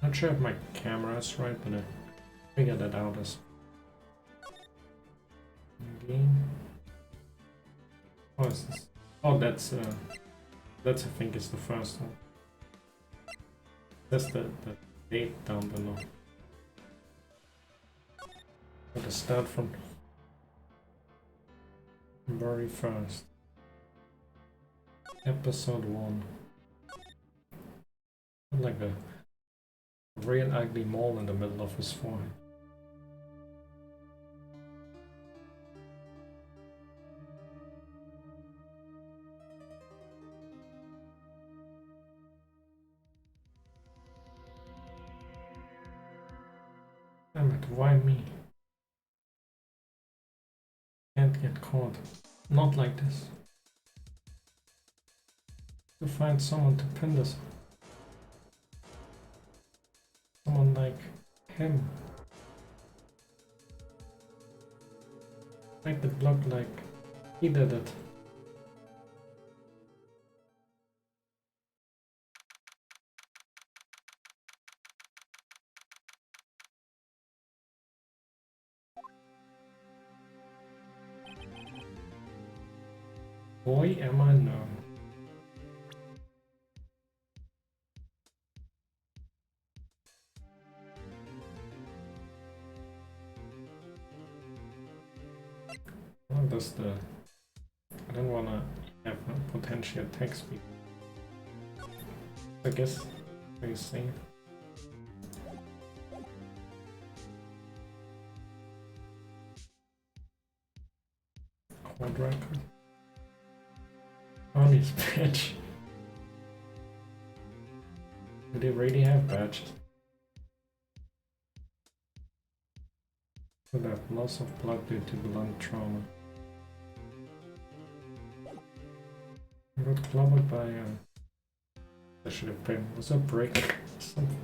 Not sure if my camera is right, but I figured that out as game. Oh, is this? Oh, that's I think is the first one. That's the date down below. Gotta start from very first. Episode 1. Like a real ugly mole in the middle of his forehead. Damn it, why me? Can't get caught. Not like this. To find someone to pin this. Someone like him. Make the block like he did it. Boy, am I known. What does the... I don't wanna have a potential attack speed. I guess very safe. Quad record. On his badge. Do they really have badges? Could have loss of blood due to blunt trauma. I got clobbered by I should have been. Was a brick or something?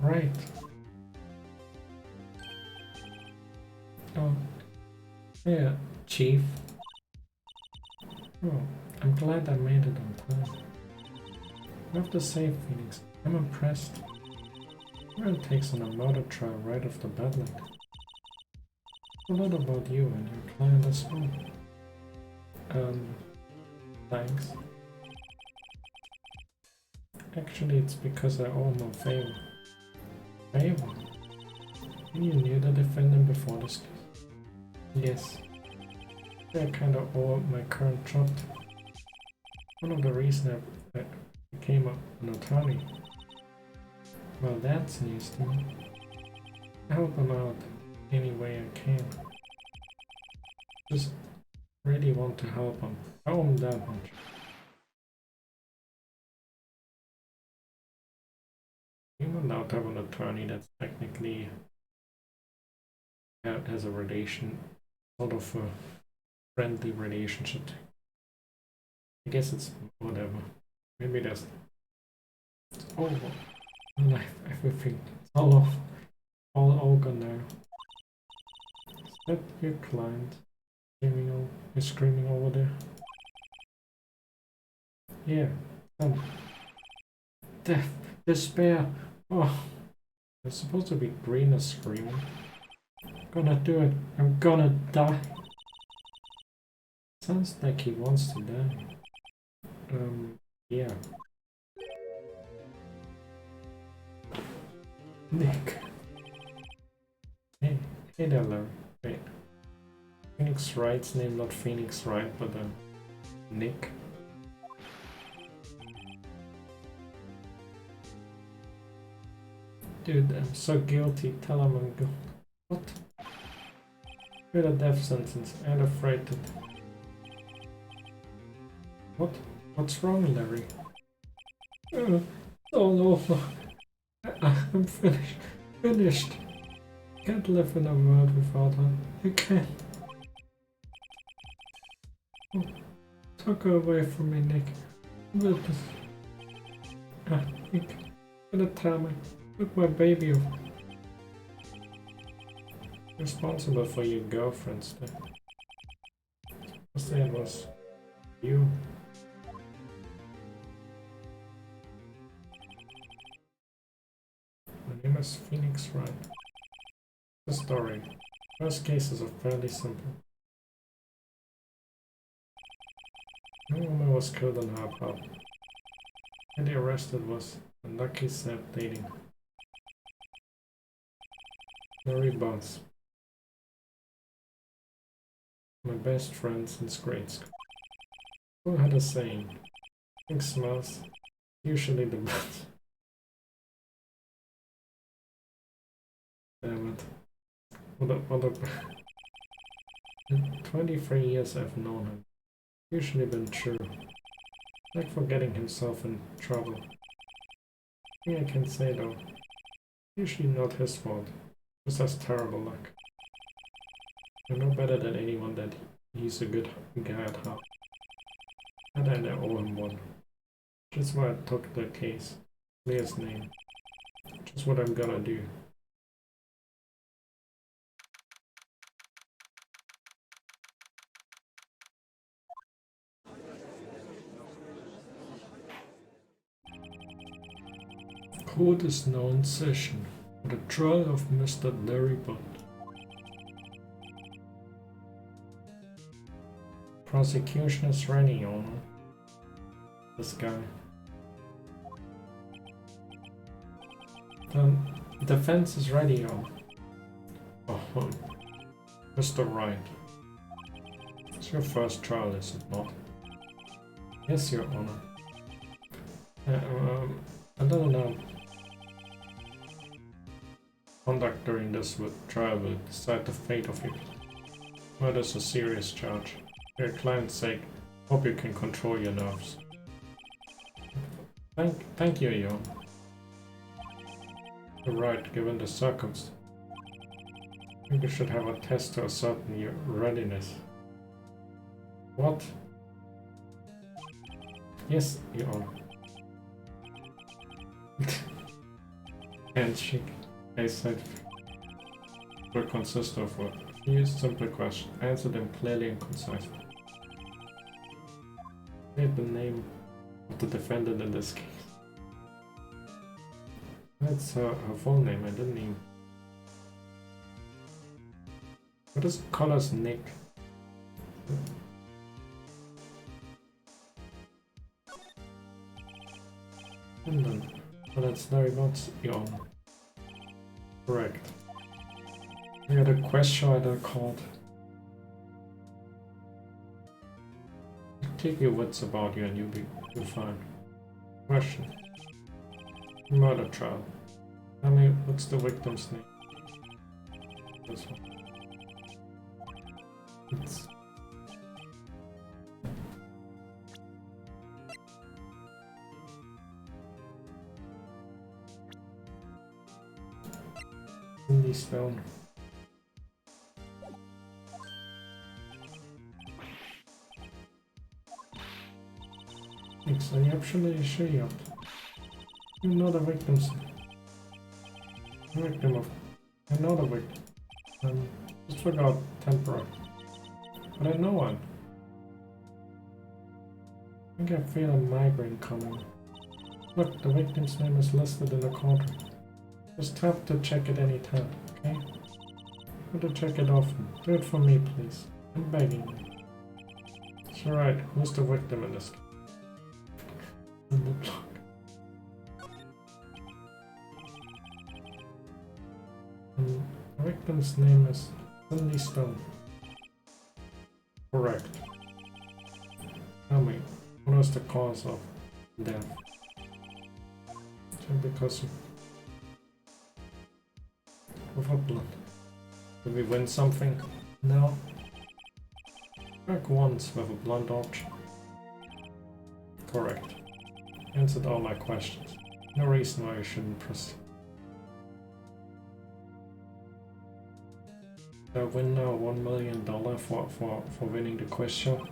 Right. Oh. Yeah, Chief. Oh, I'm glad I made it on time. I have to say, Phoenix, I'm impressed. Everyone takes on a murder trial right off the bat like that. A lot about you and your client as well. Thanks. Actually, it's because I owe him a favor. Favor? You knew the defendant before this case? Yes. I kinda owe my current job to. One of the reasons I became an attorney. Well, that's news to me. I help him out any way I can. Just really want to help him. I owe him that much. You're not allowed to have an attorney that's technically has a relation, sort of a friendly relationship. I guess it's whatever. Maybe that's over. Life, everything. It's all off. All over now. Is that your client? You're screaming over there. Yeah. Death. Despair. Oh. It's supposed to be green as screaming. I'm gonna do it. I'm gonna die. Sounds like he wants to die. Yeah. Nick. Hey there, Larry. Wait. Phoenix Wright's name, not Phoenix Wright, but Nick. Dude, I'm so guilty. Tell him I'm good. What? With a death sentence and afraid to. What? What's wrong, Larry? It's all over. I'm finished. Finished. Can't live in a world without her. I can't. Oh, took her away from me, Nick. With this. Nick, gonna tell me. Took my baby away. Responsible for your girlfriend's death. I say it was you. Where's Phoenix Wright? The story. First cases are fairly simple. A woman was killed in her apartment. And the arrested was unlucky set dating. Larry Bunce. My best friend since grade school. Who had a saying? Pink smells usually the best. Damn it. What a 23 years I've known him. Usually been true. Like for getting himself in trouble. Thing I can say though, usually not his fault. Just has terrible luck. I know better than anyone that he's a good guy at heart. And I owe him one. Just why I took the case. Clear his name. Just what I'm gonna do. Court is now in session for the trial of Mr. Larry Bond. Prosecution is ready, Your Honor. This guy. The defense is ready, Your Honor. Oh, Mr. Wright. It's your first trial, is it not? Yes, Your Honor. I don't know. Conduct during this trial will decide the fate of you. Murder is a serious charge. For your client's sake, hope you can control your nerves. Thank you, Your Honor. You're right, given the circumstances. I think you should have a test to ascertain your readiness. What? Yes, Your Honor. Handshake. I said will consist of a few simple questions. Answer them clearly and concisely. State the name of the defendant in this case. That's her full name, I didn't even. What is Collar's Nick? And then, well, that's Larry Bunce, Your Honor. Correct. You had a question I don't called. Take your wits about you and you'll fine. Question. Murder trial. Tell me, what's the victim's name? This one. It's Cindy Stone. Thanks, are you absolutely sure you know the victim's victim of I know the victim. Just forgot temporary. But I know one. I think I feel a migraine coming. Look, the victim's name is listed in the contract. Just have to check it any time, okay? Have to check it often. Do it for me, please. I'm begging you. It's alright. Who's the victim in this case? In the block. The victim's name is Cindy Stone. Correct. Tell me, what was the cause of death? Just because of a blood. Did we win something? No. Back once with a blunt object. Correct. Answered all my questions. No reason why you shouldn't proceed. I win now $1 million for winning the quiz show.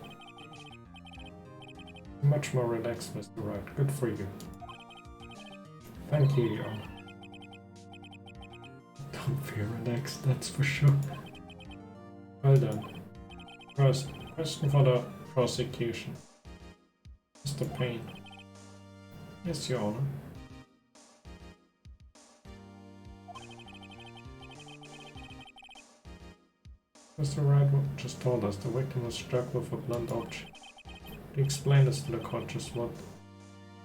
Much more relaxed, Mr. Wright. Good for you. Thank you, Your Honor. Don't feel relaxed, that's for sure. Well done. First, question for the prosecution. Mr. Payne. Yes, Your Honor. Mr. Wright just told us the victim was struck with a blunt object. He explained us to the court just what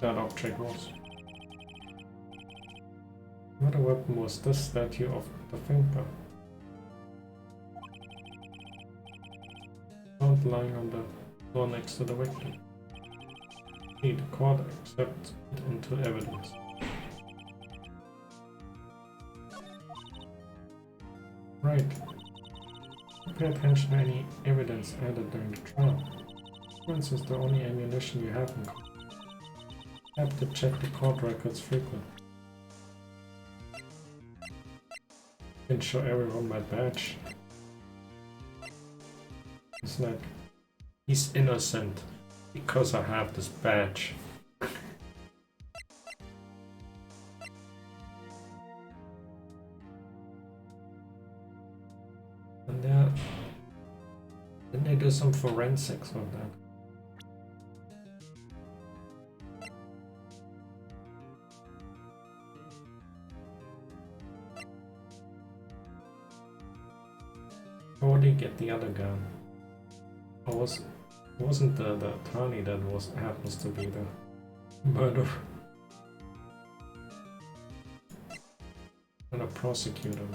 that object was. What a weapon was this statue of the thinker? Found lying on the floor next to the victim. The court accepts it into evidence. Right. Pay attention to any evidence added during the trial. For instance, the only ammunition you have in court. Have to check the court records frequently. Can show everyone my badge. It's like, he's innocent because I have this badge. And then they do some forensics of that. How would he get the other gun? Or wasn't the attorney that happens to be the murderer? And a prosecutor.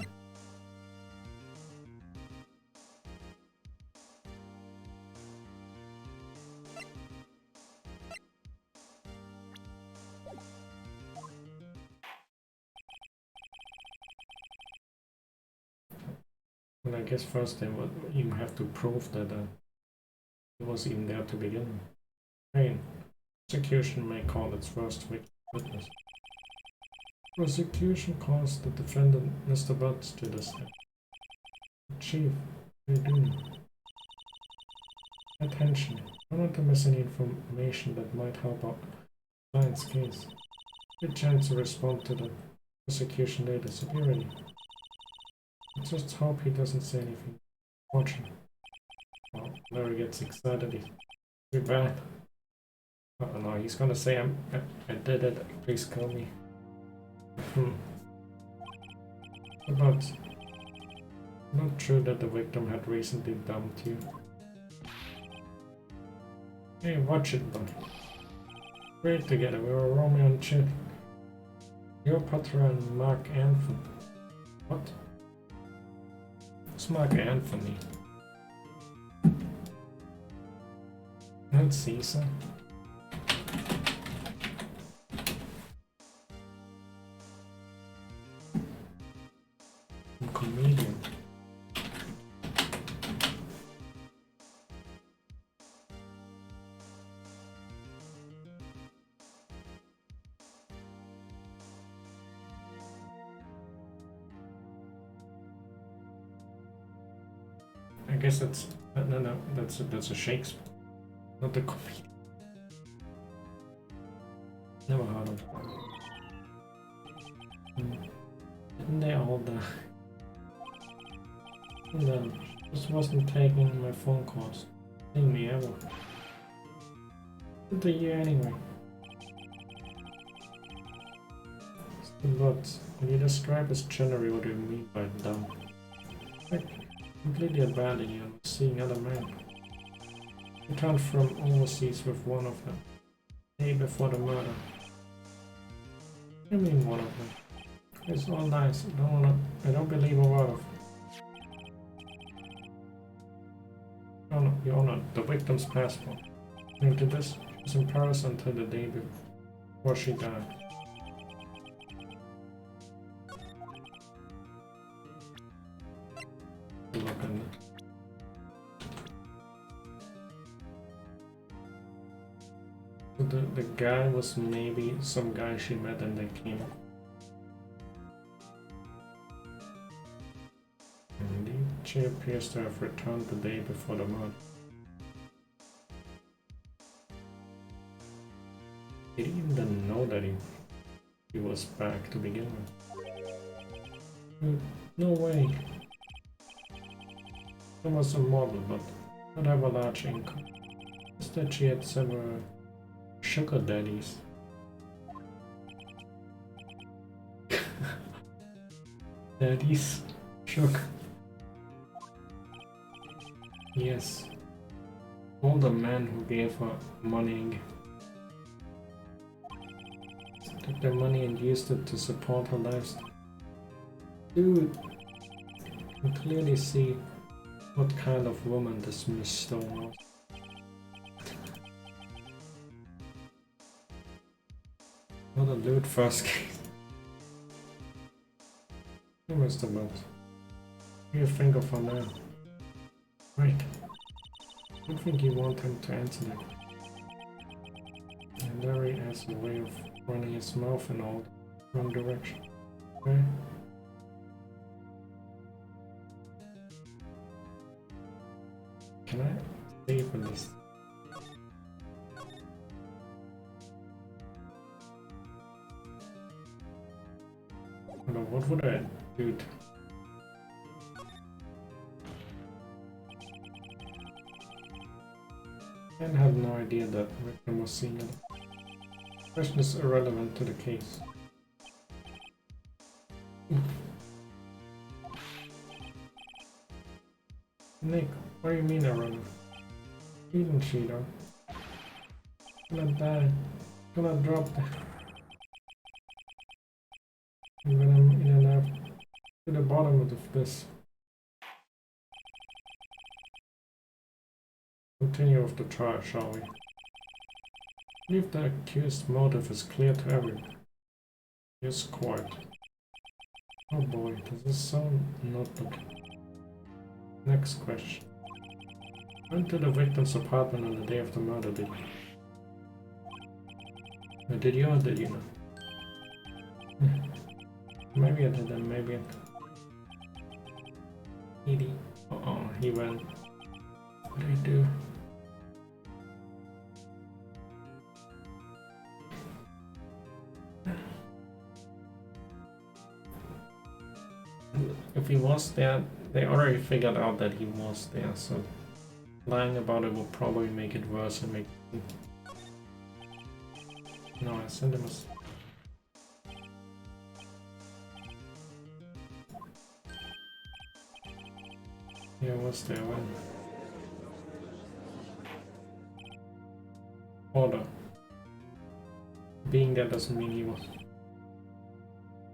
Well, I guess first they would even have to prove that it was even there to begin with. Pain. Prosecution may call its first witness. Prosecution calls the defendant Mr. Butts to the stand. Chief, what are you doing? Attention. I don't want to miss any information that might help out the client's case. Good chance to respond to the prosecution later, so be ready. I just hope he doesn't say anything. Watch him. Oh, Larry gets excited. He's too bad. Oh no, he's gonna say I did it. Please kill me. But not true that the victim had recently dumped you. Hey, watch it, buddy. Great together. We were Romeo and Juliet. Cleopatra and Mark Anthony. What? It's Mark Anthony. Not Caesar. I'm a comedian. I guess that's no, that's a Shakespeare, not a comedian. Never heard of it. Didn't they all die? And then just wasn't taking my phone calls. Didn't me ever. The year anyway. But when you describe as generally, what do you mean by dumb? Like, completely abandoned you and seeing other men. Returned from overseas with one of them. Day before the murder. I mean one of them. It's all nice. I don't believe a word of it. Oh no, you honor the victim's passport. Linked to this, she was in Paris until the day before she died. Look at it. The guy was maybe some guy she met and they came. Indeed, she appears to have returned the day before the murder. Did he even know that he was back to begin with? No way. She was a model, but not have a large income. Instead, she had several sugar daddies. Daddies? Sugar. Yes. All the men who gave her money took their money and used it to support her lifestyle. Dude, you can clearly see what kind of woman this Miss Stone was. Not a loot first case. Hey, Mr. Butt. What do you think of her now? Right. I don't think you want him to answer that. And Larry has a way of running his mouth in all the wrong direction. Okay? Can I save on this? What would I do? I have no idea that victim was seen. The question is irrelevant to the case. Nick, what do you mean irrelevant? Cheating, cheater. Gonna die. Gonna drop the... When I'm in and out to the bottom of this. Continue with the trial, shall we? I believe the accused motive is clear to everyone. Yes, quite. Oh boy, does this sound notebook? Next question. Went to the victim's apartment on the day of the murder, did you? Did you or did you not? Maybe I did and maybe I did. Oh, he went. What did I do? If he was there, they already figured out that he was there, so lying about it will probably make it worse and make it... No, I sent him a... Yeah, was there when? Order. Being there doesn't mean he was.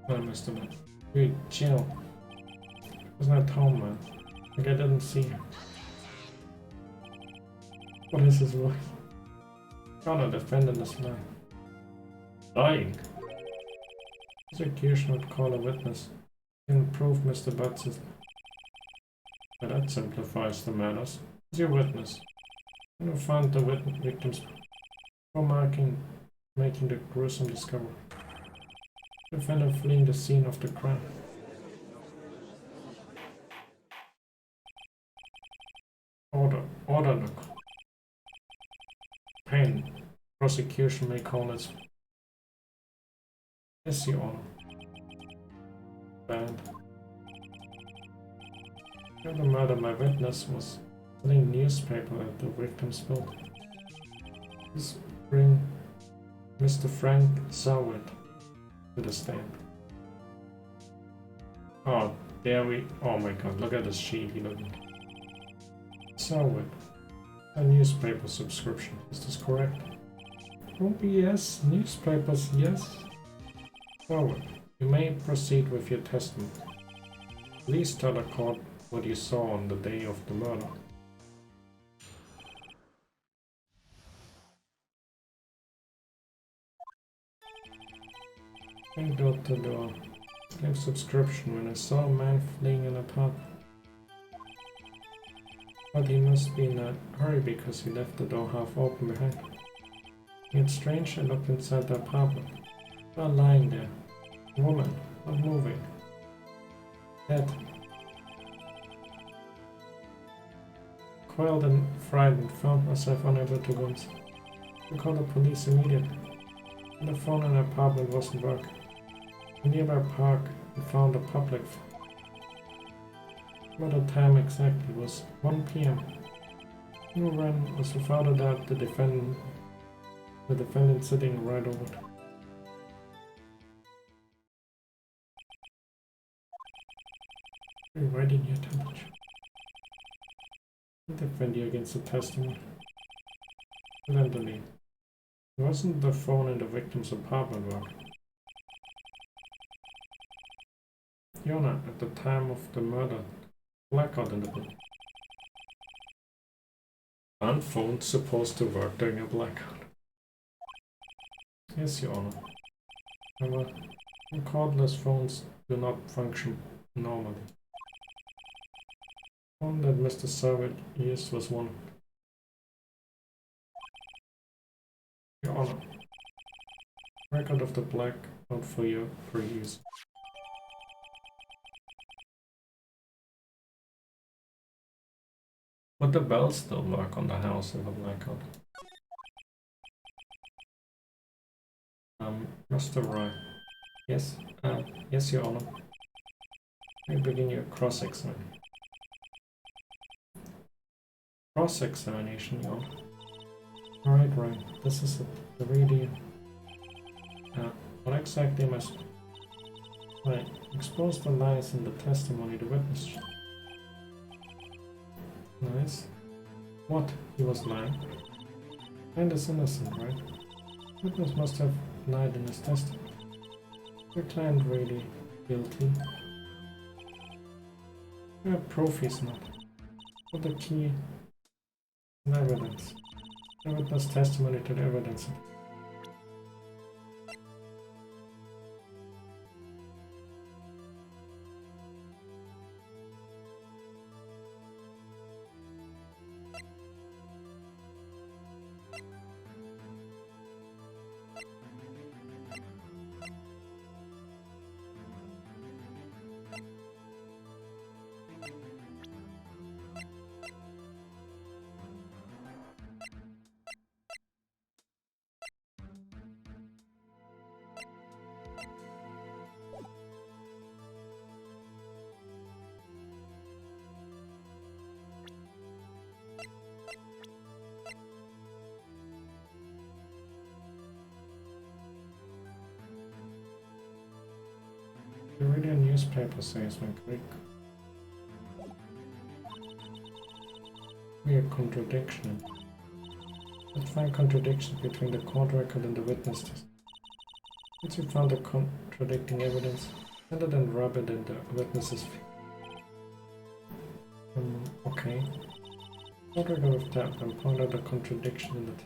Well, Mr. Man. Dude, chill. Wasn't at home, man. Like I didn't see him. What is his voice? Gonna defend this line. Lying. Execution would call a witness. Can prove Mr. Butts is... But that simplifies the matters. Is your witness? You found the victims for making the gruesome discovery. Defendant fleeing the scene of the crime. Order the pain. Prosecution may call it. Yes, Your Honor. Bad. The murder, my witness was selling newspaper at the victim's building. Please bring Mr. Frank Zawit to the stand. Oh, there we... Oh my god, look at this sheet he looking. Zawit. A newspaper subscription. Is this correct? Oh yes, newspapers, yes. Zawit, you may proceed with your testimony. Please tell the court what you saw on the day of the murder. I got to the slave subscription when I saw a man fleeing an apartment. But he must be in a hurry because he left the door half open behind him. It's strange, I looked inside the apartment. Not lying there. A woman, not moving. Dead. Quelled and frightened, found myself unable to go inside. I called the police immediately. The phone in the apartment wasn't working. In a nearby park, we found a public phone. What the time exactly was 1 p.m. No run was without a doubt the defendant sitting right over it. Rewriting your temperature. defend you against the testimony. Eventually, wasn't the phone in the victim's apartment working? Yona, at the time of the murder, blackout in the building. Aren't phones supposed to work during a blackout? Yes, Your Honor. However, cordless phones do not function normally. The phone that Mr. Savage used was one. Your Honor, record of the blackout for use. Would the bells still work on the house if a blackout? Mr. Wright. Yes, yes, Your Honor. You begin your cross-examination. Cross-examination, Your Honor. Right. This is it. The radio. What exactly must I expose the lies in the testimony the witness? Lies? What? He was lying? And is innocent, right? Witness must have lied in his testimony. Your client really guilty? We have proof he's not. But the key is evidence. The witness testimony to the evidence. The radio newspaper says when click. Weird contradiction. Let's find contradiction between the court record and the witness test. Once you found the contradicting evidence, send it and rub it in the witness's feet. Okay. Court record with that and point out the contradiction in the test.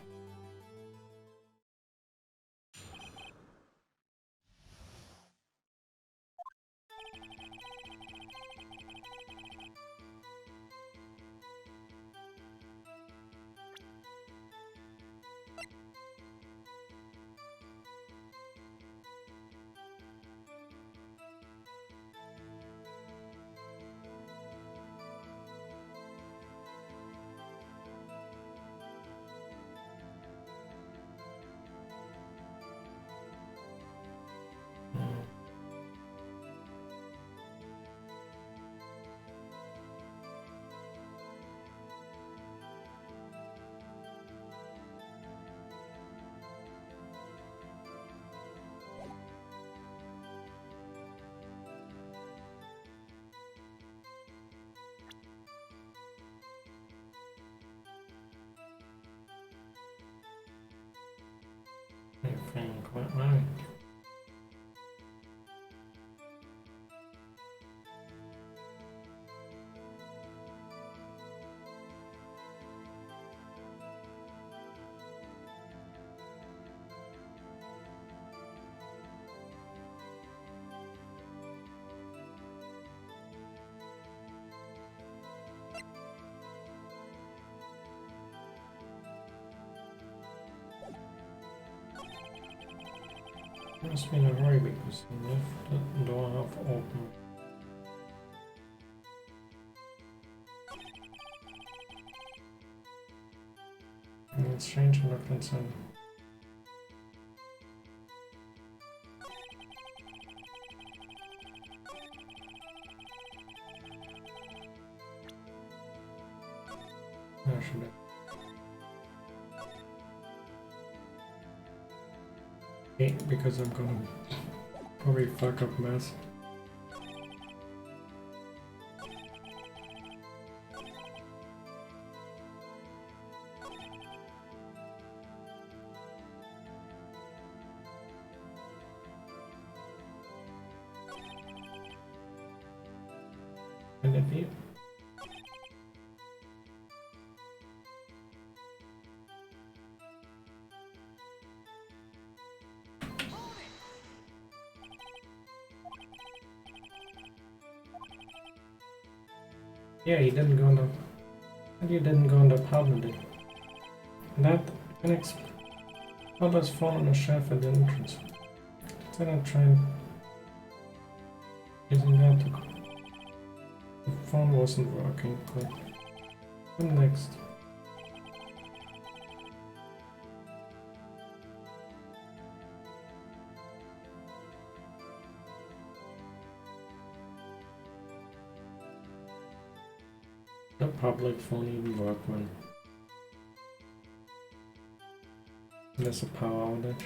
I think quite right. I must be in a hurry because he left the door half open. And it's strange and not concerned. I should have. Because I'm gonna probably fuck up mess. infinity. Yeah, he didn't go on the... And you didn't go on the partner day. That can explain. What was found on the shelf at the entrance? Then I try and using that to go. The phone wasn't working. Good. What next? The public phone even work when there's a power outage.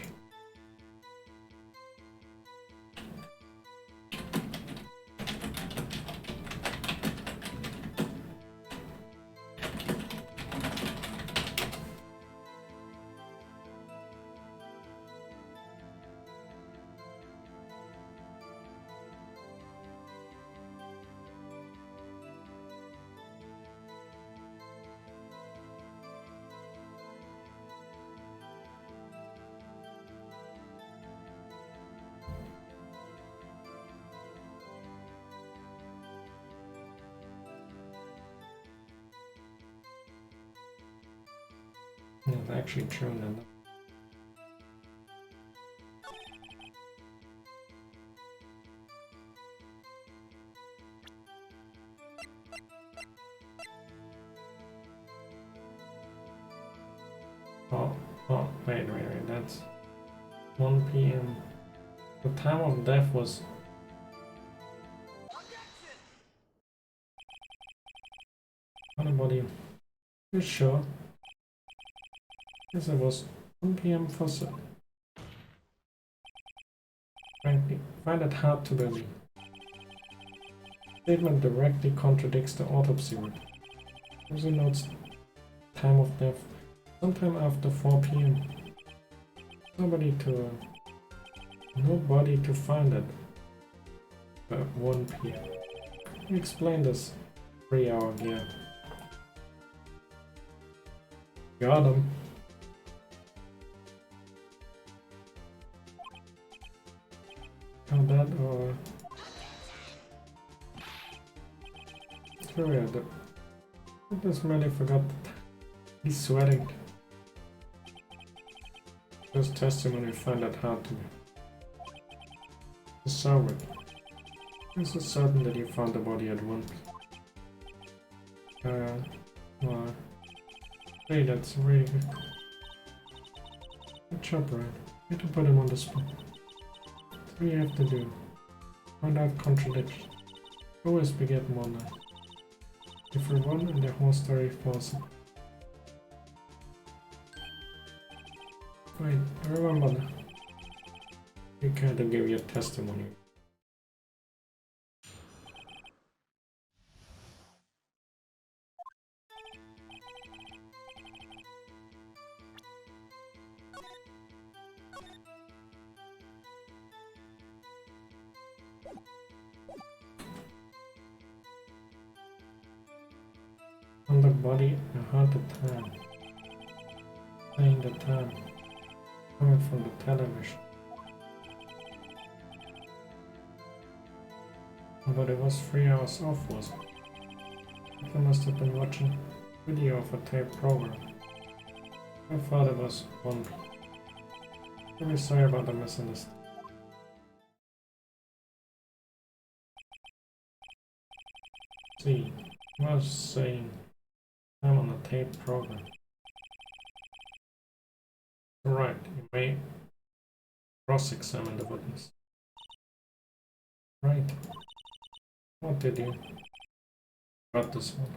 It's actually true now. Oh, wait, that's 1 p.m. The time of death was... What about you? You sure? Yes, it was 1 p.m. for some. Frankly, I find it hard to believe. The statement directly contradicts the autopsy report. Also notes time of death sometime after 4 p.m. Nobody to find it at 1 p.m. You explain this 3-hour gap. Got him. How that or... Sorry, I just really forgot that he's sweating. This testimony find it hard to solve it. This is certain that you found the body at 1 p.m. Well, hey, that's really good. Good job, Brian. You have to put him on the spot. That's what you have to do. Find out contradiction. Always beget more now. Everyone and the whole story falls. Wait, I remember that. You can't give your testimony. On the body, a haunted time. Playing the time. Coming from the television. But it was 3 hours off, was it? I must have been watching video of a tape program. I thought it was 1 p.m. Very sorry about the misunderstanding. See, I was saying I'm on a tape program. Alright, you may cross-examine the witness. Right. What did you... Got this one.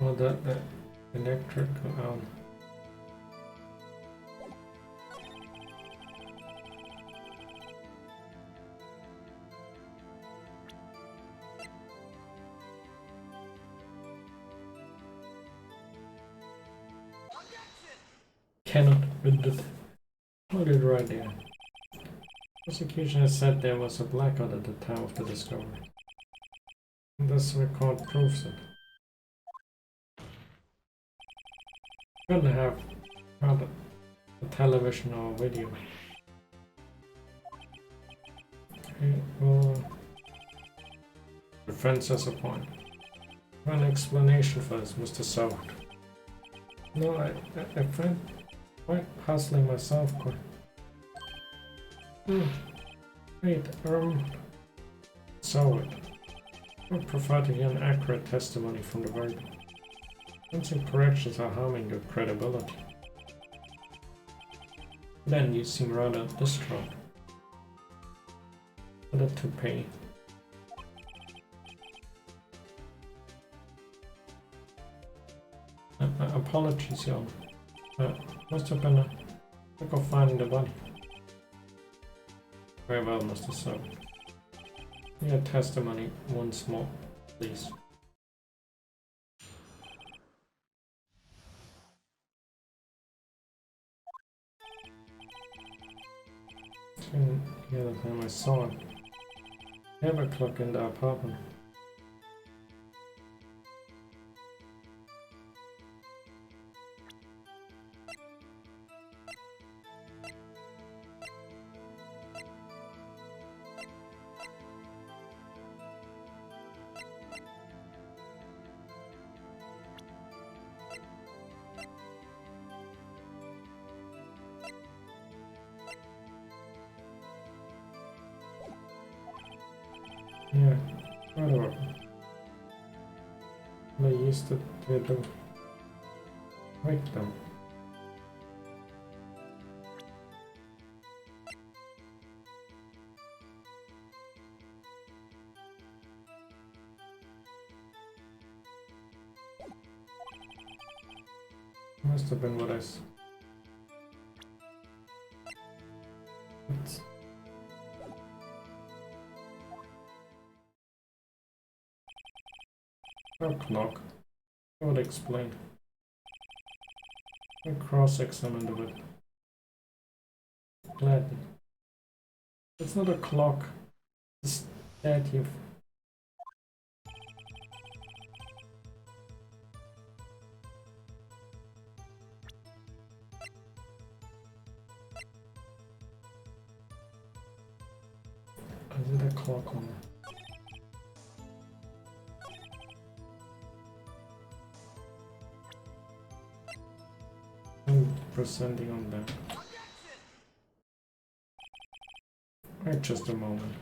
Oh, the electrical out. Cannot win it. Hold it right there. Prosecution has said there was a blackout at the time of the discovery. And this record proves it. Couldn't have had a television or video. Okay, well, defense has a point. An explanation for this, Mr. Sauer. No, I find quite puzzling myself. Wait, so I would prefer to hear an accurate testimony from the verdict. Some corrections are harming your credibility. Then you seem rather distraught. Better to pay. Apologies, Your Honor. Must have been a lack of finding the body. Very well, Mr. Sir. Your testimony once more, please. The other time I saw it. I have a clock in the apartment. Yeah, whatever. I used it to the victim. Must have been what I saw. A clock. I would explain. I cross-examined the witness. Gladly. It's not a clock. It's a statue. Is it a clock on it? Presenting on that. Wait just a moment.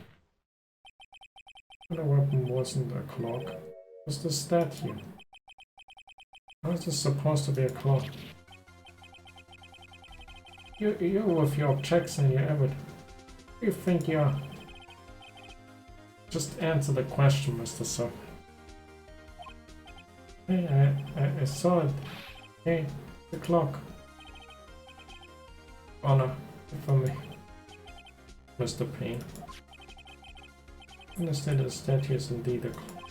The weapon wasn't a clock. It was the statue. How is this supposed to be a clock? You're with your objections and your evidence. You think you're... Just answer the question, Mr. Sub. Hey, I saw it. Hey, the clock. Honor for me, Mr. Payne. Understand the statue is indeed a clock.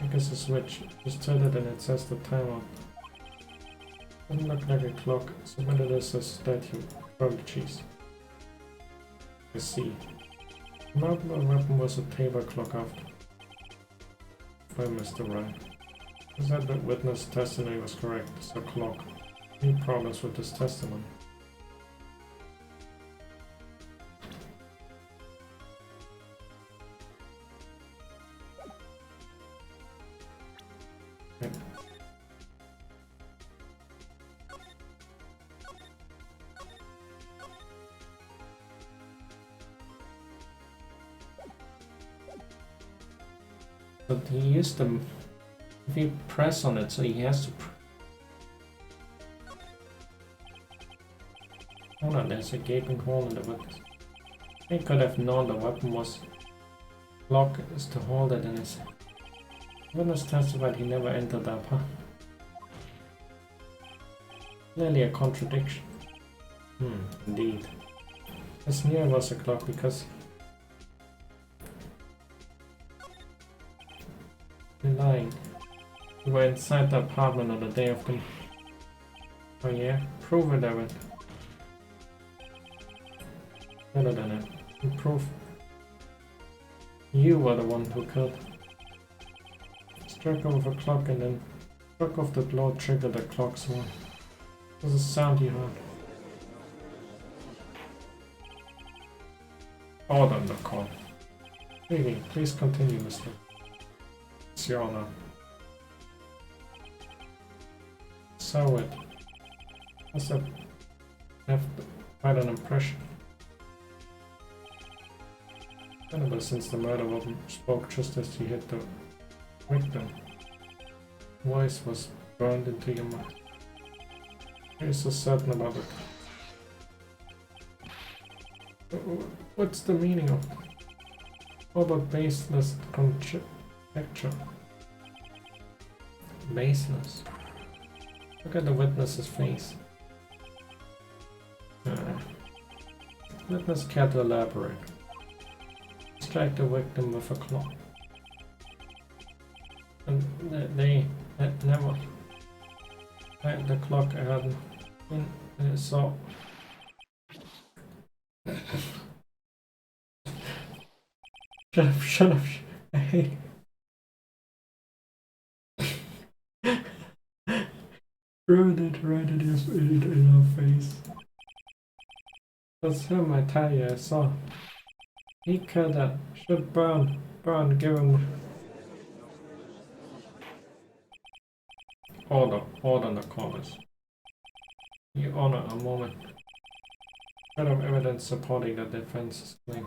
Because the switch is tilted and it says the timer. Doesn't look like a clock, so when it is a statue, apologies. I see. The weapon was a table clock after. By Mr. Wright. He said the witness testimony was correct, it's a clock. Any problems with this testimony? But he used them. If you press on it, so he has to. Hold on, there's a gaping hole in the witness. He could have known the weapon was locked is to hold it in his hand. Witness testified he never entered the apartment. Clearly a contradiction. Indeed. I knew it was a clock because you're lying. You were inside the apartment on the day of the... Oh yeah? Prove it, Evan. Better than it. You prove. You were the one who killed. Struck off a clock and then struck off the blow triggered the clock swarm. There's a sound you heard. Order on the call. Really, please continue, Mr. It's your honor. So it must have left quite an impression. Ever since the murder weapon spoke just as he hit the victim. Voice was burned into your mind. You're so certain about it. What's the meaning of it? What about baseless conjecture? Baseless? Look at the witness's face. Witness can't elaborate. Strike the victim with a clock. And they never had the clock had been so. Shut up, I hate Ruined it right in our face. That's him, I tell you, I saw. He killed that. Should burn, give him. Order in the corners. You honor a moment. Set of evidence supporting the defense's claim.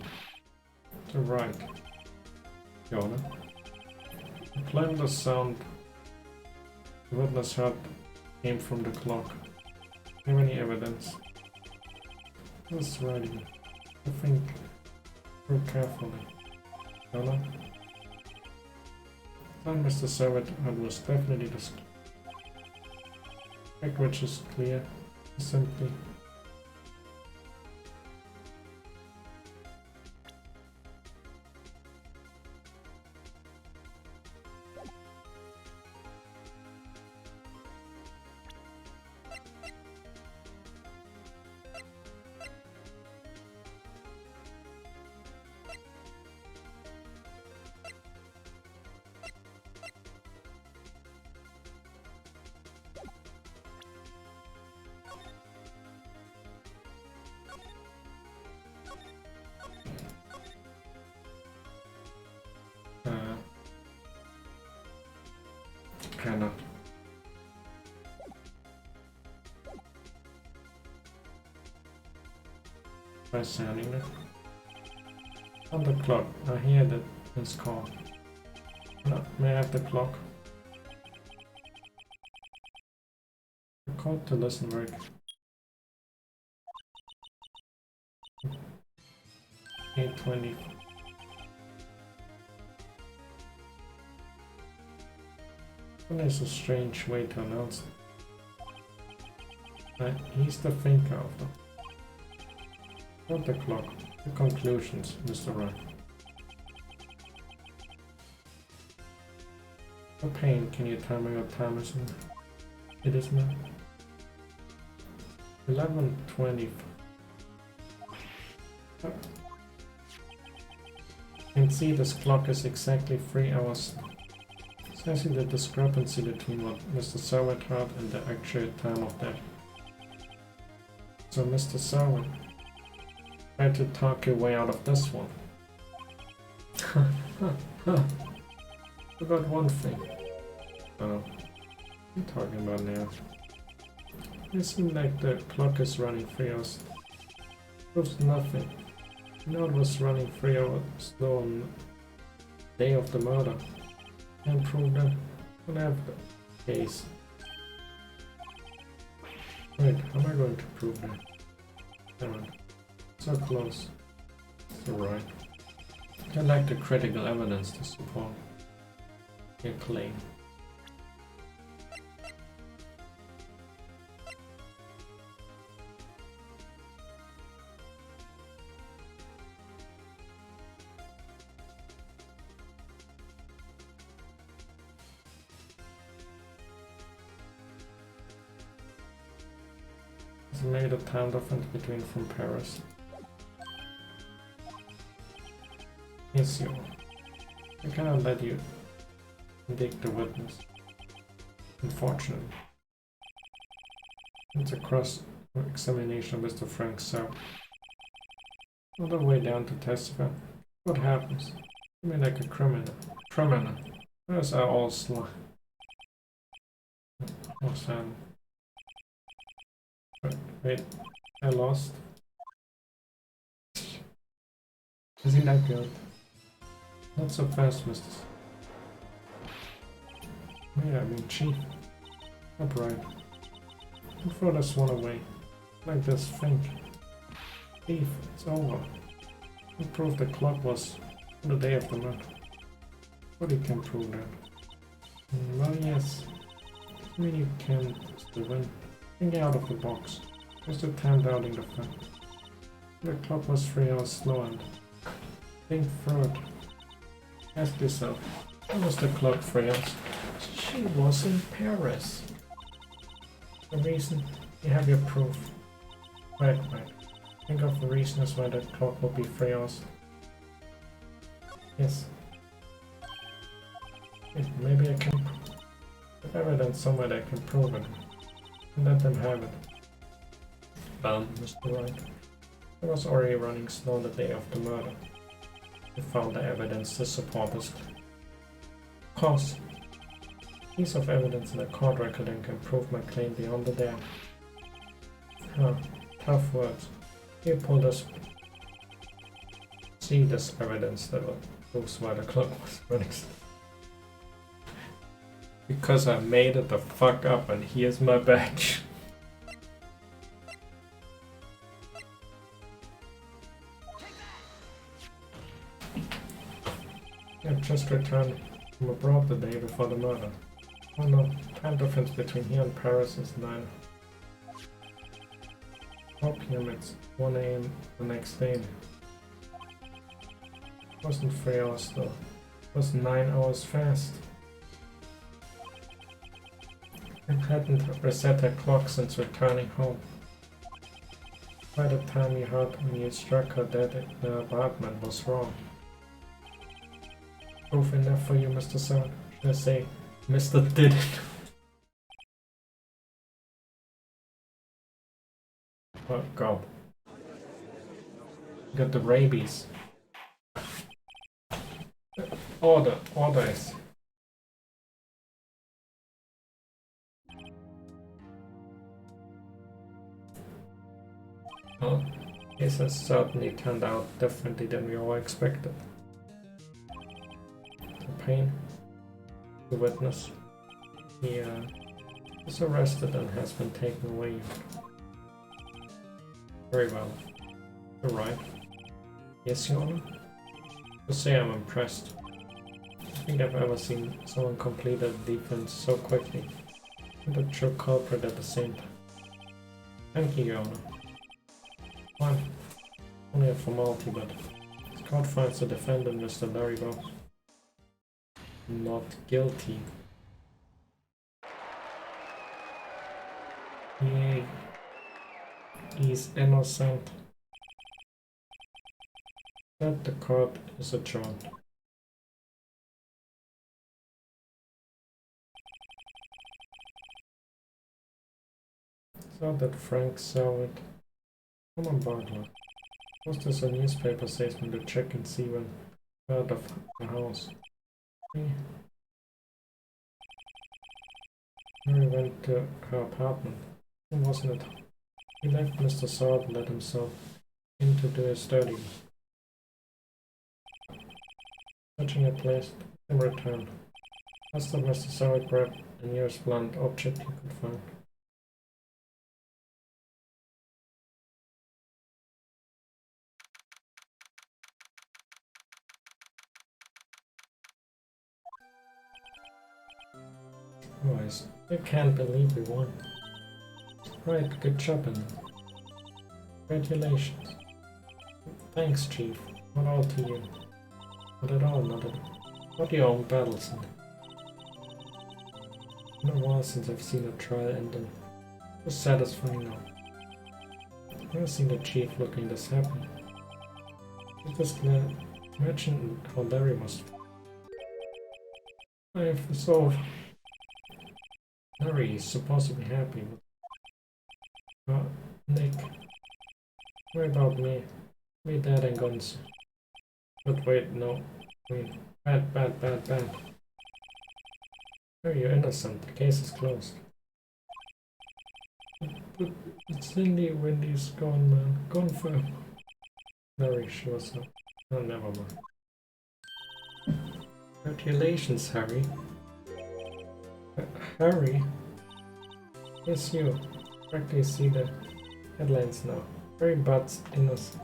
To right. Your honor. Claim the sound the witness heard came from the clock. Have any evidence? That's right. I think. Very carefully. Your honor. Then Mr. Savage was definitely the fact which is clear. Simply. Cannot. By sounding it. On the clock. I hear that it's called. No, may I have the clock? The code to listen very good. 8:20. There's a strange way to announce it. He's the thinker of them. Not the clock. The conclusions, Mr. Wright. No pain, can you tell me what time is it? It is now 11:20. I can see this clock is exactly 3 hours. I see the discrepancy between what Mr. Selwyn heard and the actual time of death. So Mr. Selwyn, try to talk your way out of this one. Forgot one thing. Oh, what are you talking about now? It seems like the clock is running 3 hours. Proves nothing. You know it was running 3 hours slow on the day of the murder. Can't prove that. Don't have the case. Wait, how am I going to prove that? Damn it. So close. You're right. I like the critical evidence to support your claim. maybe the time difference between from Paris. Yes, you are. I cannot let you dig the witness. Unfortunately. It's a cross-examination of Mr. Frank Sauer. On the way down to testify. What happens? You mean like a criminal? Criminal. Those are all sly. Oh, Sam. Wait, I lost. Is he not good? Not so fast, Mr. Yeah, I mean, chief. Upright. And throw this one away. Like this, think. Thief, it's over. You proved the clock was the day of the month. But you can prove that. Well, yes. I mean, you can still win. Think out of the box. Just the time doubting the fact. The clock was 3 hours slow and think through it. Ask yourself, how was the clock 3 hours? She was in Paris. The reason, you have your proof. Right. Think of the reasons why the clock will be 3 hours. Yes. Maybe I can have evidence somewhere that can prove it. And let them have it. Mr. Wright. I was already running slow the day of the murder. I found the evidence to support this. Of course. Piece of evidence in a court record and can prove my claim beyond the doubt. Huh. Tough words. You pulled us. See this evidence that proves why the clock was running slow. Because I made it the fuck up and here's my badge. I just returned from abroad the day before the murder. Oh no, time difference between here and Paris is 9. 4 PM, it's 1 AM the next day. It wasn't 3 hours though. It was 9 hours fast. I hadn't reset her clock since returning home. By the time you heard when you struck her dead in the apartment was wrong. Proof enough for you, Mr. Son. Should I say, Mr. Did it? Oh god. Got the rabies. Orders. Well, this has certainly turned out differently than we all expected. The pain, the witness, he was arrested and has been taken away. Very well. You're right. Yes, Your Honor? To say I'm impressed. I think I've ever seen someone complete a defense so quickly. And the true culprit at the same time. Thank you, Your Honor. Fine. Only a formality, but the court finds the defendant, Mr. Larrybell, not guilty. Yay. He's innocent. That the court is adjourned. So that Frank saw it. Come on, Bogmir. Post this a newspaper statement to check and see when out of the house. Mary went to her apartment. Wasn't it? He left Mr. Sword and let himself in to do his study. Touching a place, in return. Asked that Mr. Sword grabbed the nearest blunt object he could find. Boys, I can't believe we won. Right, good job, and congratulations. Thanks, Chief. Not all to you. Not at all, not at all. Not your own battles. It's been a while since I've seen a trial ending. It was satisfying now. never seen the chief looking this happy. Just glad. Imagine how Larry must feel. I thought Larry is supposed to be happy, but Nick, what about me? Me, Dad, and guns. But wait, no. Wait. Bad. Oh, you're innocent. The case is closed. But Wendy's gone, man. Gone for Larry, she was up. Oh, never mind. Congratulations, Harry. Harry? Yes, you. Practically see the headlines now. Harry Butt's innocent.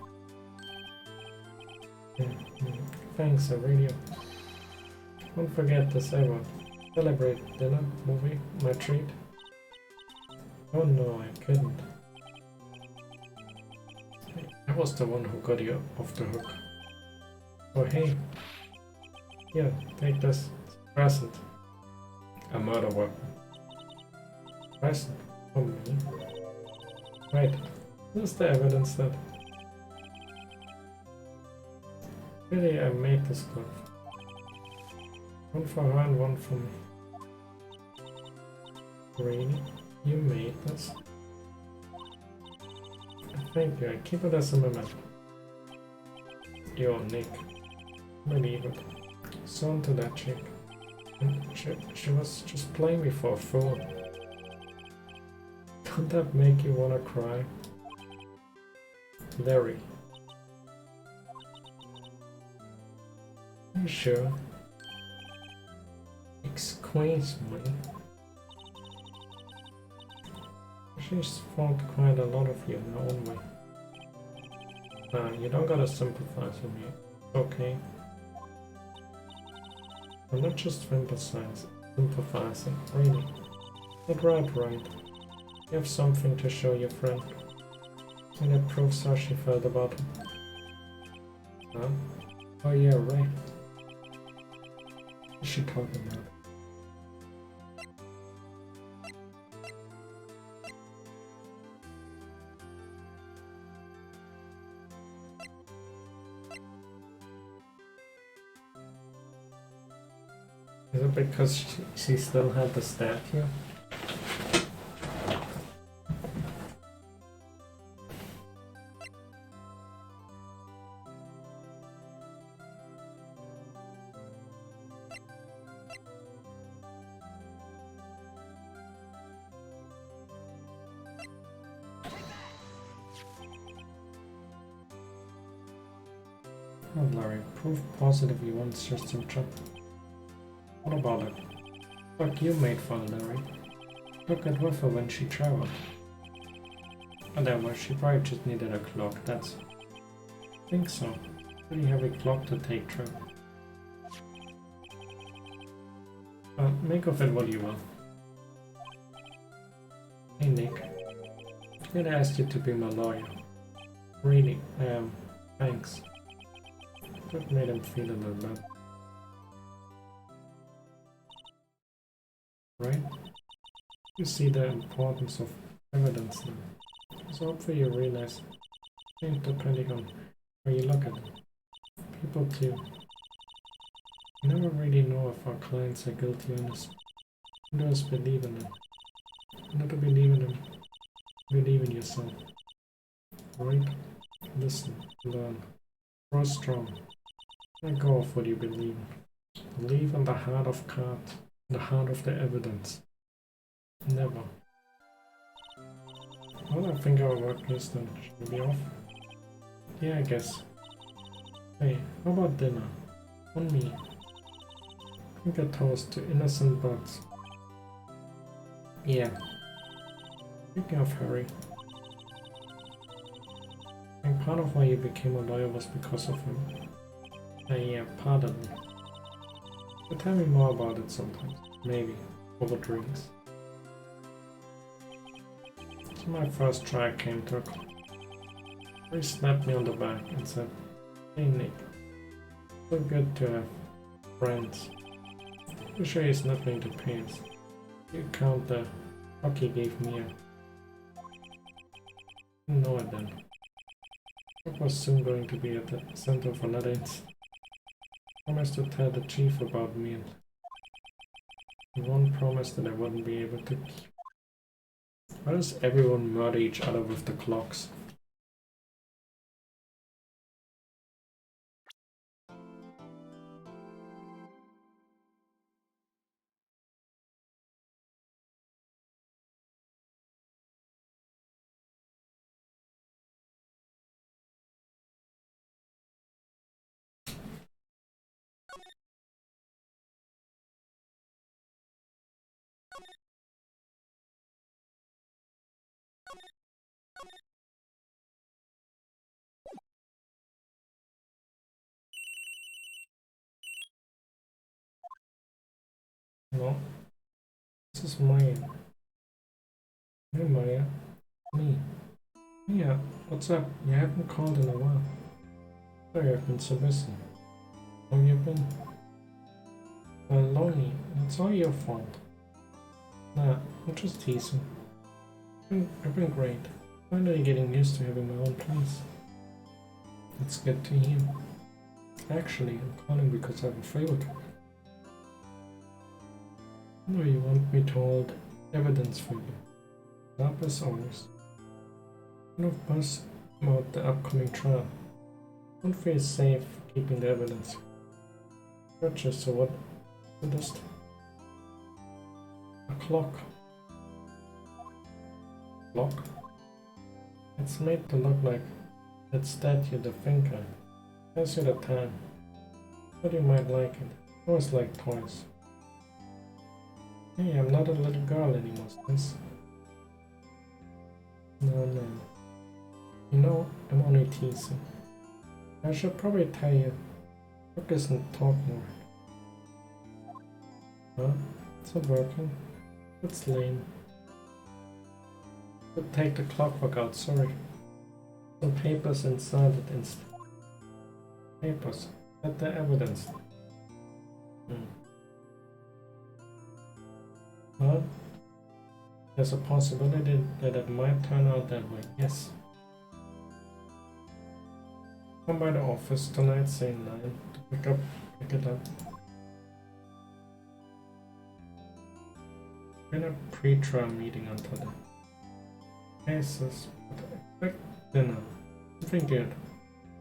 Thanks, I really. Don't forget this ever. Celebrate dinner, movie, my treat. Oh no, I couldn't. I was the one who got you off the hook. Oh hey. Here, take this. It's a present. A murder weapon. Present from me. Wait, this is the evidence that really I made this glove. One for her and one for me. Really? You made this? Thank you, I keep it as a memento. Yo, Nick. Believe it. So onto that chick. She was just playing me for a fool. Don't that make you wanna cry? Larry. You sure? Excuse me. She's fought quite a lot of you in her own way. You don't gotta sympathize with me. Okay. I'm not just sympathizing, really. But right. You have something to show your friend. And it proves how she felt about him. Huh? Oh yeah, right. What is she talking about? Is it because she still had the statue? Oh, Larry, proof positive you want system job. What about it? Fuck you made fun, Larry. Look at with her when she traveled. Whatever, she probably just needed a clock, that's... I think so. Pretty heavy clock to take trip. Make of it what you will. Hey Nick. I did ask you to be my lawyer. Really, thanks. That made him feel a little better. Right? You see the importance of evidence now. So hopefully you realize, depending on where you look at it. People too. You never really know if our clients are guilty or innocent. You just believe in them. Not to believe in them, believe in yourself. Right? Listen, learn, grow strong. Let go of what you believe in. Believe in the heart of cards. The heart of the evidence. Never. Well, I think our work is done. Should we be off? Yeah, I guess. Hey, how about dinner? On me. Drink a toast to innocent bugs. Yeah. Speaking of Harry. I think part of why you became a lawyer was because of him. Yeah, pardon me. But tell me more about it sometimes. Maybe. Over drinks. So my first try came to a close. He slapped me on the back and said, "Hey Nick, so good to have friends. You sure he's not going to pay us? You count the hockey gave me No, I didn't. I was soon going to be at the center of another incident. I promised to tell the chief about me, and one promise that I wouldn't be able to keep. Why does everyone murder each other with the clocks? No, this is mine. Hey Maya, me. Yeah, what's up? You haven't called in a while. Sorry, I've been so busy. How have you been? Lonely. It's all your fault. Nah, I'm just teasing. I've been great. Finally getting used to having my own place. It's good to hear. Actually, I'm calling because I have a favor. No, you want me to hold evidence for you. Up as always. Kind of buzz about the upcoming trial. Don't feel safe keeping the evidence. Gotcha, so what? Just a clock. Clock? It's made to look like that statue, the thinker. Tells you the time. But you might like it. I always like toys. Hey, I'm not a little girl anymore, sis. No. You know, I'm only teasing. I should probably tell you, Brooke isn't talking right. Huh? It's not working. It's lame. Could take the clockwork out, sorry. Some papers inside it instead. Papers. At the evidence. Well, there's a possibility that it might turn out that way, yes. Come by the office tonight, say 9, to pick it up. We're in a pre-trial meeting until then. Cases, but I expect dinner. Something good.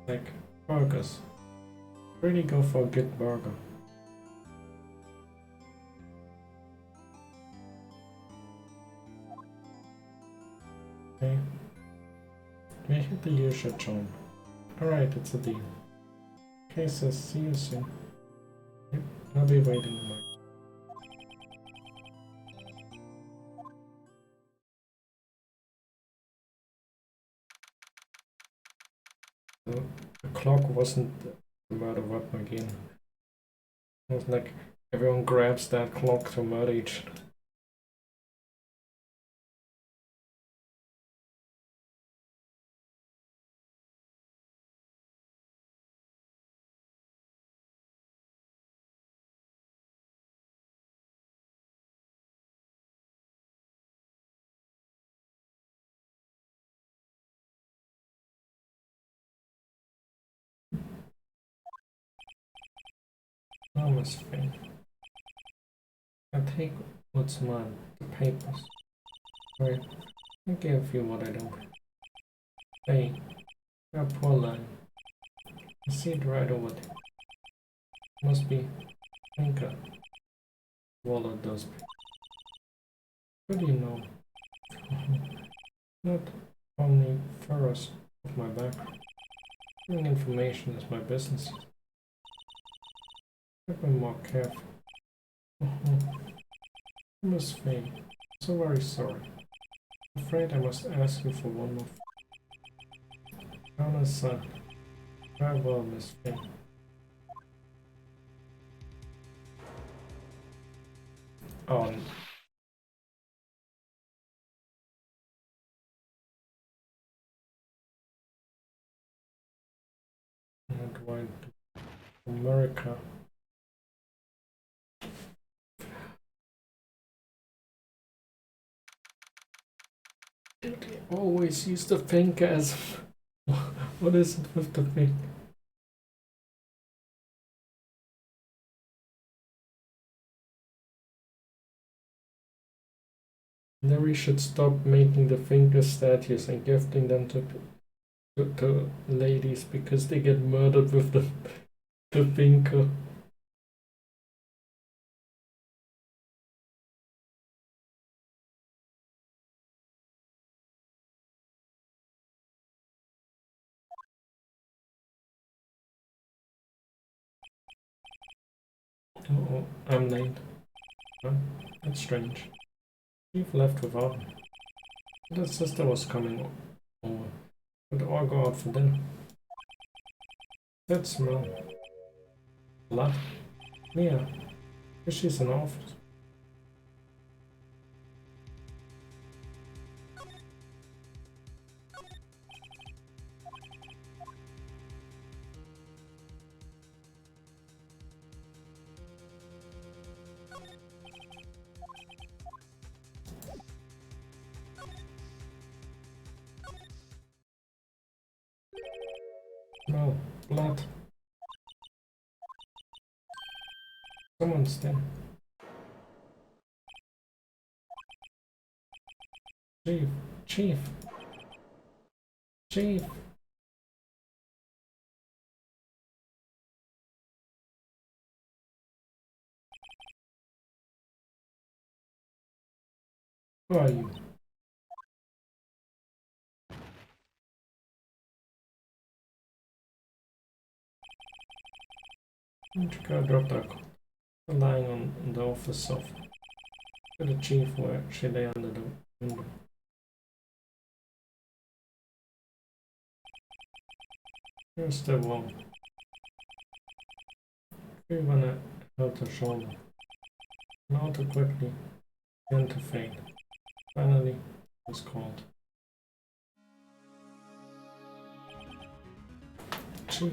Like burgers. Really go for a good burger. Okay. Make it the usual, John. Alright, it's a deal. Cases, see you soon. Yep, I'll be waiting. The clock wasn't the murder weapon again. It was like everyone grabs that clock to murder each other. Almost faint. I take what's mine, the papers. Right, I give you what I don't. Hey, you're a poor line. I see it right over there. Must be Thinker. Swallowed those papers. What do you know? Not only furrows of my background. Giving information is my business. I've been more careful. Miss Faye, so very sorry. I'm afraid I must ask you for one more. Hannah's son. Farewell, Miss Faye. Oh, not going to America. They always use the finger as... What is it with the finger? Then we should stop making the finger statues and gifting them to ladies because they get murdered with the finger. Oh, I'm late. Huh? That's strange. You've left without me. The sister was coming over. We'd all go out for dinner. That smell. Blood? Mia. She's in office. No, blood. Someone's there. Chief, Chief, Chief. Who are you? Chica dropped her coat, lying on the office sofa. To the chief where she lay under the window. Here's the wall. Ivana held her shoulder. Now too quickly, began to fade. Finally, it was called. Chief.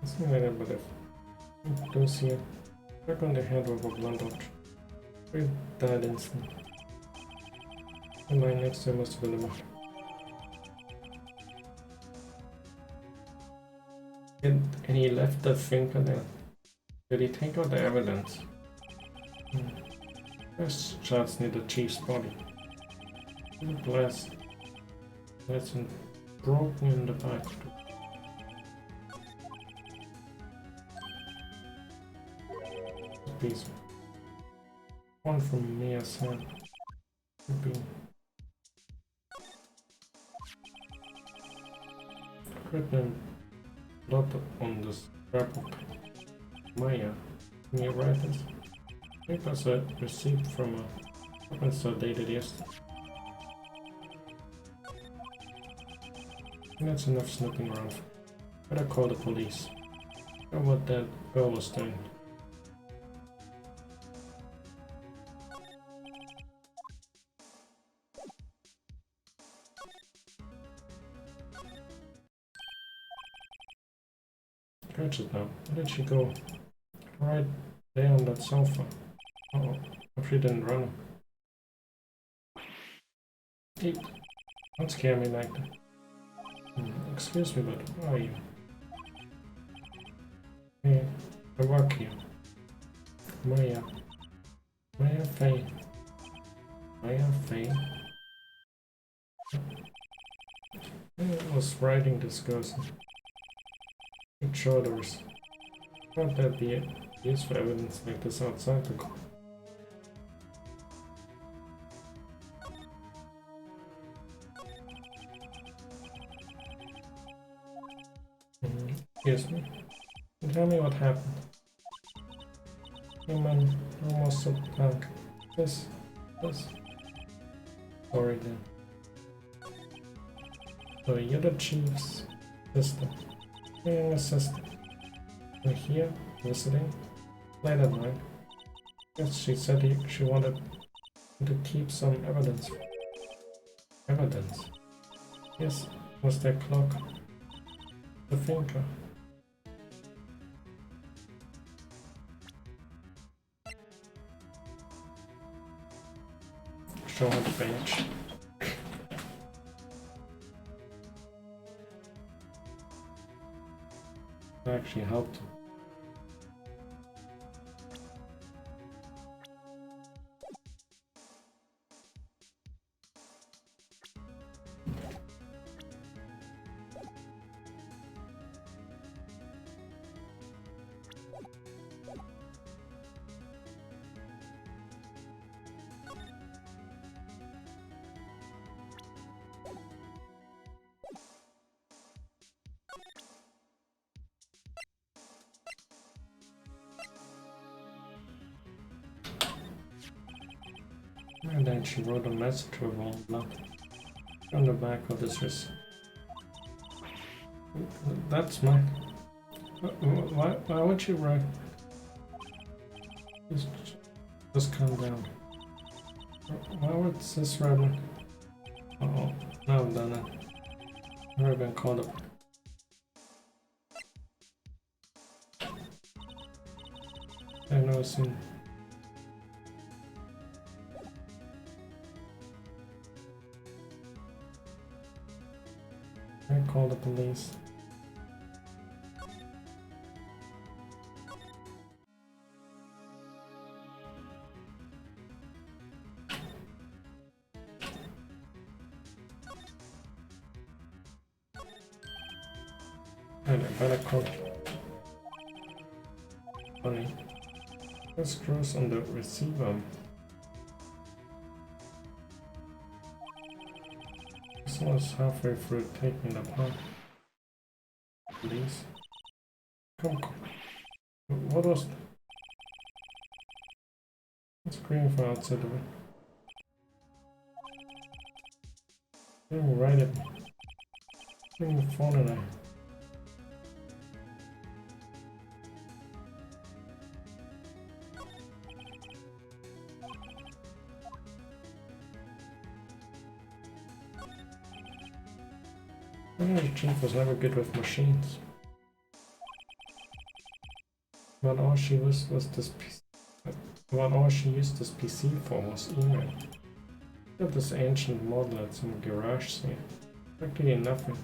Something like that, but if those here, back on the head with a blunt object. We died instantly. The line next to him must have been the mother. And he left the finger there. Did he take out the evidence? There's shots near the chief's body. The glass has been broken in the back. Piece. One from Mia's hand. Could be written blood on the scrapbook. Maya, can you write this? Papers a receipt from a weapon store dated yesterday. That's enough snooping around. Better call the police. Know what that girl was doing. Gotcha now. Where did she go? Right there on that sofa. Oh, hope she didn't run. Eat. Don't scare me like that. Excuse me, but who are you? Hey, I work here. Maya. Maya Faye. Maya Faye. I was writing this girl's shoulders. Thought that'd be used for evidence like this outside the court. Excuse me. Tell me what happened. Human, almost a punk. This. Sorry then. So you're the chief's sister. Young assistant. You're here, visiting, late at night. Yes, she said she wanted to keep some evidence. Evidence? Yes, was that clock. The finger. show her the bench. That actually helped. And then she wrote a message to her own blood on the back of this wrist. That's mine. Why would you write? Just calm down. Why would this rebel? Oh, now I've done it. I've already been caught up. I've never seen. I call the police. And I better call. Funny. This screws on the receiver. This was halfway through taking it apart. Please. Come. What was that? What's screaming from outside of it? Didn't write it. Bring the phone in there. The chief was never good with machines. But all she used this PC for was email. Got this ancient model at some garage sale. Practically nothing.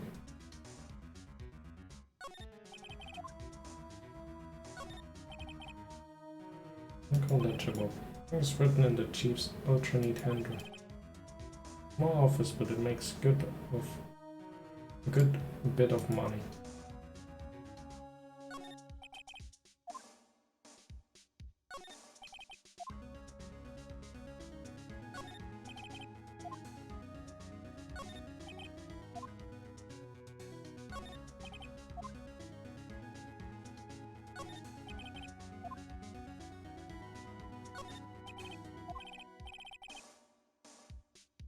Look how legible. It's written in the chief's ultra neat handwriting. Small office, but it makes a good bit of money.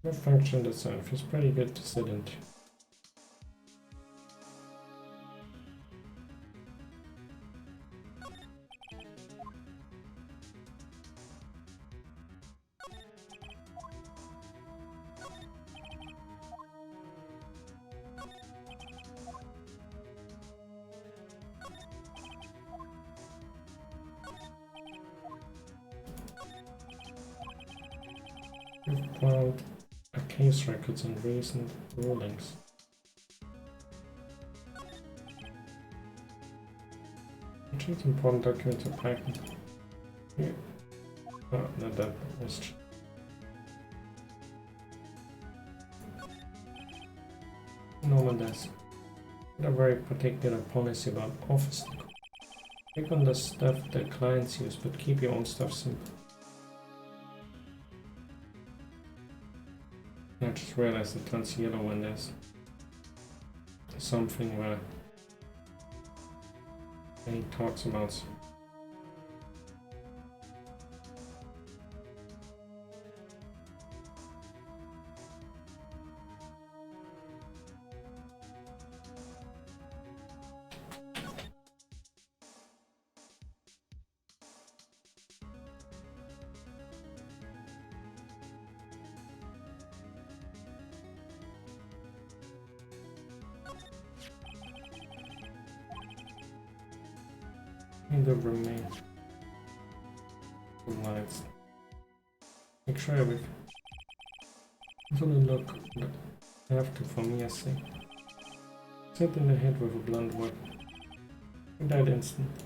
The function design feels pretty good to sit into. We've filed case records and recent rulings. Choose important documents are packed. Yeah. Oh, no, that was. Normal desk. Got a very particular policy about office. Pick on the stuff the clients use, but keep your own stuff simple. I just realized it turns yellow when there's something where he talks about. The remain lines. Make sure everything. Have a look. I have to for Mia's sake. Hit in the head with a blunt weapon. He died instantly.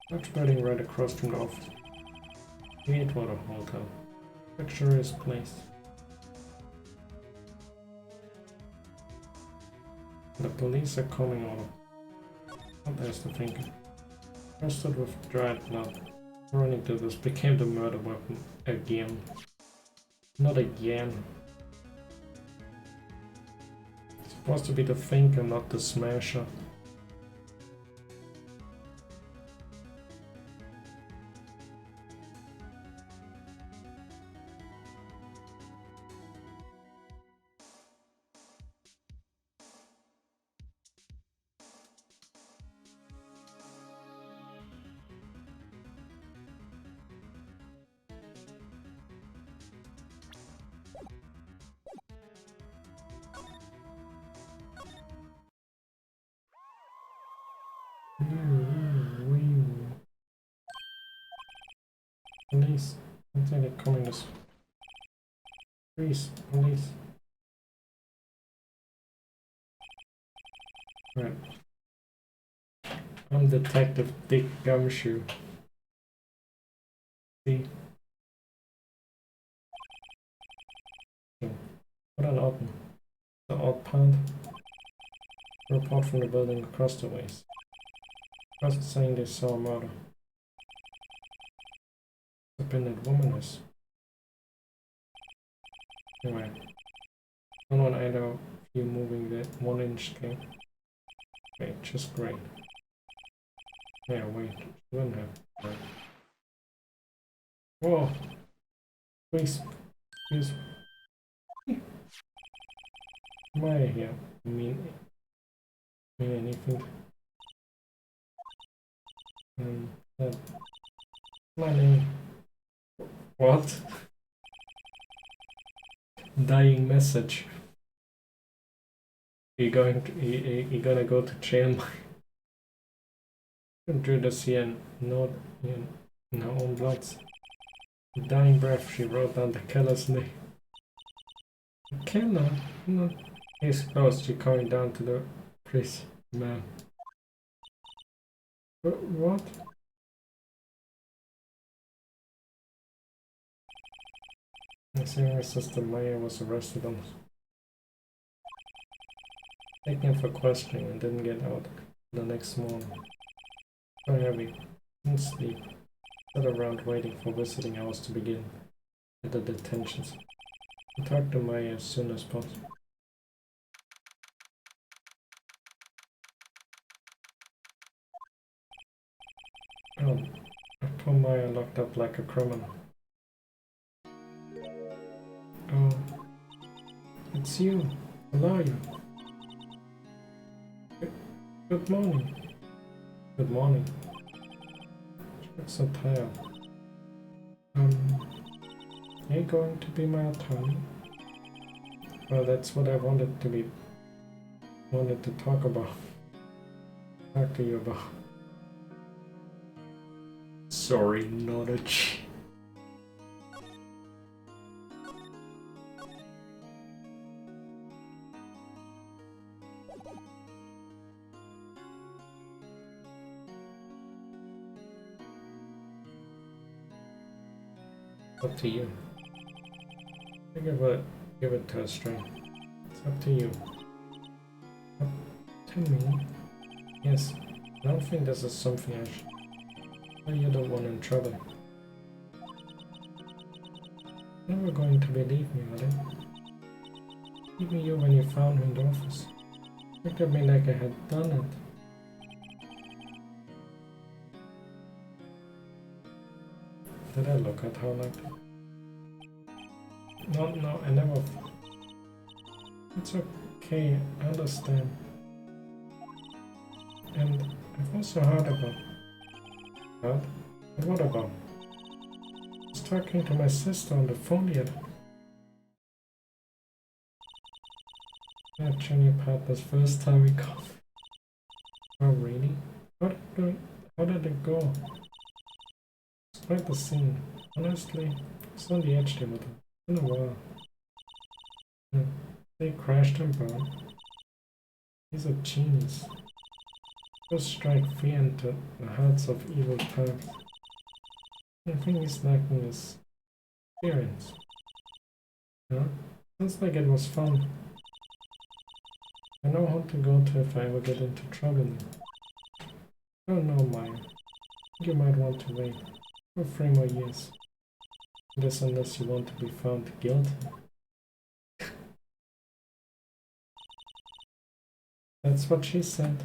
Not spreading right across from the office. Gatewater Hotel. Luxurious place. The police are coming on. Oh, there's the thinking. Arrested with dried blood. Running to this became the murder weapon again. Not again. It's supposed to be the thinker, not the smasher. Police. I think they're coming this. Police. Police. Right. I'm Detective Dick Gumshoe. See? What an odd one. The odd pond. Report from the building across the ways. Just saying they saw a murder. The pendant woman is. Anyway. Don't want either of you moving the 1 inch scale. Wait, just great. Yeah, wait. Wouldn't have. Right. Whoa! Please. Excuse me. Why here? Mean anything? That. My name. What? Dying message. You're gonna go to jail. Drew the CN note in her own bloods. With dying breath, she wrote down the killer's name. The killer? No. He's close. She's coming down to the priest man. What? I see my sister Maya was arrested on taken for questioning and didn't get out the next morning. So heavy, didn't sleep, sat around waiting for visiting hours to begin at the detentions. I talked to Maya as soon as possible. Oh, poor Maya locked up like a criminal. Oh, it's you, a lawyer. Good morning. Good morning. She looks so tired. Are you going to be my attorney? Well, that's what I wanted to talk about. Talk to you about. Sorry, not a G. Up to you. I give it to a string. It's up to you. Up to me? Yes. I don't think this is something I should. Well, you're the one in trouble. Never going to believe me, are they? Even you when you found me in the office. Looked at me like I had done it. Did I look at her like that? No, I never. It's okay, I understand. And I've also heard about. What? What about? I was talking to my sister on the phone the other. Yeah, Jenny Partner's first time we called. Oh really? How did it go? Despite the scene, honestly, it's on the edge there with him. In a while. They crashed and burned. He's a genius. Just strike fear into the hearts of evil types. I think he's lacking his experience. Yeah? Sounds like it was fun. I know how to go to if I ever get into trouble now. Oh no, Maya. You might want to wait for 3 more years. This unless you want to be found guilty. That's what she said.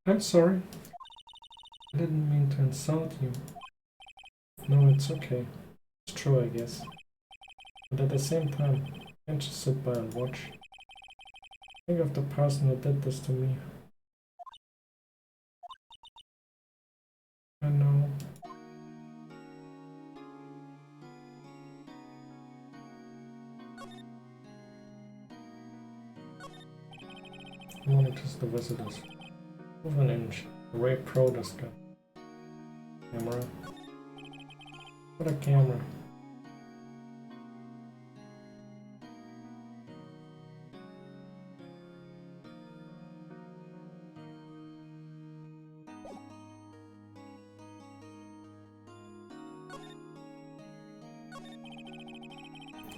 I'm sorry. I didn't mean to insult you. No, it's okay. It's true, I guess. But at the same time, I can't just sit by and watch. Think of the person who did this to me. I know. Monitors the visitors. Move an inch. Ray Pro this guy. Camera. What a camera.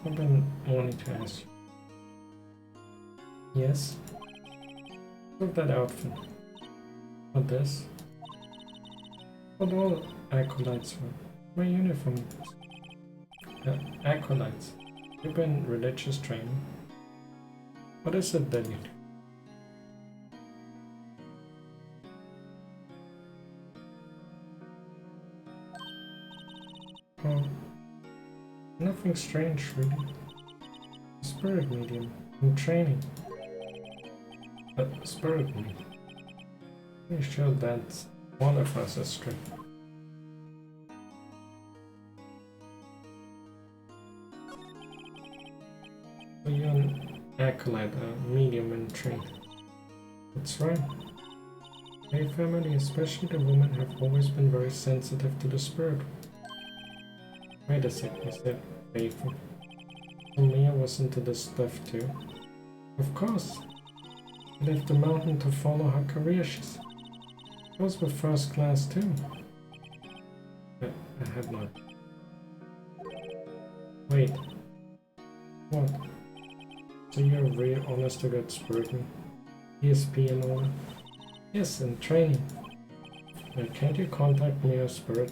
I've been wanting to ask you. Yes? Look at that outfit. What this? What all acolytes were. My uniform. Acolytes. You've been religious training. What is it that you do? Oh, nothing strange really. Spirit medium. In training. Spirit medium. Pretty sure that one of us is strict. So you're an acolyte, a medium in training. That's right. My family, especially the women, have always been very sensitive to the spirit. Wait a sec, you said faithful. So Mia was into this stuff too? Of course. She left the mountain to follow her career, she said. I was with first class too. I had not. Wait. What? So you're a real honest to God spiritman? ESP and all that? Yes, in training. Can't you contact me or spirit?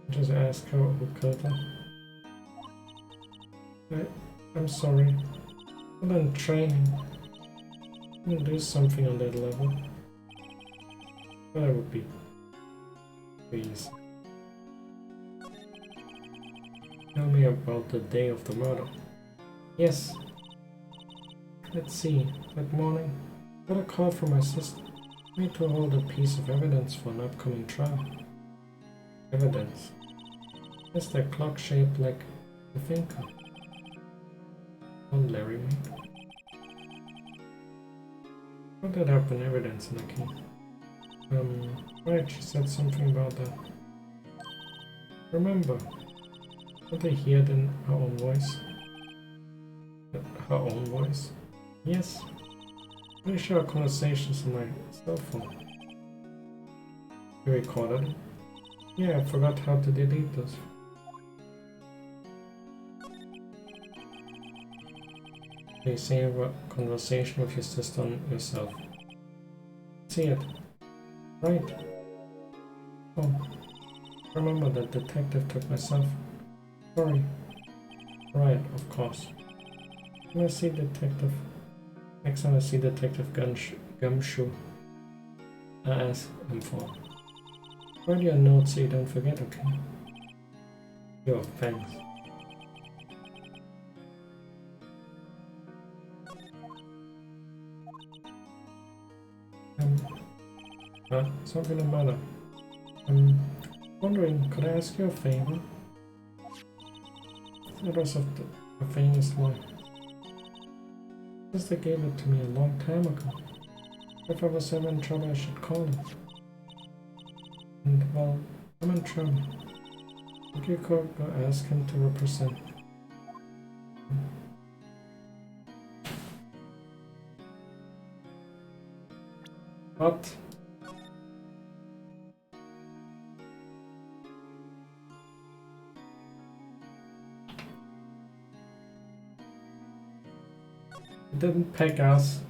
Just ask her who killed her. I'm sorry. But in training. We'll do something on that level. That would be easy. Tell me about the day of the murder. Yes. Let's see. That morning, I got a call from my sister. I need to hold a piece of evidence for an upcoming trial. Evidence? It's that clock shaped like a finger. One Larry made. How did that happen? Evidence in a key. Right, she said something about that. Remember, did I hear it in her own voice? Her own voice? Yes. Pretty sure our conversations on my cell phone. You recorded it? Yeah, I forgot how to delete those. You see a conversation with your sister on your cell phone. See it. Right. Oh, remember that detective took my cell phone. Sorry. Right, of course. When I see detective, next time I see Detective Gumshoe, I ask him for. Write your notes so you don't forget, okay? Yo, thanks. Something the matter. I'm wondering, could I ask you a favor? The rest of a famous wife. Sister gave it to me a long time ago. If I was ever in trouble, I should call him. And well, I'm in trouble. You could go ask him to represent. What? He didn't pick us.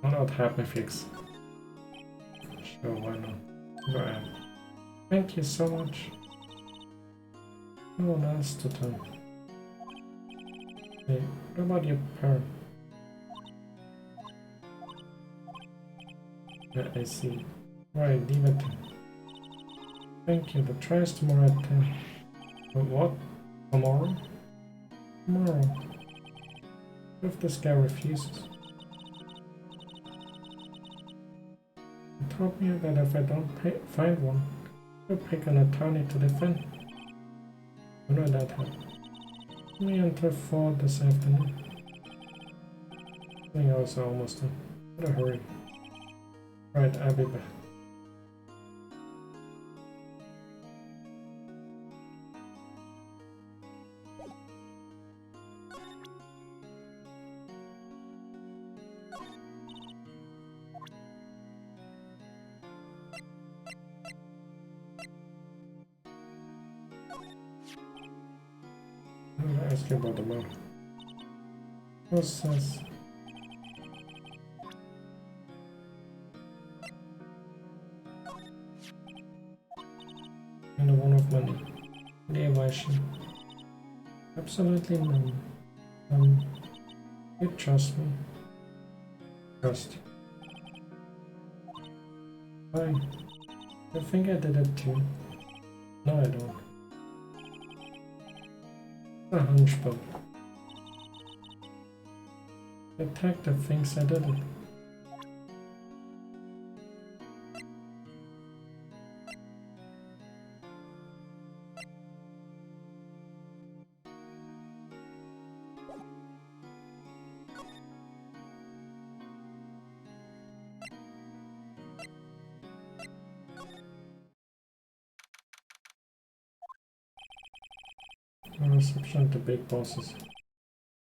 Why not help me fix? Sure, why not? Go ahead. Thank you so much. No one else to tell. Hey, what about your parent? Yeah, I see. Right, leave it. Thank you. The tries tomorrow at 10. But what? Tomorrow? Tomorrow. If this guy refuses. He told me that if I don't find one, he'll pick an attorney to defend. When will that happen? Me until 4 this afternoon. I think I was almost done. Better hurry. Right, I'll be back. I'm gonna ask you about the matter. What's this? And one of money. Deviation. Absolutely none. You trust me. Trust. Why? I think I did it too. No, I don't. A hunchback. The detective thinks I did it. A reception to big bosses.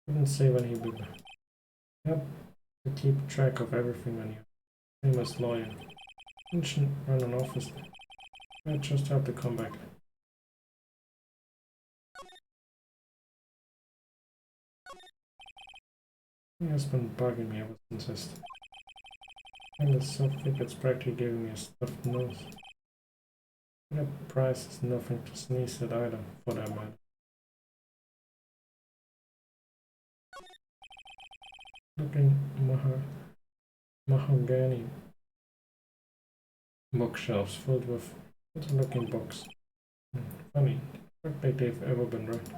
Couldn't say when he'd be back. You have to keep track of everything when you're a famous lawyer. You shouldn't run an office. I just have to come back. He has been bugging me ever since I started. And the thick it's practically giving me a stuffed nose. That price is nothing to sneeze at either, for that matter. Looking mahogany bookshelves filled with good-looking books. Funny, I don't think they've ever been right.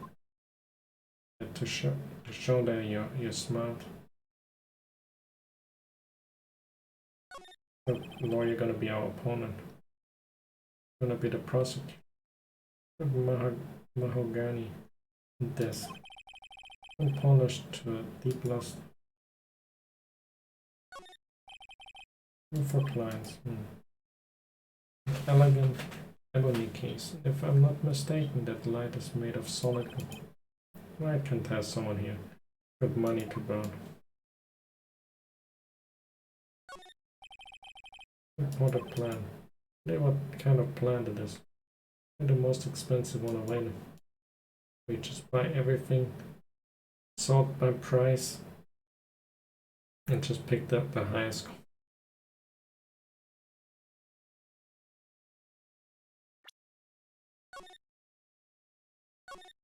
To show that you're smart. The lawyer gonna be our opponent. Gonna be the prosecutor. Mahogany desk. And polished to a deep luster. For clients. Elegant ebony case. If I'm not mistaken, that light is made of solid gold. I can't have someone here. Got money to burn. What a plan. What kind of plan it is? The most expensive one available. We just buy everything, sort by price, and just picked up the highest.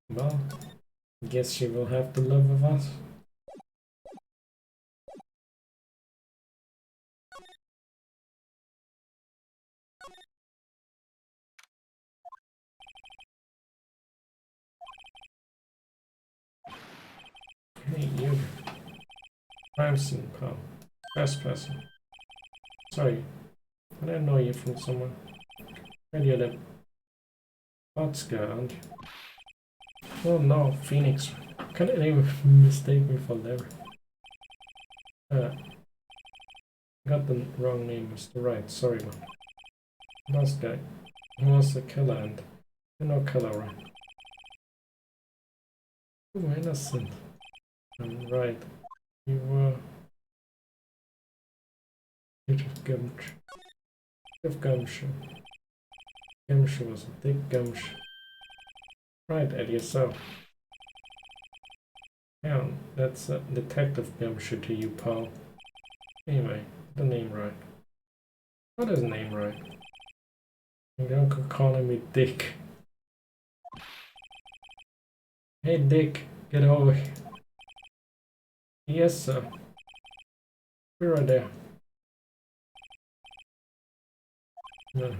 Well, guess she will have to live with us. Hey, you. Crime scene, pal. Trespassing. Sorry, but I know you from somewhere. And you're the Bots guy, aren't you? Oh no, Phoenix. Can anyone mistake me for Larry? Got the wrong name, Mr. Wright. Sorry, man. Last guy. He was the killer, and you're no killer, right? You were innocent. I'm right. You were. Bit of gumshoe. Gumshoe. Gumshoe was a big gumshoe. Right, Eddie, so. Yeah, that's a detective gumshoe to you, pal. Anyway, the name right. What is name right? You're calling me Dick. Hey Dick, get over here. Yes, sir. Be right there. No.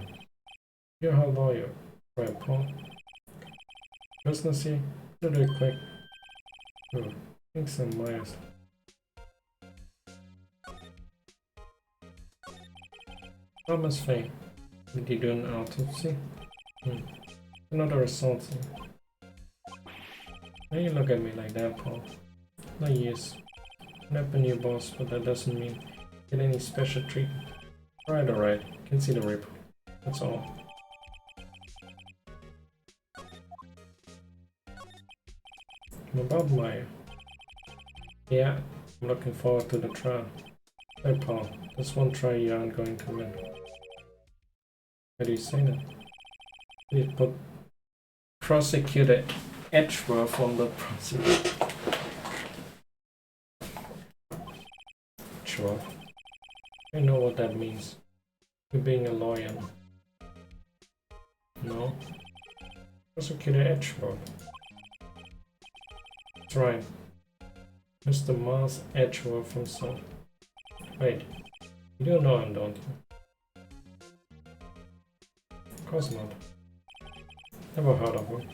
You're her lawyer, right, Paul? Business here? Do it quick. Oh, thanks and Myers. Thomas Fane. Did you do an autopsy? Another assault. Why you look at me like that, Paul? No use. I'm a new boss, but that doesn't mean get any special treatment. Alright. Can see the rip. That's all. About Meyer. Yeah, I'm looking forward to the trial. Hey Paul, this one try you aren't going to win. Why do you say that? You put Prosecutor Edgeworth on the prosecutor. Edgeworth. I know what that means. You're being a lawyer. No? Prosecutor Edgeworth. That's right. Mr. Mars Edgeworth himself. Wait, you don't know him, don't you? Of course not. Never heard of him.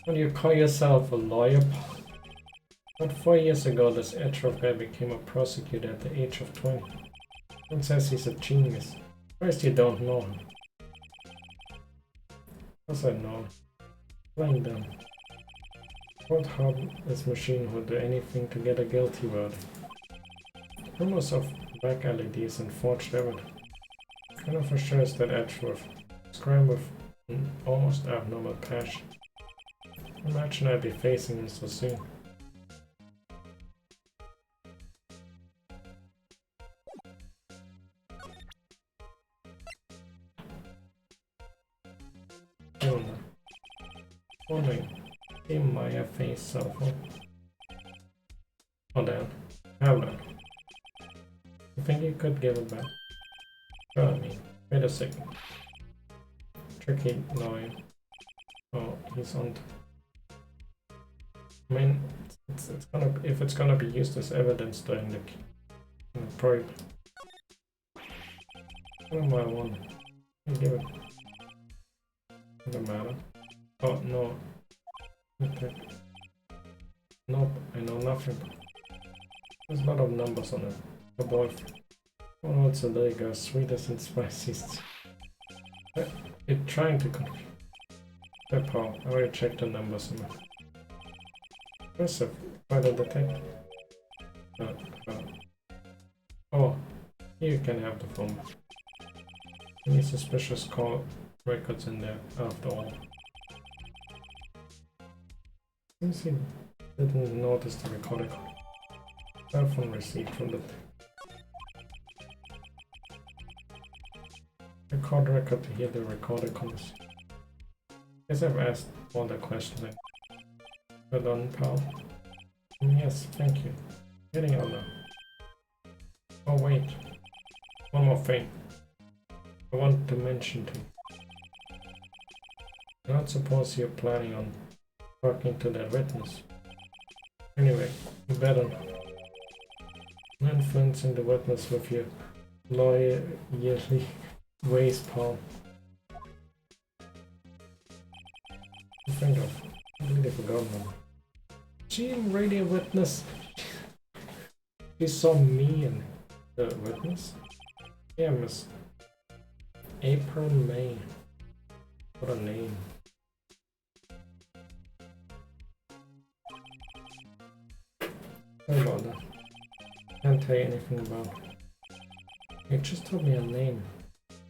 When you call yourself a lawyer? About 4 years ago, this Edgeworth guy became a prosecutor at the age of 20. Someone says he's a genius. First, you don't know him. Of course I know him. Playing dumb. What harmless machine would do anything to get a guilty verdict? Rumors of back LEDs and forged evidence. I know for sure is that Edgeworth is crime with an almost abnormal passion. Imagine I'd be facing him so soon. Wondering, in my face cell phone. Hold on. Have that. You think you could give it back? Sure, I mean, wait a second. Tricky lawyer. Oh, he's on. I mean, it's gonna, if it's gonna be used as evidence during the probe. What am I want? Give it. Doesn't matter. Oh no. Okay. Nope, I know nothing. There's a lot of numbers on it. A boyfriend. Oh no, it's a little girl, sweetest and spiciest. It's trying to confuse. Hey Paul, I already checked the numbers on it. Impressive, quite a detective. Oh, you can have the phone. Any suspicious call records in there after all. Seems he didn't notice the recorder. Cell phone received from the record record to hear the recorded conversation. Guess I've asked all the questions. Well done, pal. Yes, thank you. Getting on now. Oh wait, one more thing. I want to mention to you. I don't suppose you're planning on talking to that witness. Anyway, you better. I'm influencing the witness with your lawyerly ways, Paul. Think of. I really forgot now. She really a witness. She saw me and the witness. Yeah, Miss April May. What a name. Sorry about that. Can't tell you anything about. He just told me a name.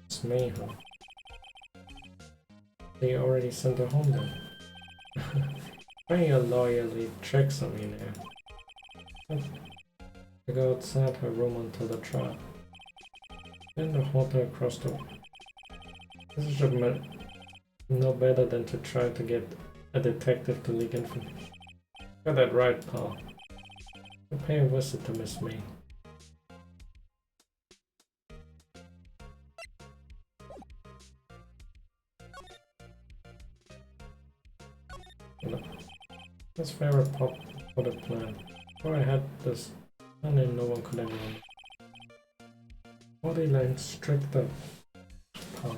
It's Mayhem. They already sent her home then. Why you loyally tricks on me now? To go outside her room until the trial. Then the hotel across the... This should no better than to try to get a detective to leak information. Got that right, pal. I'll pay a visit to Miss May. That's favorite pop for the plan. Before I had this, and then no one could ever remember. Body line strict up. Pal.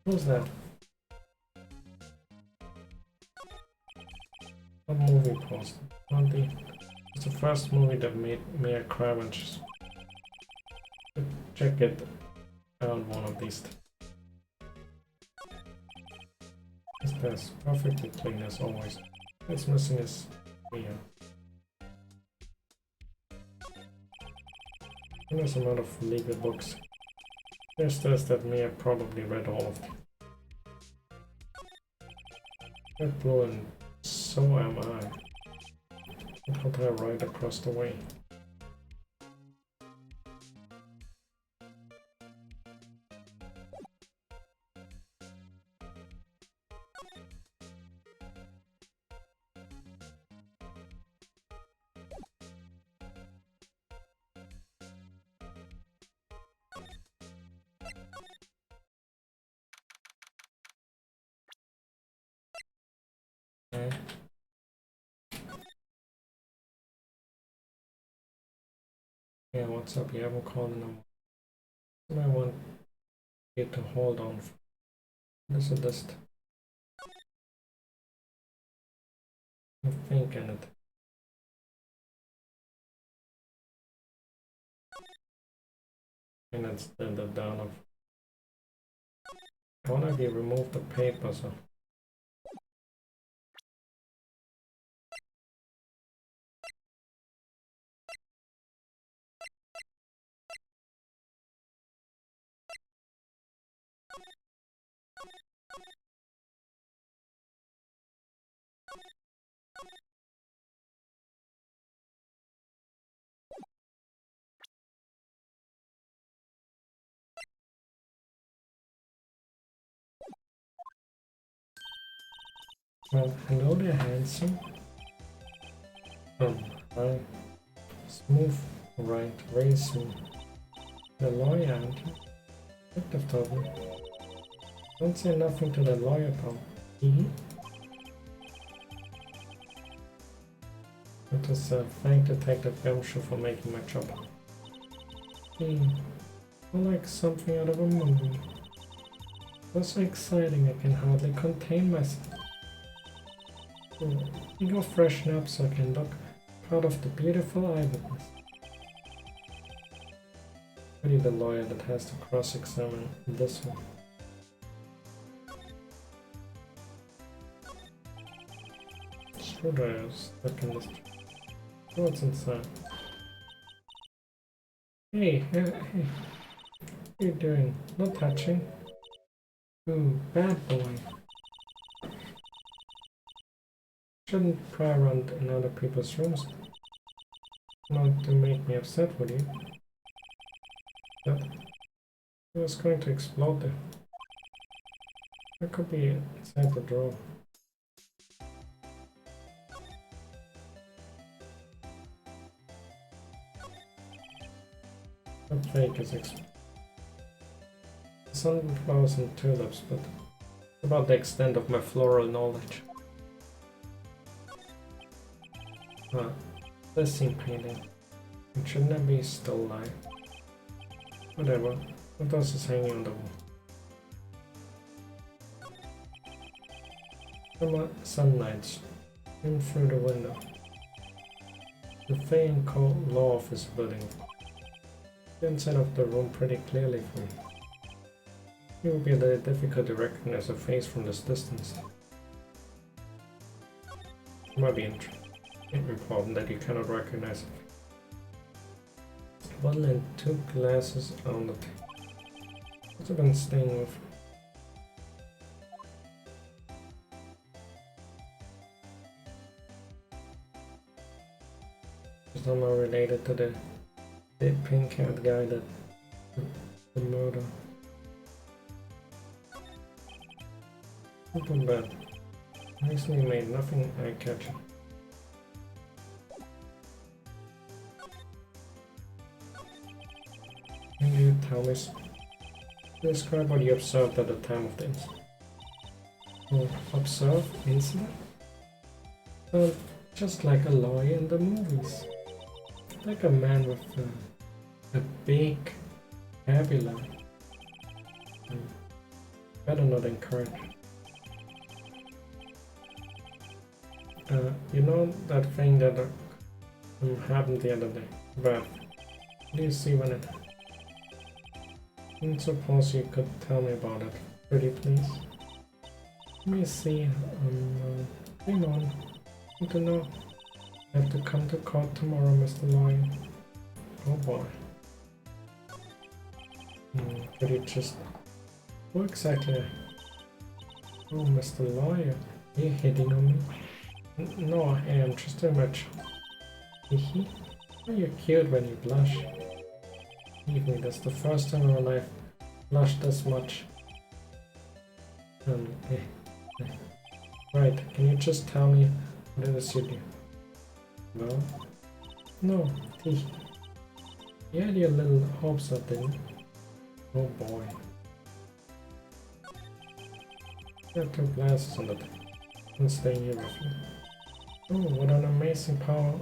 Who's that? What movie poster? It's the first movie that made me cry when she's... Check it out one of these. This perfectly clean as always. What's missing is Mia. There's a lot of legal books. There's this that Mia probably read all of them. Red, blue, and so am I. What hotel right across the way? Yeah, what's up? You haven't called in a while. I want you to hold on. This is just... I think anything. And it's the down of... I wanna be remove the paper, so... Well, hello there, handsome. Hi. Smooth, right, very smooth. The lawyer, aren't you? Detective told me. Don't say nothing to the lawyer, pal. Let us thank Detective Gumshoe for making my job. Like something out of a movie. It was so exciting I can hardly contain myself. You go freshen up so I can look proud of the beautiful eyewitness. Really the lawyer that has to cross-examine this one. Screwdrivers stuck in this. What's inside? Hey, what are you doing? No touching. Ooh, bad boy. Shouldn't pry around in other people's rooms. Not to make me upset with you. But it was going to explode there. It could be inside the drawer. Not fake is sunflowers and tulips, but about the extent of my floral knowledge. This scene painting. It shouldn't it be still alive? Whatever. What else is hanging on the wall? Summer sunlight in through the window. The faint cold law office building. The inside of the room pretty clearly for me. It would be a little difficult to recognize a face from this distance. Might be interesting. important that you cannot recognize it. Bottle and 2 glasses on the table. What's I've been staying with? Somehow related to the pink cat guy that the murder. Not bad. Nicely made, nothing eye-catching. Can you tell me? Describe what you observed at the time of the incident. Oh, observe incident? Well, just like a lawyer in the movies. Like a man with a big vocabulary. Better not encourage. You know that thing that happened the other day? But what do you see when it happened? I suppose you could tell me about it, pretty please. Let me see. Come on. I need to know. I have to come to court tomorrow, Mr. Lawyer. Oh boy. Could you just... Who exactly? Oh, Mr. Lawyer. Are you hitting on me? No, I am just too much. Hehe. You're cute when you blush. Believe me, that's the first time in my life I blushed this much. Right, can you just tell me what it is you do? No? No, you had your little hopes up, didn't you? Oh boy. You have 2 glasses on the table. I'm staying here with you. Oh, what an amazing power.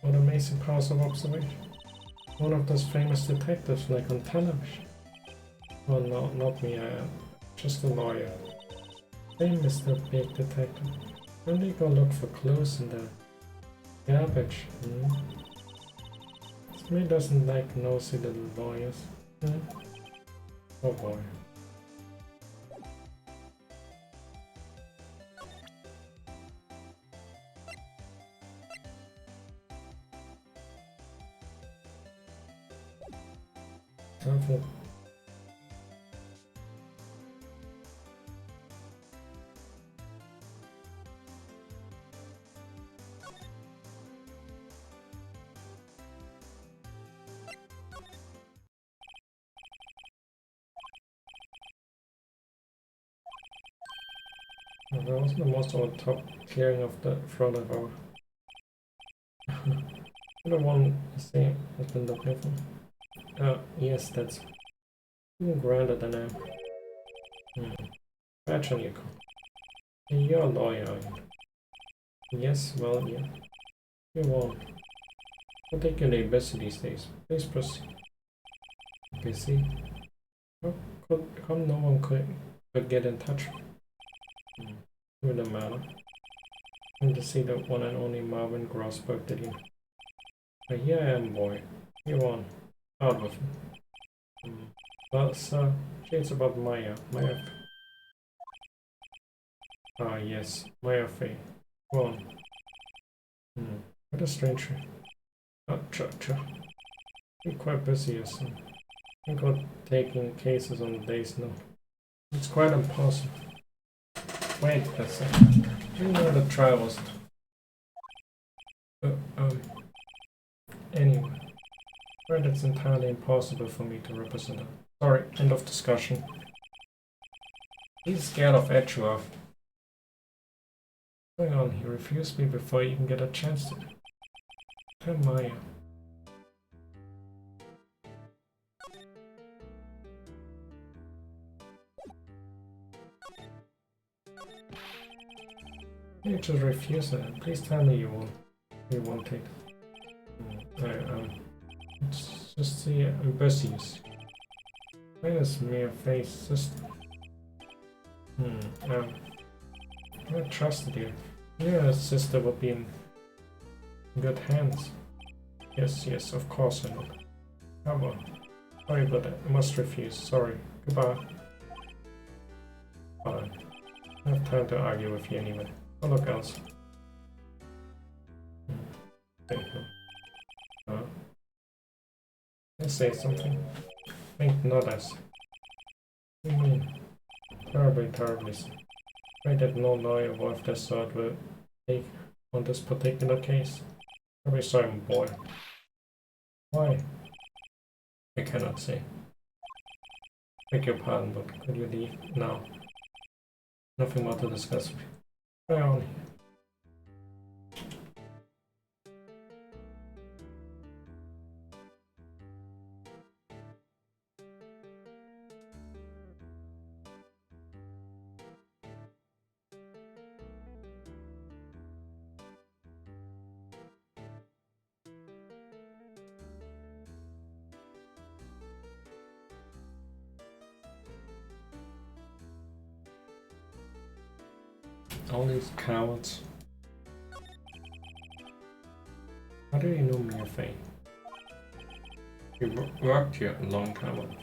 What amazing powers of observation. One of those famous detectives like on television. Well, no, not me, I am just a lawyer. Hey, Mr. Big Detective. When do you go look for clues in the garbage? Smee doesn't like nosy little lawyers. Oh boy. Something. That was the most on top clearing of the front of our. The one you see has been looking for. Yes, that's even grander than I am. Badge on your call. You're a lawyer, are you? Yes, well, yeah. You won't. Particularly busy these days. Please proceed. Busy? How no one could get in touch with the matter? And to see the one and only Marvin Grossberg, did you? Here I am, boy. You on. Out with him. Well, sir, it's about Maya. Maya. Ah, yes. Maya Fey. Go on. What a stranger. Cha. You're quite busy, yes. I'm not taking cases on the days now. It's quite impossible. Wait a second. You know the trial was... Anyway. Right, it's entirely impossible for me to represent him. Sorry, end of discussion. He's scared of Edgeworth. What's going on? He refused me before you can get a chance to... Tell Maya. You just refuse it. Please tell me you won't take it. Just see Ambrosius. Where is mere face? Just... I trusted you. Your sister would be in good hands. Yes, of course I know. Come on. Sorry, but I must refuse. Sorry. Goodbye. Fine. I have time to argue with you anyway. I'll look else. say something? Think not as. What do you mean? Terribly so. I did not know a war of this sort will take on this particular case. Very sorry, boy. Why? I cannot say. Beg your pardon, but could you leave now? Nothing more to discuss. Where on here? All these cowards. How do you know me, Faye? You worked here a long time ago.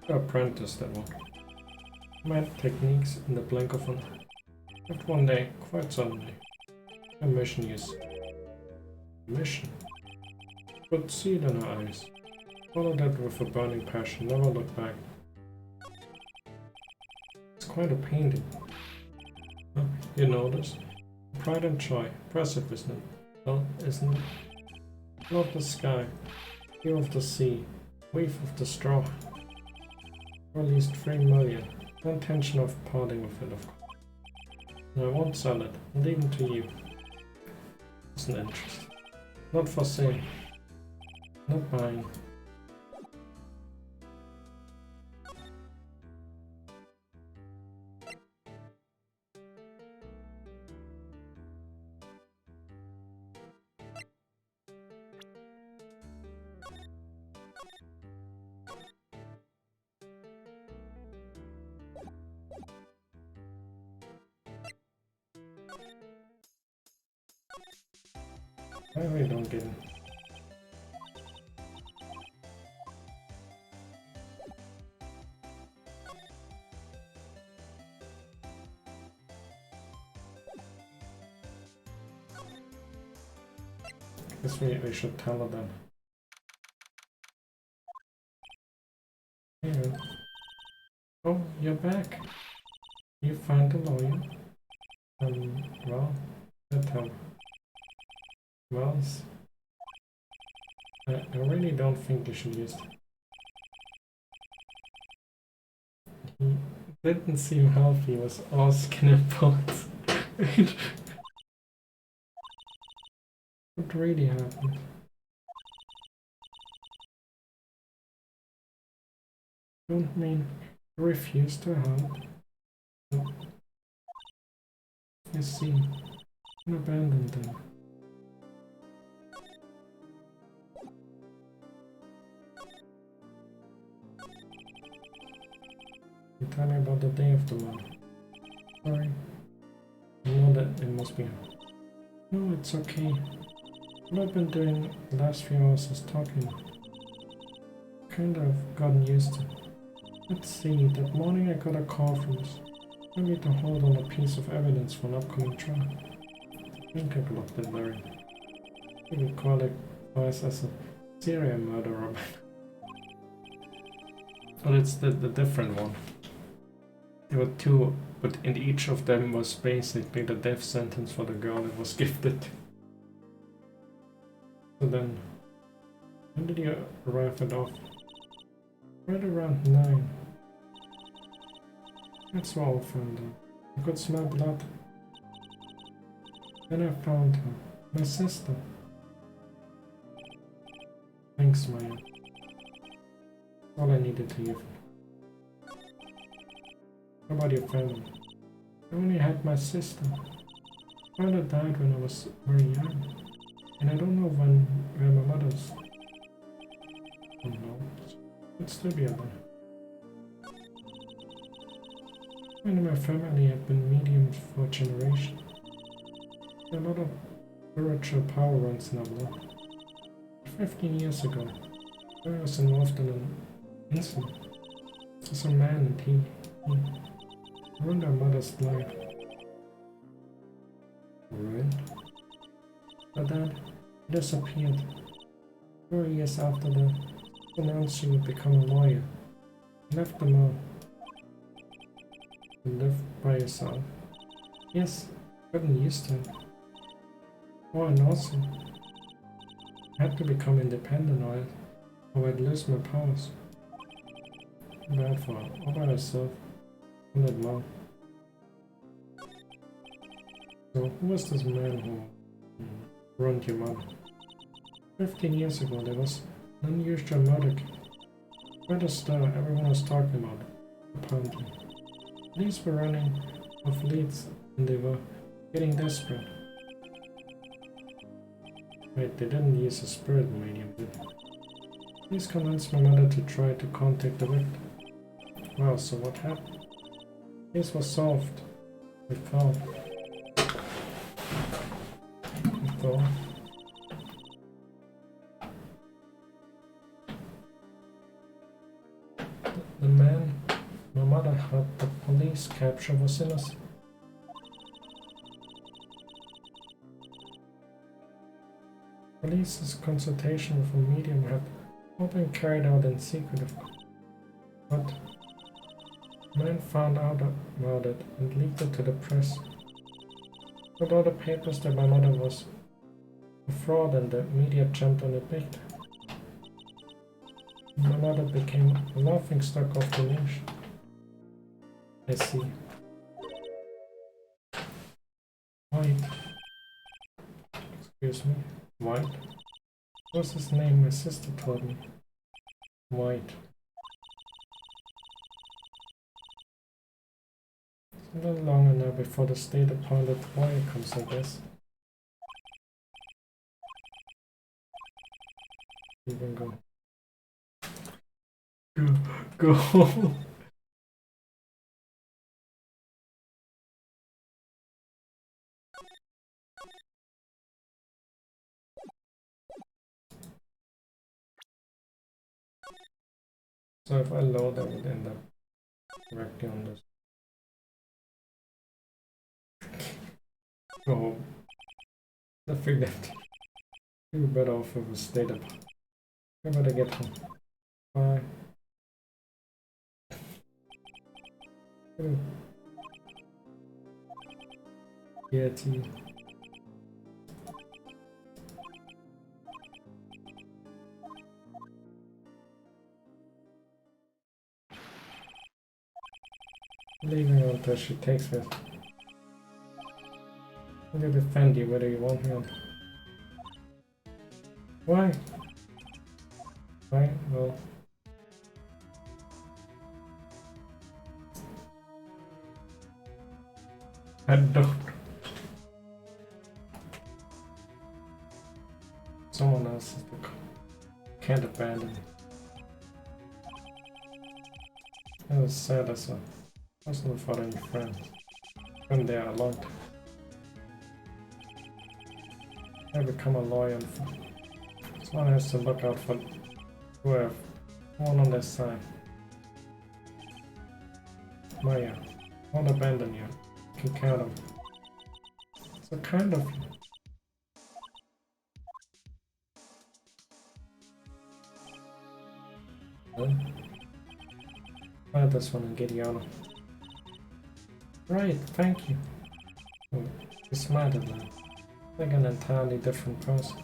You apprenticed that one. My techniques in the blink of an eye. But one day, quite suddenly, a mission is... Mission? But see it in her eyes. Followed that with a burning passion, never look back. It's quite a painting. Huh? You notice? Pride and joy. Impressive, isn't it? Well, isn't it? Not the sky, view of the sea, wave of the straw. Or at least 3 million. No intention of parting with it, of course. And I won't sell it, not even to you. It's an interest. Not for sale. Not mine. I really don't get it. Guess we should tell her then. Hey. Oh, you're back. You find a lawyer? Well, let's help. Well, I really don't think you should use it. He didn't seem healthy, he was all skin and bones. What really happened? Don't mean you refused to help. No. I see. You abandoned them. You tell me about the day of the month. Sorry. I know that it must be. No, it's okay. What I've been doing the last few hours is talking. Kind of gotten used to it. Let's see, that morning I got a call from us. I need to hold on a piece of evidence for an upcoming trial. I think I got the Larry. You would call it us as a serial murderer. But it's the different one. There were 2, but in each of them was basically the death sentence for the girl that was gifted. So then, when did you arrive at off? Right around 9. That's all I found out. I could smell blood. Then I found her. My sister. Thanks, Maya. All I needed to hear. How about your family? I only had my sister. My father died when I was very young. And I don't know where my mother's. Oh no. Could still be alive. Many of my family have been mediums for generations. A lot of spiritual power runs in our blood. 15 years ago, I was involved in an incident. As a man and he ruined our mother's life. Ruined? But then, he disappeared. 4 years after that, announced she would become a lawyer. Left them all. You live by yourself. Yes, couldn't used to it. Oh, and also, I had to become independent or I'd lose my powers. Bad for her, all by herself. All that long. So, who was this man who ruined your mother? 15 years ago, there was an unusual murder case. Quite a star, everyone was talking about it, apparently. Police were running off leads and they were getting desperate. Wait, they didn't use a spirit medium, did they? Please convinced my mother to try to contact the victim. Wow, so what happened? Case was solved. We thought. The man my mother had the police capture was innocent. Police's consultation with a medium had all been carried out in secret, of course. But the man found out about it and leaked it to the press. With all the papers that my mother was a fraud and the media jumped on it big time. My mother became a laughingstock of the nation. I see. White. Excuse me. White? What's his name? My sister told me. White. It's a little longer now before the state-appointed lawyer comes, I guess. Even go. Go. So if I load, I would end up directly on this. Go home. I figured you were better off if it was stayed up. How about I get home? Bye. Yeah, tea. Leaving her until she takes it. I'm gonna defend you whether you want me or not. Why? Why? Well. I don't. Someone else is the can't abandon me. That was sad as a person without any friends. Been there a long time. I become a lawyer and someone has to look out for whoever. One on their side. Maya, won't abandon you. Can count on. So kind of. I just want to get you out. Right, thank you. Oh, you smiled at that. Like an entirely different person.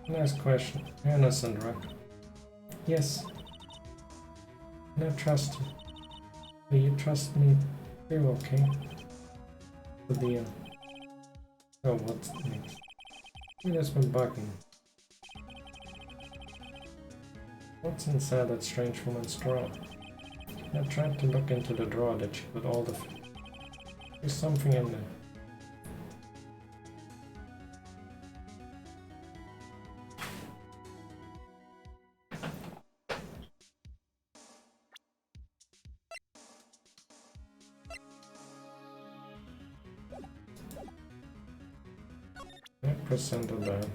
Nice question. You're innocent, right? Yes. And I trust you. Do you trust me? You're okay. The deal. Oh, what's next? You just been bugging. What's inside that strange woman's drawer? I tried to look into the drawer that she put all the... There's something in there. Percent of that.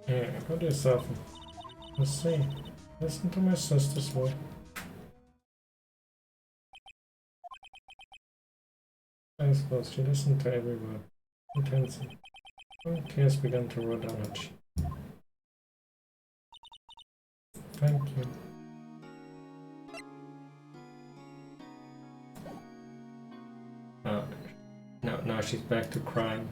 Yeah, go to yourself. Let's see. Listen to my sister's voice. I suppose she listened to every word intensely. Tears began to roll down her cheek. Thank you. No, now she's back to crying.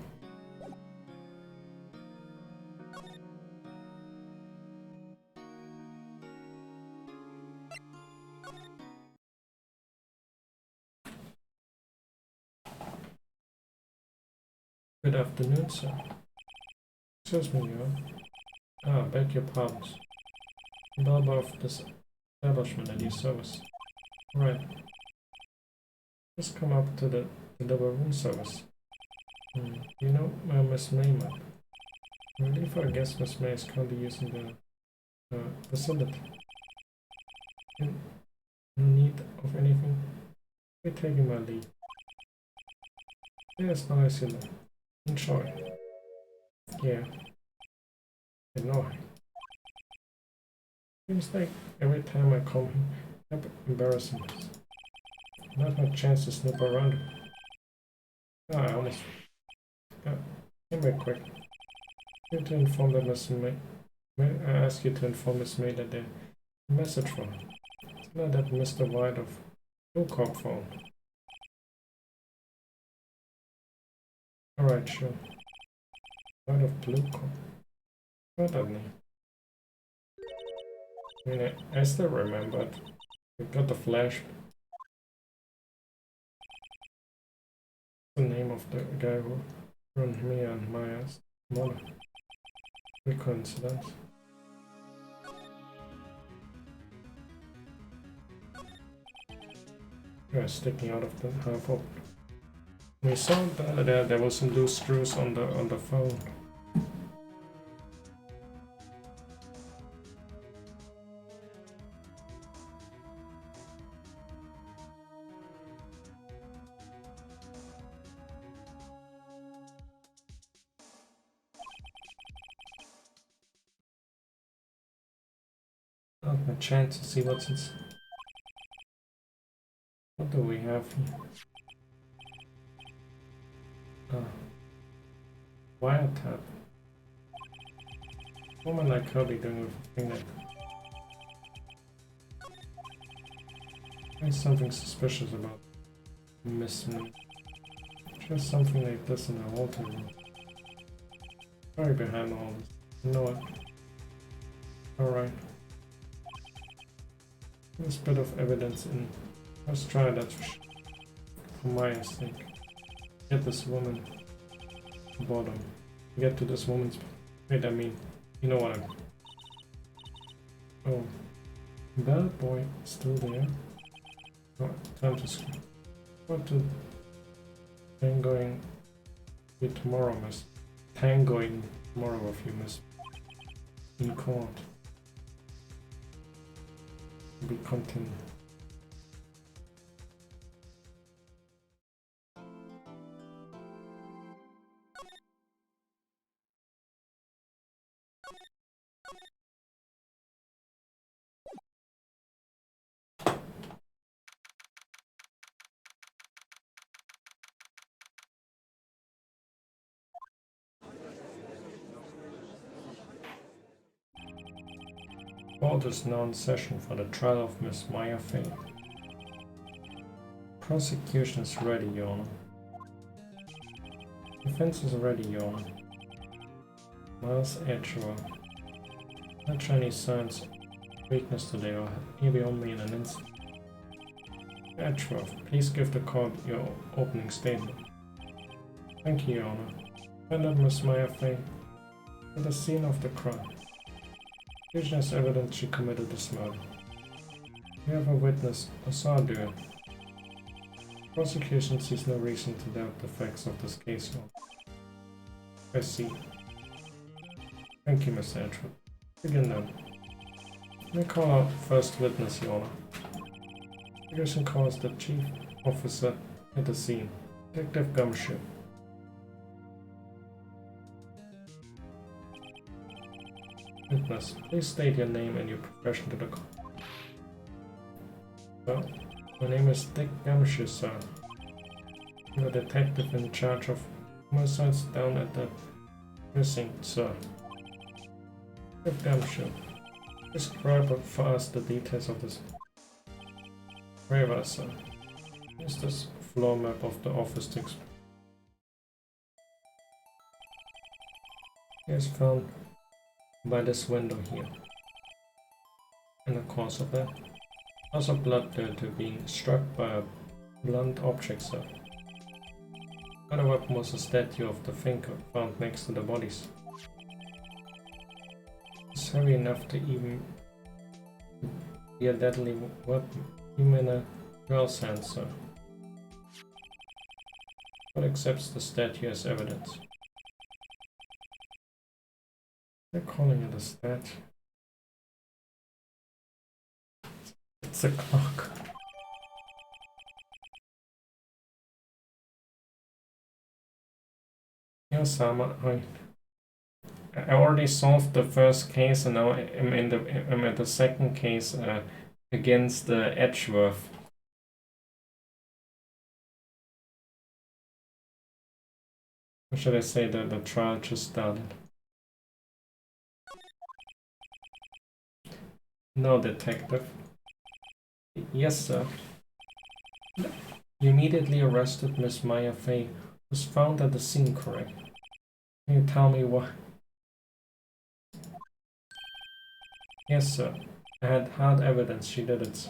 Good afternoon, sir. Excuse me, you. Beg your pardons. Bellboy of this establishment at your service. Right. Just come up to the double room service. You know Miss May, ma'am? I believe our guest Miss May is currently using the facility. No need of anything. We're taking my leave. Yes, now I see that. Enjoy. Yeah. I know. Seems like every time I come here, I'm embarrassing this. Not my chance to snoop around. I only. Anyway, quick. I need to inform the Miss May. May I ask you to inform Miss May that the message for her. It's not that Mr. White of Blue Corp phone. Alright, sure. White of Blue Corp. What that name? I mean, I still remembered. We got the flash. The name of the guy who run me and Maya's mother. What coincidence. Yeah, sticking out of the half open. We saw that there was some loose screws on the phone. Not my chance to see what's inside. What do we have here? Wiretap. Woman like her be doing with a thing like that. There's something suspicious about Miss May. Just something like this in her hotel room. Sorry behind all this. You know what? Alright. There's a bit of evidence in. Let's try that for Maya's sake. Get this woman bottom. Get to this woman's. Wait, I mean, you know what I mean. Oh, Bellboy still there. Oh, time to scream. What to tangoing with tomorrow, miss? Tangoing tomorrow with you, miss. In court. Be continued. Court is now in session for the trial of Miss Maya Fay. Prosecution is ready, Your Honor. Defense is ready, Your Honor. Miles Edgeworth. No Chinese signs of weakness today, or he'll be only in an instant. Edgeworth, please give the court your opening statement. Thank you, Your Honor. Find out Miss Maya Fay at the scene of the crime. Prosecution has evidence she committed this murder. We have a witness, a saw do it. Prosecution sees no reason to doubt the facts of this case, Your Honor. I see. Thank you, Mr. Edgeworth. Begin now. Let me call our first witness, Your Honor. Prosecution calls the chief officer at the scene, Detective Gumshoe. Witness, please state your name and your profession to the court. Well, my name is Dick Gumshoe, sir. The detective in charge of homicides down at the precinct, sir. With gumshoe. Describe for us the details of this. Very well, sir. Here's this floor map of the office to explain. Here's found by this window here. In the course of that, also blood due to being struck by a blunt object, sir. Another weapon was a statue of the thinker found next to the bodies. It's heavy enough to even be a deadly weapon, even in a girl's hand, sir. But accepts the statue as evidence. They're calling it a statue. It's a clock. Yeah, Sama, I already solved the first case, and now I'm at the second case against Edgeworth. Or should I say that the trial just started? No, detective. Yes, sir. You immediately arrested Miss Maya Fey, was found at the scene, correct? Can you tell me why? Yes, sir. I had hard evidence she did it.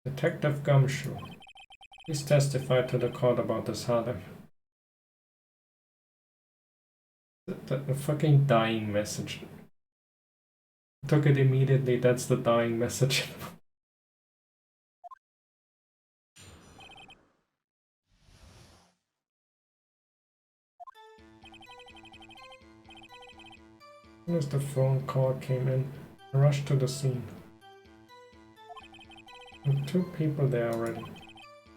Detective Gumshoe, please testify to the court about this hard the fucking dying message. Took it immediately, that's the dying message. As soon as the phone call came in, I rushed to the scene. There were 2 people there already.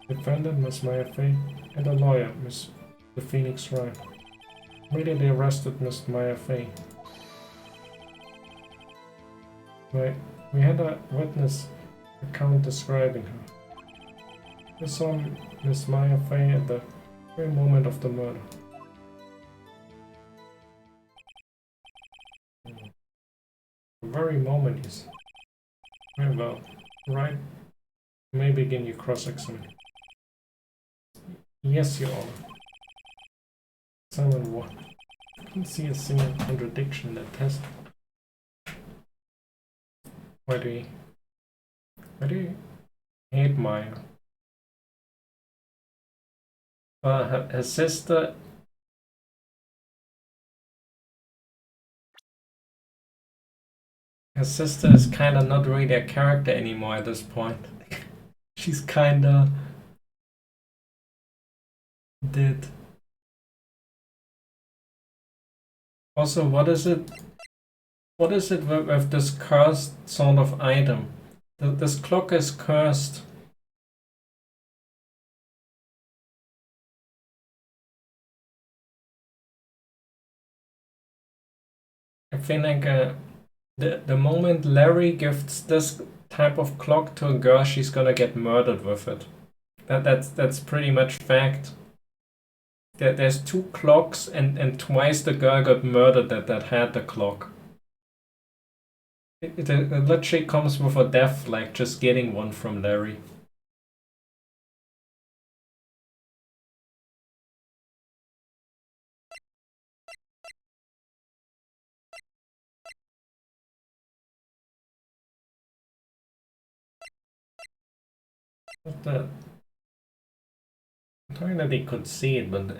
Defendant, Miss Maya Fey, and a lawyer, Miss the Phoenix Wright. Immediately arrested Miss Maya Fey. We had a witness account describing her. We saw Miss Maya Fey at the very moment of the murder. The very moment, he said. Very well. Right. You may begin your cross-examination. Yes, Your Honor. Simon, what? I can see a single contradiction in that test. Why do you hate Maya? Her sister. Her sister is kinda not really a character anymore at this point. She's kinda dead. Also, what is it? What is it with this cursed sort of item? This clock is cursed. I feel like the moment Larry gifts this type of clock to a girl, she's gonna get murdered with it. That's pretty much fact. There's 2 clocks and twice the girl got murdered that had the clock. It literally comes with a death, like just getting one from Larry. But I'm talking that they could see it, but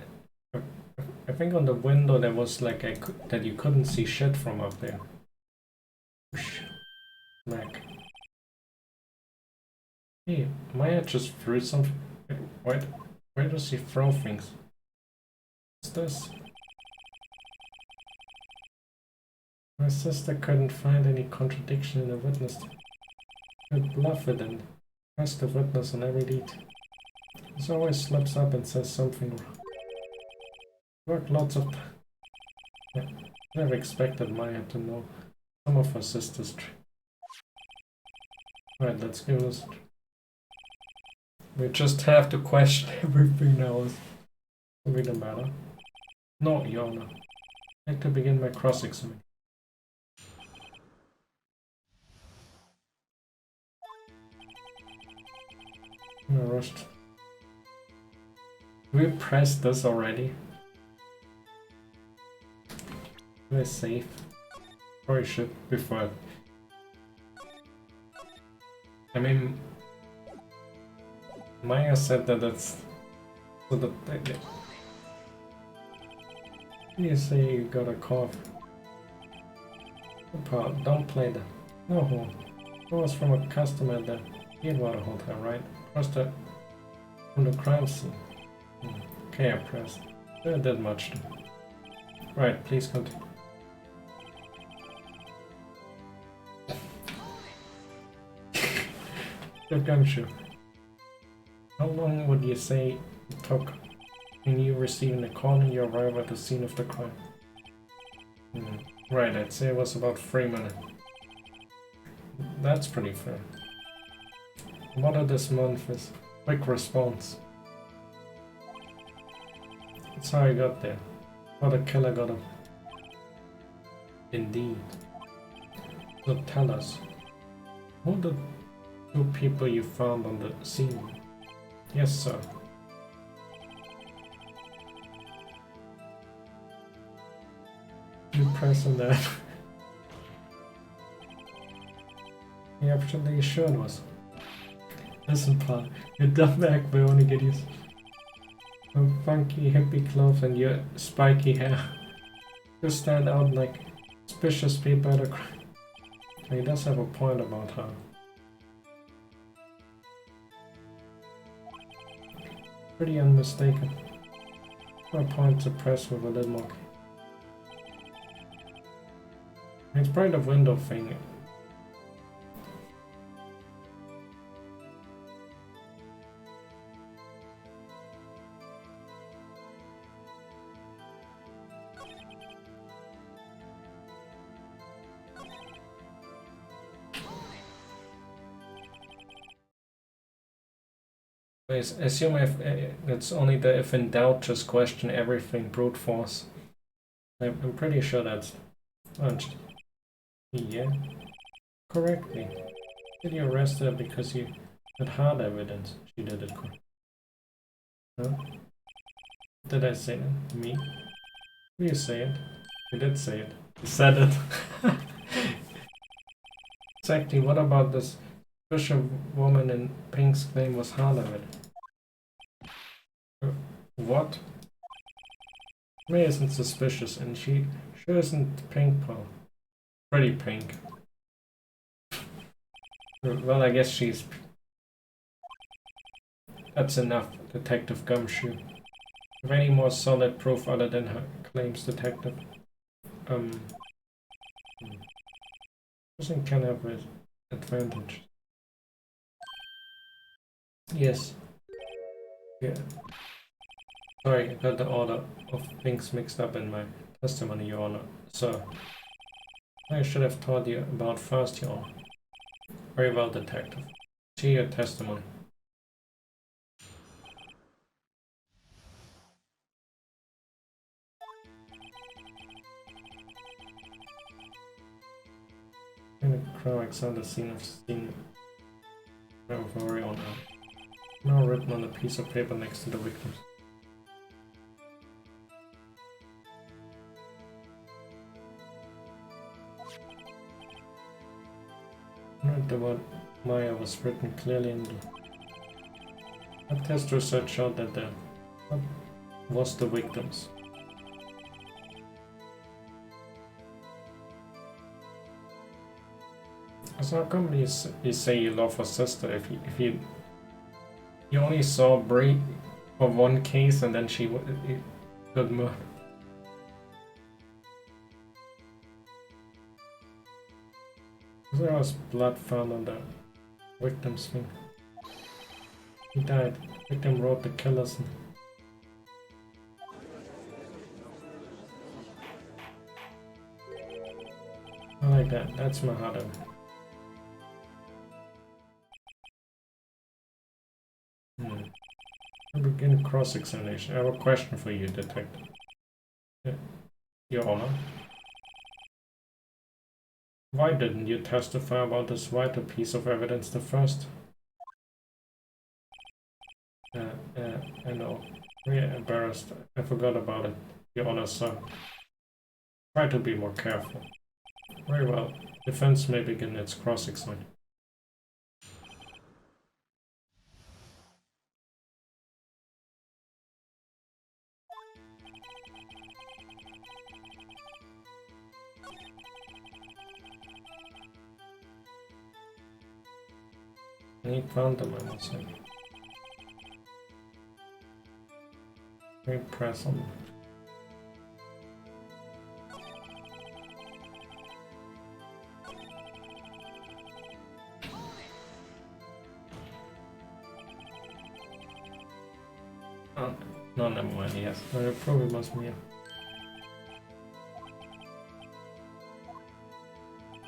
I think on the window there was like that you couldn't see shit from up there. Like, hey, Maya just threw something. Why does he throw things? What's this? My sister couldn't find any contradiction in the witness. I bluff it and press the witness on every deed. He always slips up and says something wrong. Worked lots of time. Yeah, never expected Maya to know some of her sister's tricks. Right, let's give this. We just have to question everything now. It really matter. No, Your Honor. I'd like to begin my cross-examination. I'm rushed. We pressed this already. Am I safe? Probably should before. I mean, Maya said that it's so that you say you got a cough. Don't play that. No, it was from a customer at the Heatwater Hotel, right? Across from the crime scene. Okay, I pressed. Didn't did much though. Right, please continue. The gumshoe. How long would you say it took when you receiving the call and you arrive at the scene of the crime? Right, I'd say it was about 3 minutes. That's pretty fair. What of this month is quick response. That's how I got there. How the killer got him. Indeed. So tell us, who the 2 people you found on the scene? Yes, sir. You pressing that? You absolutely sure it was. Listen, pal, your dumb act will only get used. Your funky hippie clothes and your spiky hair. You stand out like suspicious people at a crime. He does have a point about her. Pretty unmistaken. No point to press with a little more. It's probably the window thing. Assume if it's only the if in doubt, just question everything brute force. I'm pretty sure that's punched. Yeah, correctly. Did you arrest her because you had hard evidence she did it correct? Huh? Did I say that? Me? You say it. You did say it. You said it. Exactly. What about this special woman in pink's claim was hard evidence? What? May isn't suspicious, and she sure isn't pink, pal. Pretty pink. Well, I guess she's... That's enough, Detective Gumshoe. Have any more solid proof other than her claims, Detective? Person can have an advantage. Yes. Yeah. Sorry, I got the order of things mixed up in my testimony, Your Honor. Sir, I should have told you about first, Your Honor. Very well, Detective. See your testimony. In the crowd on the scene of steam. Very on now written on a piece of paper next to the victims. The word Maya was written clearly in the test research showed that the was the victims. So how come you say you love her sister if you only saw Brie for one case and then she got murdered? There was blood found on the victim's finger. He died. The victim wrote the killer's name. I like that. That's my heart. cross-examination. I have a question for you, Detective. Your Honor. Why didn't you testify about this vital piece of evidence the first? I know. Really embarrassed. I forgot about it, Your Honor, sir. Try to be more careful. Very well. Defense may begin its cross-examination. He found them, I must say. Press on. Oh, no, never mind, yes. It probably must be.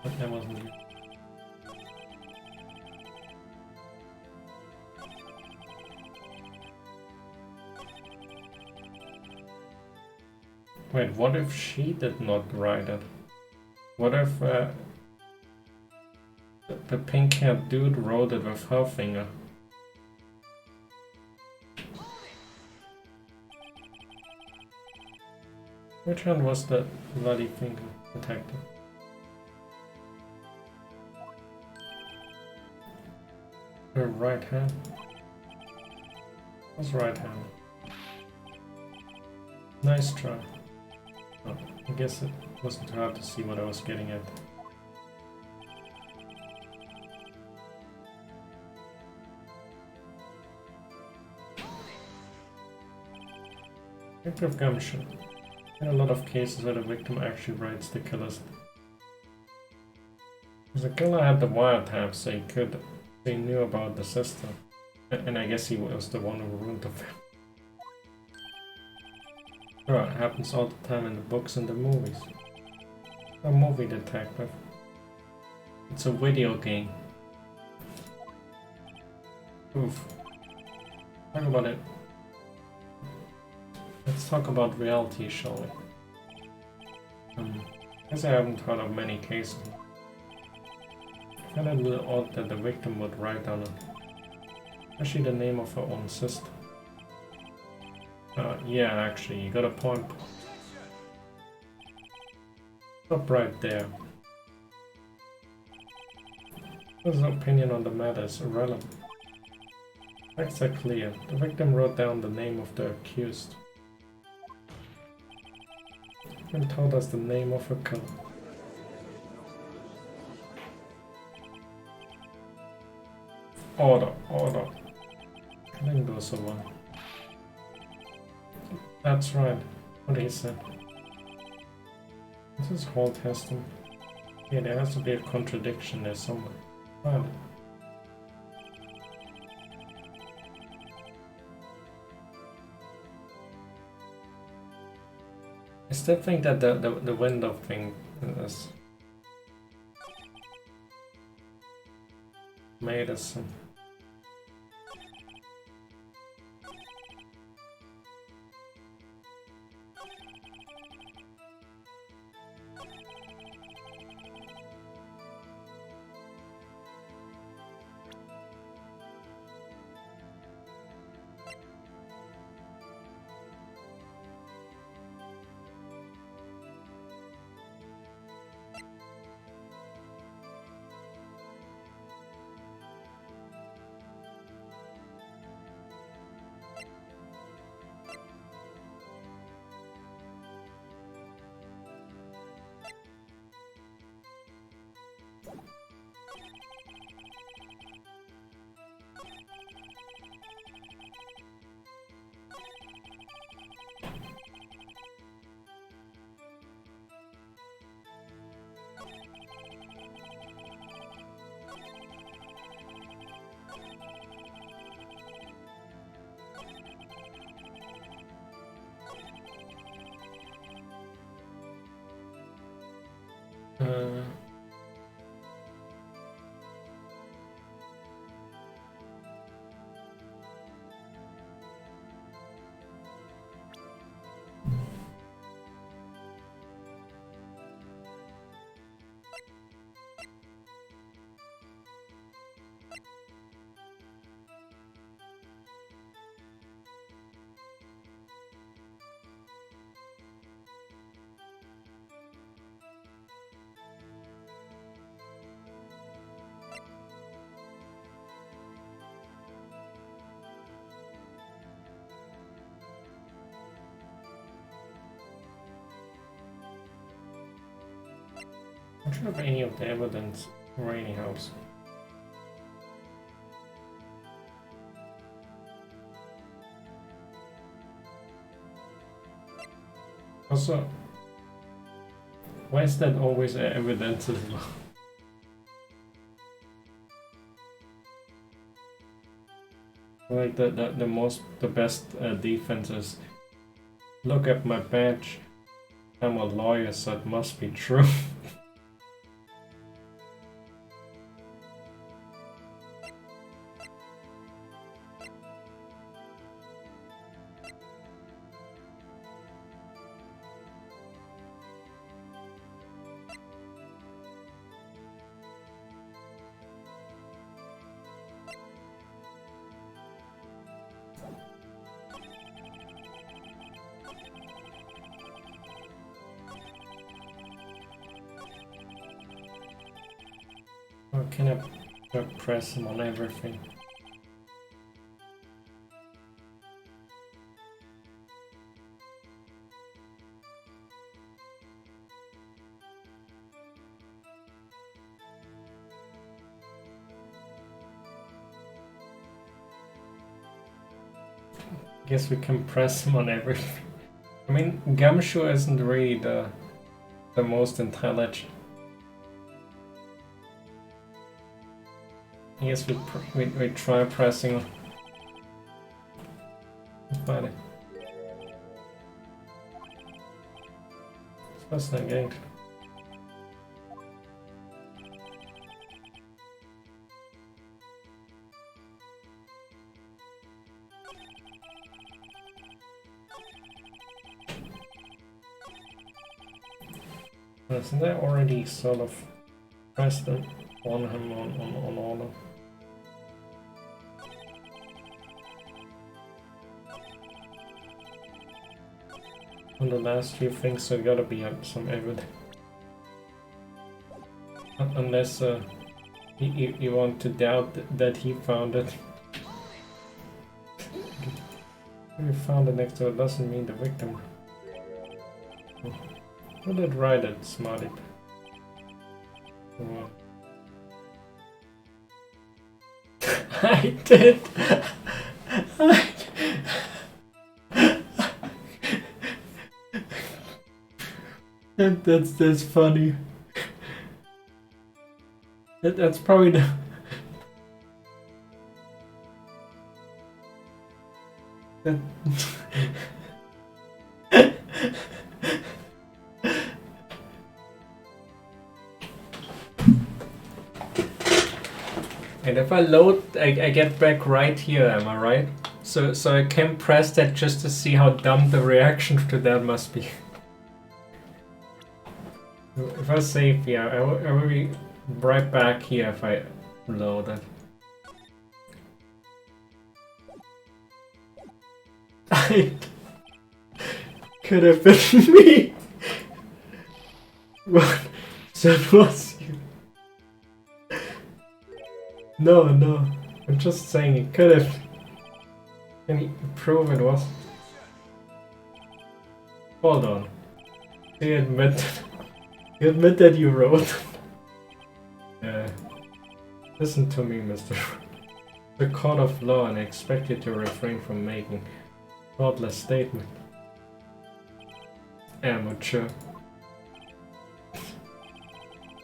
But that wasn't it. Wait, what if she did not write it? What if the pink-haired dude wrote it with her finger? Which one was the bloody finger, Detective? Her right hand? What's right hand? Nice try. Oh, I guess it wasn't hard to see what I was getting at. Act of gumption. In a lot of cases where the victim actually writes the killer's. The killer had the wiretap, so he knew about the system. And I guess he was the one who ruined the film. Sure, it happens all the time in the books and the movies. A movie detective. It's a video game. Oof. Talk about it. Let's talk about reality, shall we? I guess I haven't heard of many cases. I find it a little odd that the victim would write down especially the name of her own sister. Yeah, actually, you got a point. Stop right there. His opinion on the matter is irrelevant. Facts are clear. The victim wrote down the name of the accused. And told us the name of her killer. Order, order. I didn't go so well. That's right, what he said. This is whole testament. Yeah, there has to be a contradiction there somewhere. Right. I still think that the window thing is made us I'm not sure if any of the evidence really helps. Also, why is that always evidence as well? Like the best defense is, look at my badge. I'm a lawyer, so it must be true. Or can I press him on everything? Guess we can press him on everything. I mean, Gumshoe isn't really the most intelligent. Yes, we try pressing on. Fight it. It's not ganked. Isn't that already sort of pressed on him on order? On the last few things, so gotta be some evidence. Unless you want to doubt that he found it. If you found it next to it doesn't mean the victim. Who did write it, Smarty? Oh. I did! That's funny. That's probably the... And if I load, I get back right here, am I right? So I can press that just to see how dumb the reaction to that must be. If I save here, I will be right back here if I load it. It could have been me. What? So it was you. No, I'm just saying it could have. Can you prove it was? Hold on. You admit that you wrote. Listen to me, Mr. The court of law, and I expect you to refrain from making thoughtless statement. Amateur.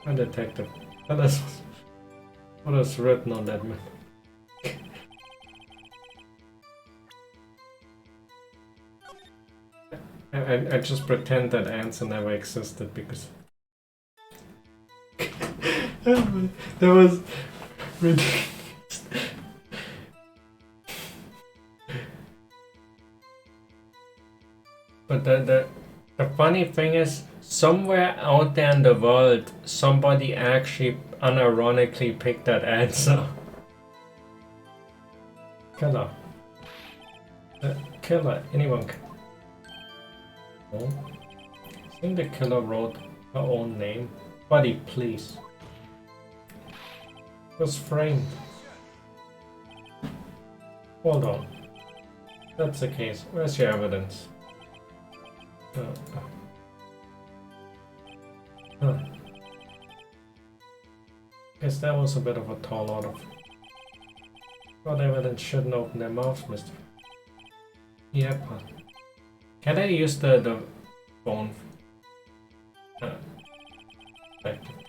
A detective. What is written on that man? I just pretend that answer never existed because that was ridiculous. But the funny thing is, somewhere out there in the world, somebody actually unironically picked that answer. Killer. Killer. Anyone. Oh. I think the killer wrote her own name. Buddy, please. Was framed. Hold on. That's the case. Where's your evidence? Guess that was a bit of a tall order. Well, evidence shouldn't open their mouths, Mr. Yep. Can I use the phone? Tell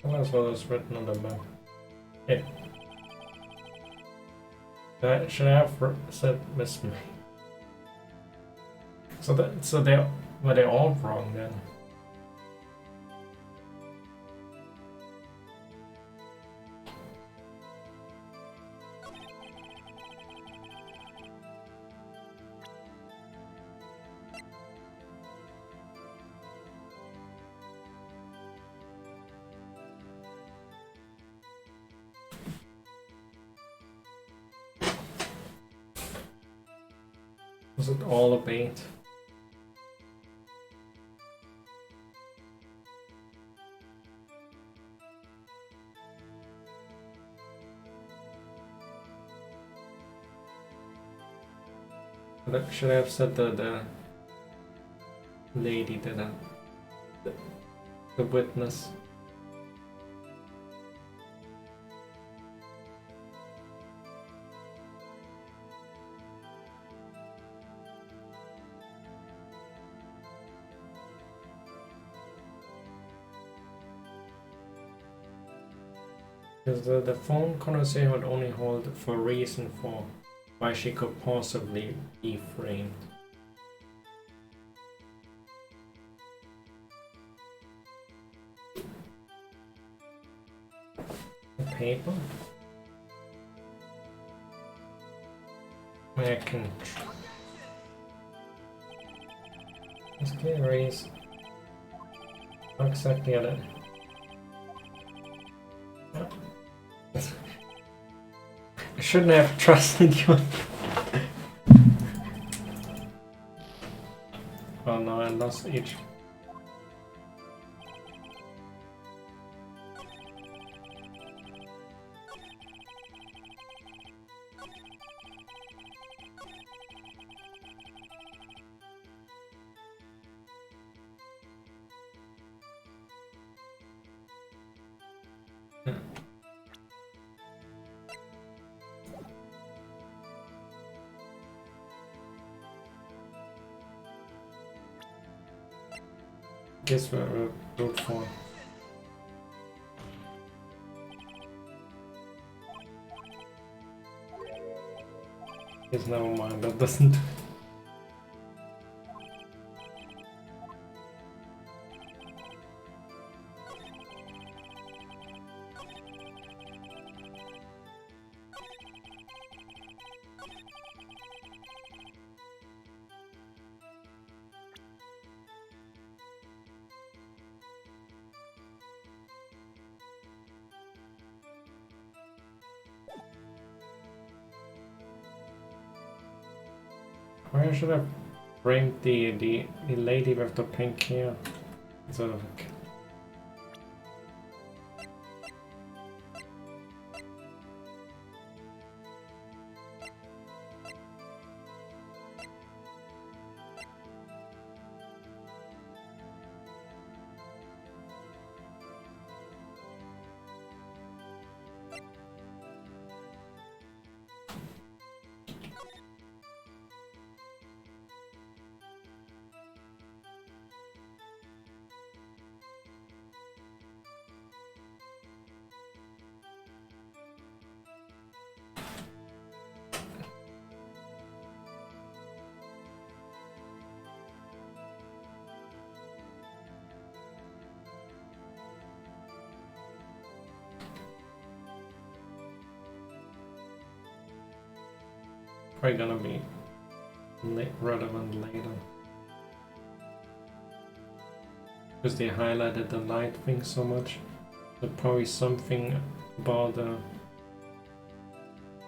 us what was written on the map. Yeah. Should I have said Miss Me? So were they all wrong then? Was it all a bait? Should I have said the lady didn't? The witness. Because the phone conversation would only hold for a reason for why she could possibly be framed. The paper? I can... Let's clear raise. Not exactly at it. I shouldn't have trusted you. Oh no, I lost each. Guess we're route 4. Guess never mind, that doesn't. Why should I bring the lady with the pink hair? Sort of. Probably gonna be relevant later. Because they highlighted the light thing so much. There's probably something about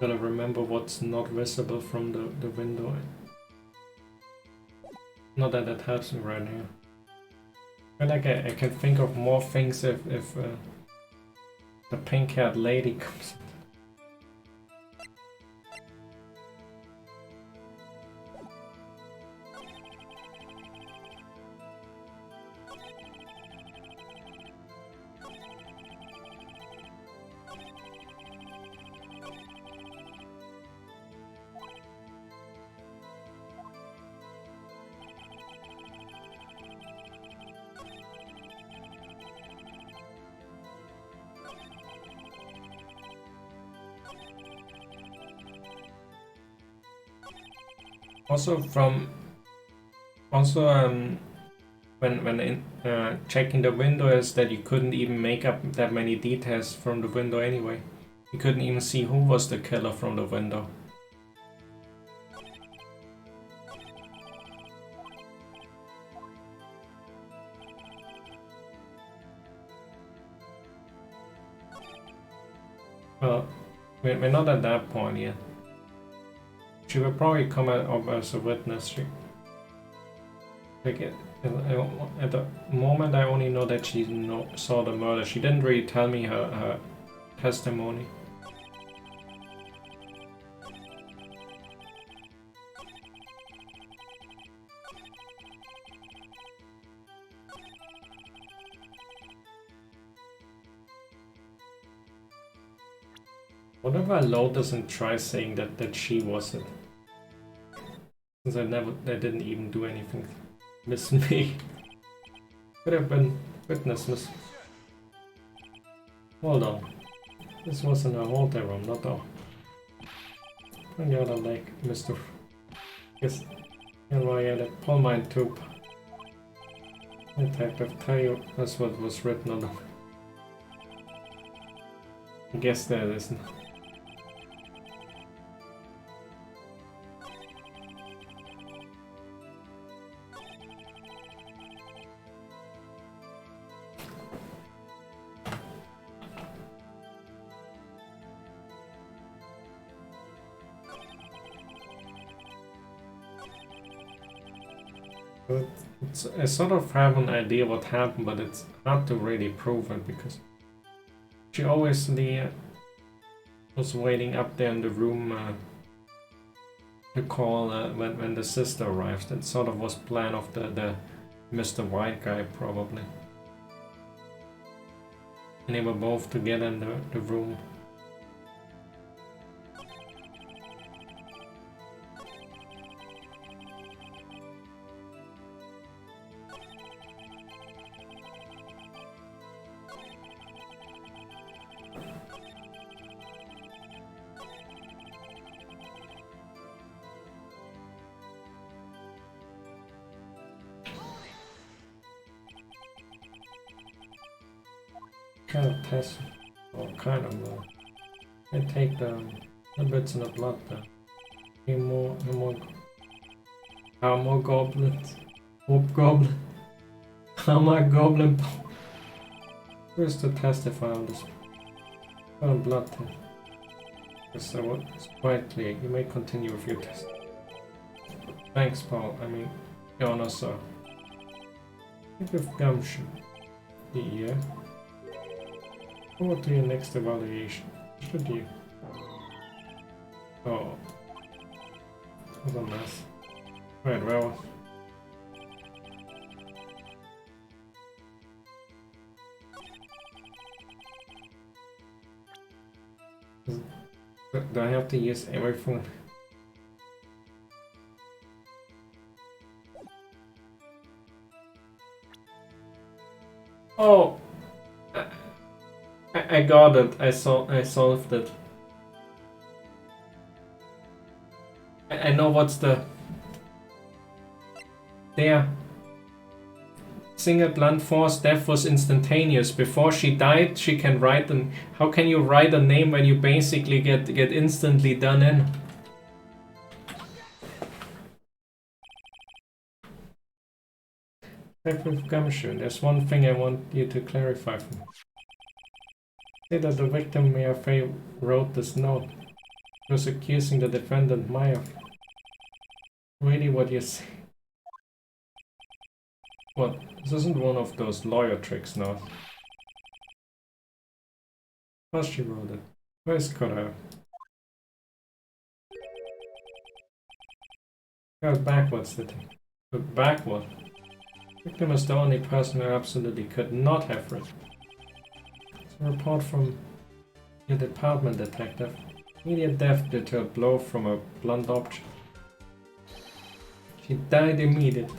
gotta remember what's not visible from the window. Not that that helps me right now. But like I can think of more things if the pink-haired lady comes. Also when checking the window is that you couldn't even make up that many details from the window anyway. You couldn't even see who was the killer from the window. Well, we're not at that point yet. She will probably come up as a witness. Like at the moment, I only know that she saw the murder. She didn't really tell me her testimony. What if I load this and try saying that she was it? Since I didn't even do anything. Miss me. Could have been witness, miss. Hold on. This was in a hotel room, not all. On the other leg, Mr. Yes. And I had a pull mine tube. Detective, tell you that's what was written on them. I guess that isn't. I sort of have an idea what happened, but it's hard to really prove it because she obviously was waiting up there in the room to call when the sister arrived. It sort of was plan of the Mr. White guy probably. And they were both together in the room. Kind of test, or kind of more. I take the bits in the blood there. More goblins. Hobgoblin. Goblin. Who's to testify on this? Blood test. Yes, it's quite clear. You may continue with your test. Thanks, Paul. I mean, Your Honor, sir. Think of gumption. Yeah. Forward to your next evaluation. Should you? Oh. What a mess. Right, well. Do I have to use everything? Oh! I got it. I solved it. I know what's the... There. Single blunt force death was instantaneous. Before she died, she can write them. How can you write a name when you basically get instantly done in? Death with gumption. There's one thing I want you to clarify for me. Say that the victim Mia Fey wrote this note. She was accusing the defendant Maya. Really what you say? What? This isn't one of those lawyer tricks now. Of course she wrote it. Where's Koda? Go backwards, did he? But backward. Victim is the only person who absolutely could not have written. A report from your department, detective. Immediate death due to a blow from a blunt object. She died immediately.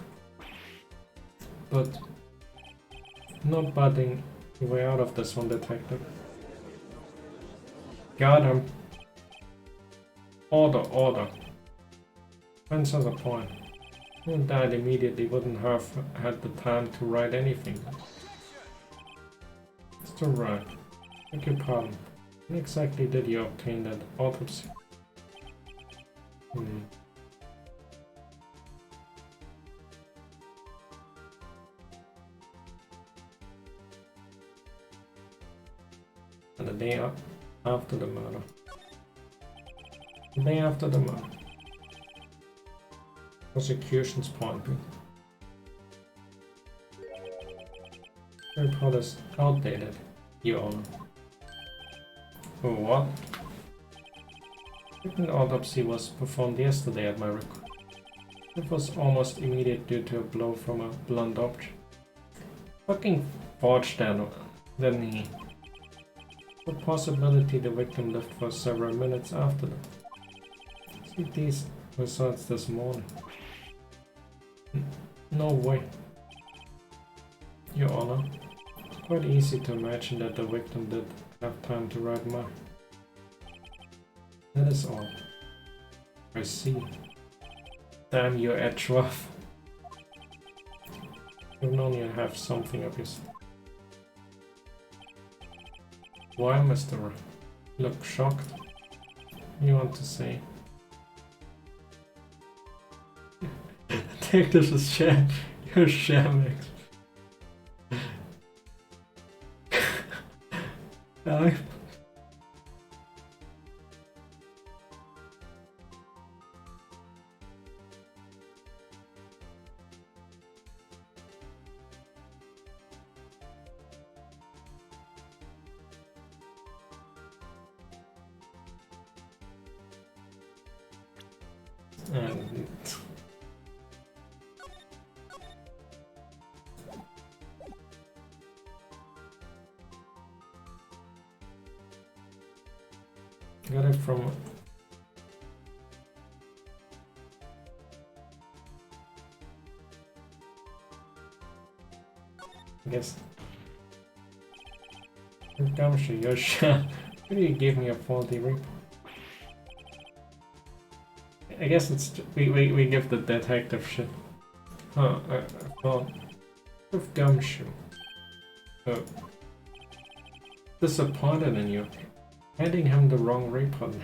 But no budding your way out of this one, detective. Got him. Order, order. Depends on the point. Who died immediately wouldn't have had the time to write anything. Mr. Wright, beg your pardon. When exactly did you obtain that autopsy? And the day after the murder. The day after the murder. Prosecution's point. The report is outdated, Your Honor. Oh, what? Written autopsy was performed yesterday at my request. It was almost immediate due to a blow from a blunt object. Fucking forged that, didn't he? The possibility the victim lived for several minutes after that. See these results this morning. No way. Your Honor, it's quite easy to imagine that the victim did have time to write more. That is all. I see. Damn, you're edge rough. You've known you have something up your sleeve. Why, Mr. Wright? Look shocked. You want to say? Take this as sham. You're shamming. Got it from I guess Gumshoe, you're sure. Maybe you gave me a faulty report. I guess it's we give the detective shit. Huh, I thought with Gumshoe. Disappointed in you. Handing him the wrong report.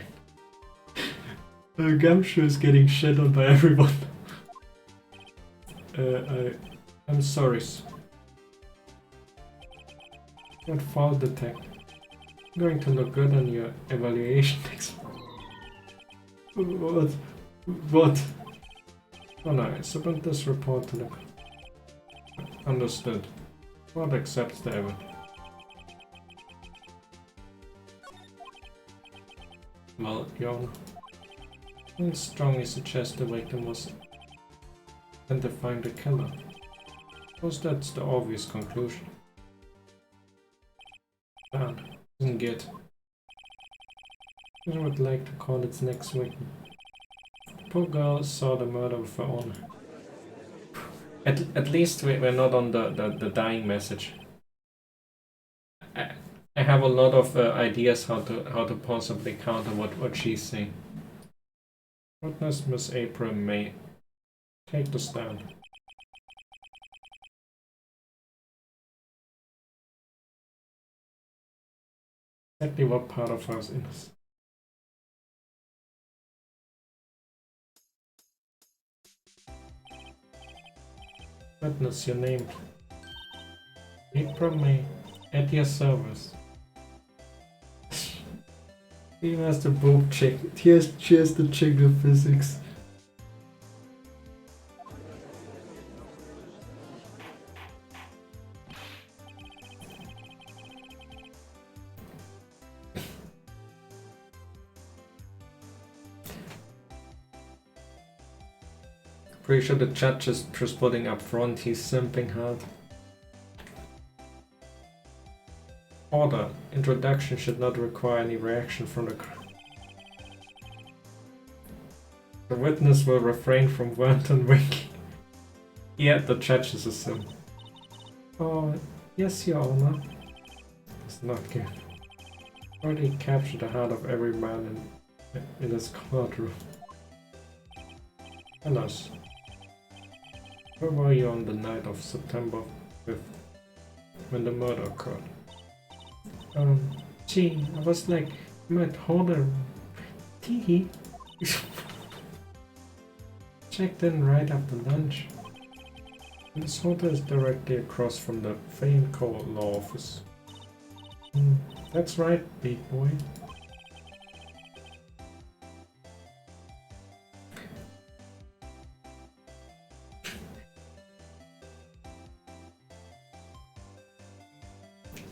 Gumshoe is getting shit on by everyone. I'm sorry. Good fault detect. I'm going to look good on your evaluation next. What? What? Oh no, submit this report to the... Understood. What accepts the evidence? Well, Your Honor, I strongly suggest the victim was identifying the killer. Because that's the obvious conclusion. Bad. Isn't good. I would like to call its next victim. Poor girl saw the murder with her own. At least we're not on the dying message. I have a lot of ideas how to possibly counter what she's saying. Witness Miss April May. Take the stand. Exactly what part of us is. Witness, your name. April May. At your service. He has the boob chick. Here's the chick of physics. Pretty sure the judge is just putting up front, he's simping hard. Order. Introduction should not require any reaction from the crowd. The witness will refrain from wanton winking. Yeah, the judge is a sim. Oh, yes, Your Honor. It's not good. Already captured the heart of every man in this courtroom. Tell us, where were you on the night of September 5th when the murder occurred? Gee, I was like, in my hotel room. Tee. Checked in right after lunch. And this hotel is directly across from the Fane Co. law office. That's right, big boy.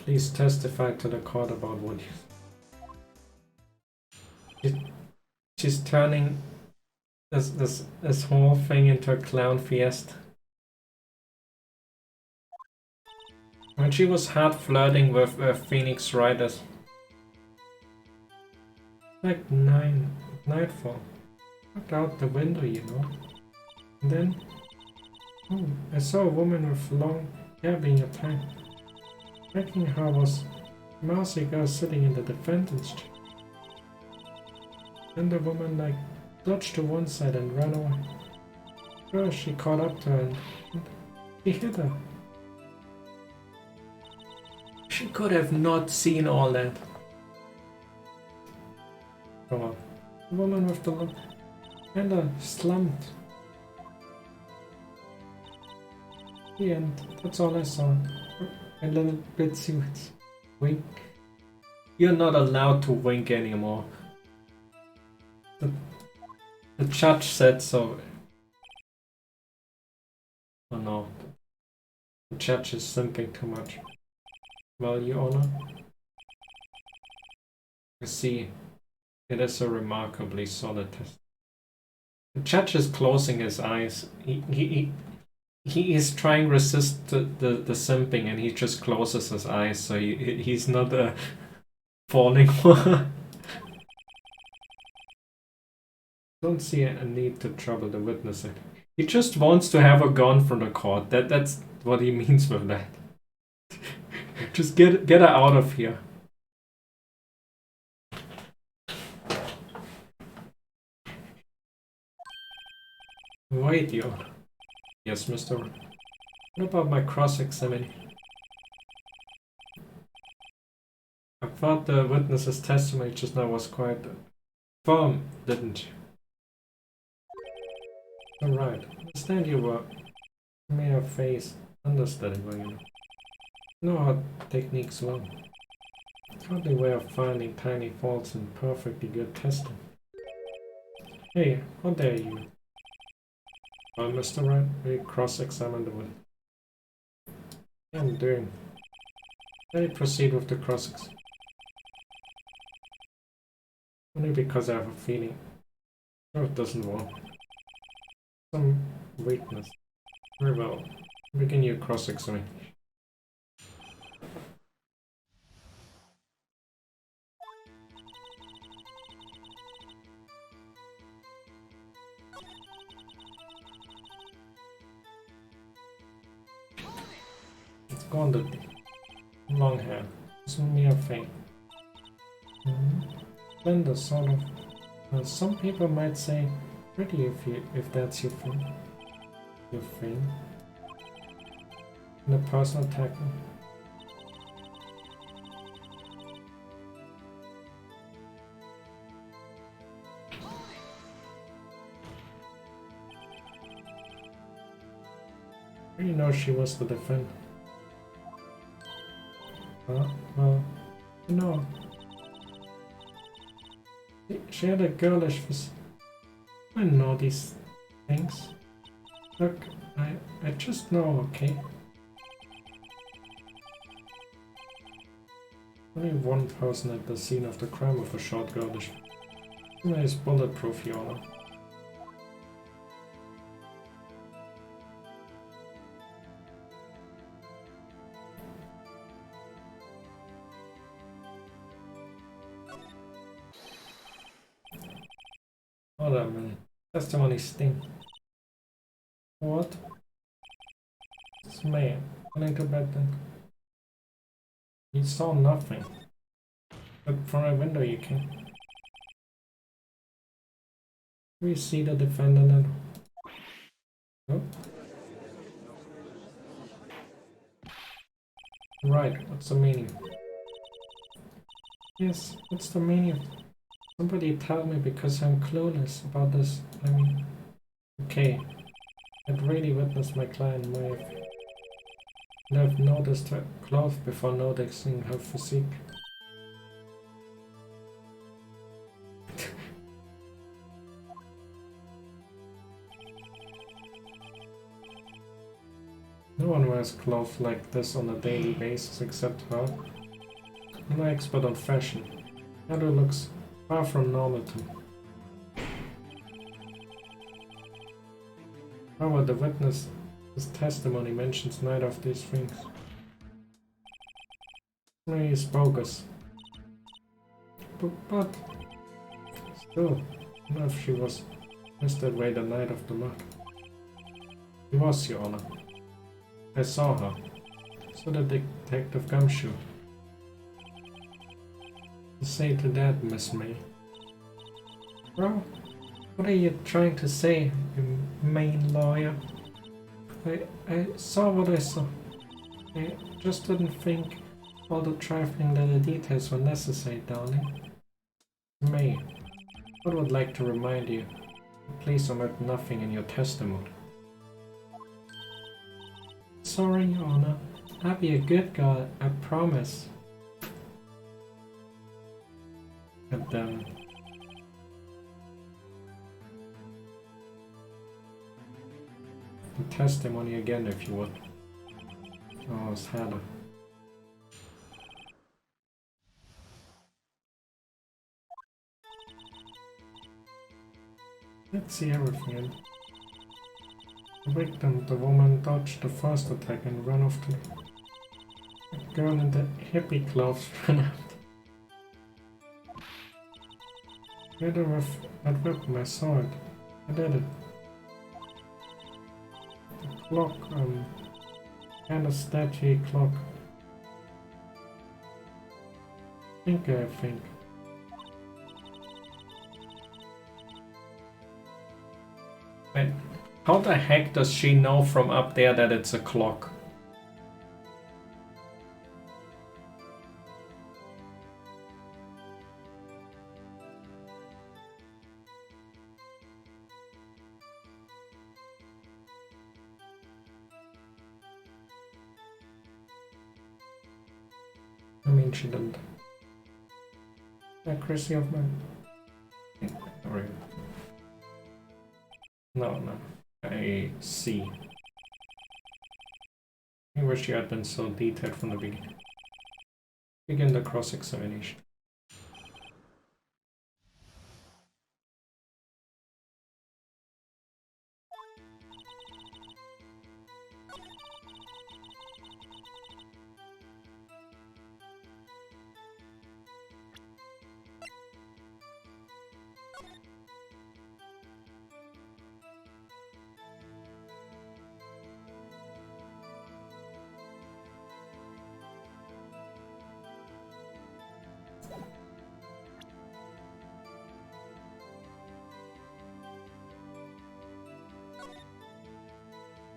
Please testify to the court about what you... She's turning this whole thing into a clown fiesta. When she was hard flirting with Phoenix Riders. Like nightfall. Looked out the window, you know. And then... Oh, I saw a woman with long hair being attacked. Attacking her was a mousy girl sitting in the defendant's chair. And the woman like dodged to one side and ran away. First she caught up to her and he hit her. She could have not seen all that. Come on. The woman with the look kinda slumped. The end. That's all I saw. A little bit suits. Wink. You're not allowed to wink anymore. The judge said so. Oh no. The judge is simping too much. Well, Your Honor. I see. It is a remarkably solid test. The judge is closing his eyes. He is trying to resist the simping and he just closes his eyes so he's not falling for her. Don't see a need to trouble the witness. He just wants to have her gone from the court. That's what he means with that. Just get her out of here. Wait, Your Honor. Yes, Mr. What about my cross-examination? I thought the witness's testimony just now was quite firm, didn't you? Alright, understand you were mere face understudying, well, you know our techniques well. Hardly way of finding tiny faults in perfectly good testing. Hey, how dare you? Well, Mr. Wright, we cross-examine the witness. Yeah, I'm doing. Let me proceed with the cross-examination. Only because I have a feeling. Oh, it doesn't work. Some weakness. Very well. Begin your cross-examination. Let's go on the long hair. It's a mere thing. Slender, sort of. Some people might say pretty if that's your thing. Your thing. And a personal tackle. You know she was the defendant. Well, you know. She had a girlish face. I know these things. Look, I just know, okay? Only one person at the scene of the crime with a short girlish face. Is bulletproof, Your Honor. Hold on a minute. Testimony sting. What? It's man. Going to bed then. You saw nothing. But from a window you can. We see the defendant and No? Right, what's the meaning? Yes, what's the meaning? Somebody tell me because I'm clueless about this. I mean, okay, I'd really witnessed my client may have noticed her clothes before noticing her physique. No one wears clothes like this on a daily basis except her. I'm no expert on fashion. Ado looks far from normal to me. However, the witness, his testimony mentions neither of these things. Maybe it's bogus. But still, I don't know if she was just that way the night of the murder. She was, Your Honor. I saw her. So did Detective Gumshoe. You say to that, Miss May? Well, what are you trying to say, you main lawyer? I saw what I saw. I just didn't think all the trifling little details were necessary, darling. May, I would like to remind you, please omit nothing in your testimony. Sorry, Your Honor. I'll be a good girl, I promise. And then... the testimony again, if you would. Oh, it's Heather. Let's see everything. The victim, the woman, dodged the first attack and ran off to the girl in the hippie clothes ran out. Hit her with that weapon, I saw it. I did it. The clock, and a statue clock. I think. Wait, how the heck does she know from up there that it's a clock? I mean, she didn't. Accuracy of mine. Sorry. No. I see. I wish you had been so detailed from the beginning. Begin the cross-examination.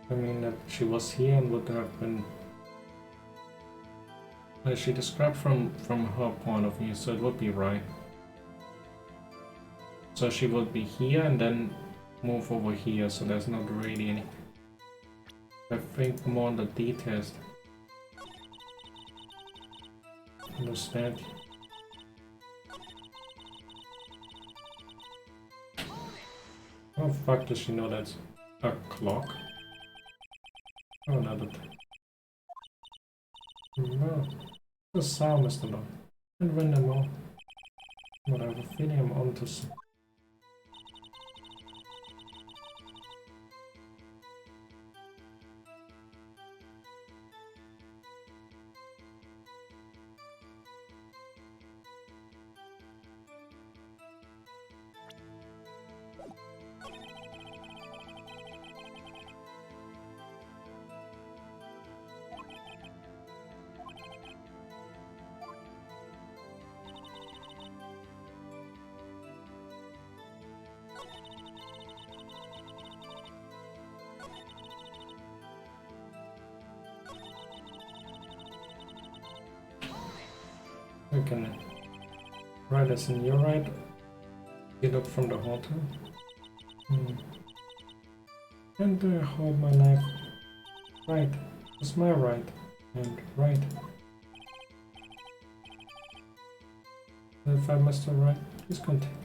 I mean that she was here and would have been... she described from her point of view, so it would be right. So she would be here and then move over here, so there's not really any... I think more on the details. Understand? How the fuck does she know that's a clock? Oh, another thing. No. The sound, Mr. Long. And win them all. But I have a feeling I'm on to some. We can write this in your right. Get up from the hotel. And do I hold my knife right? It's my right and right. If I missed the right, please continue.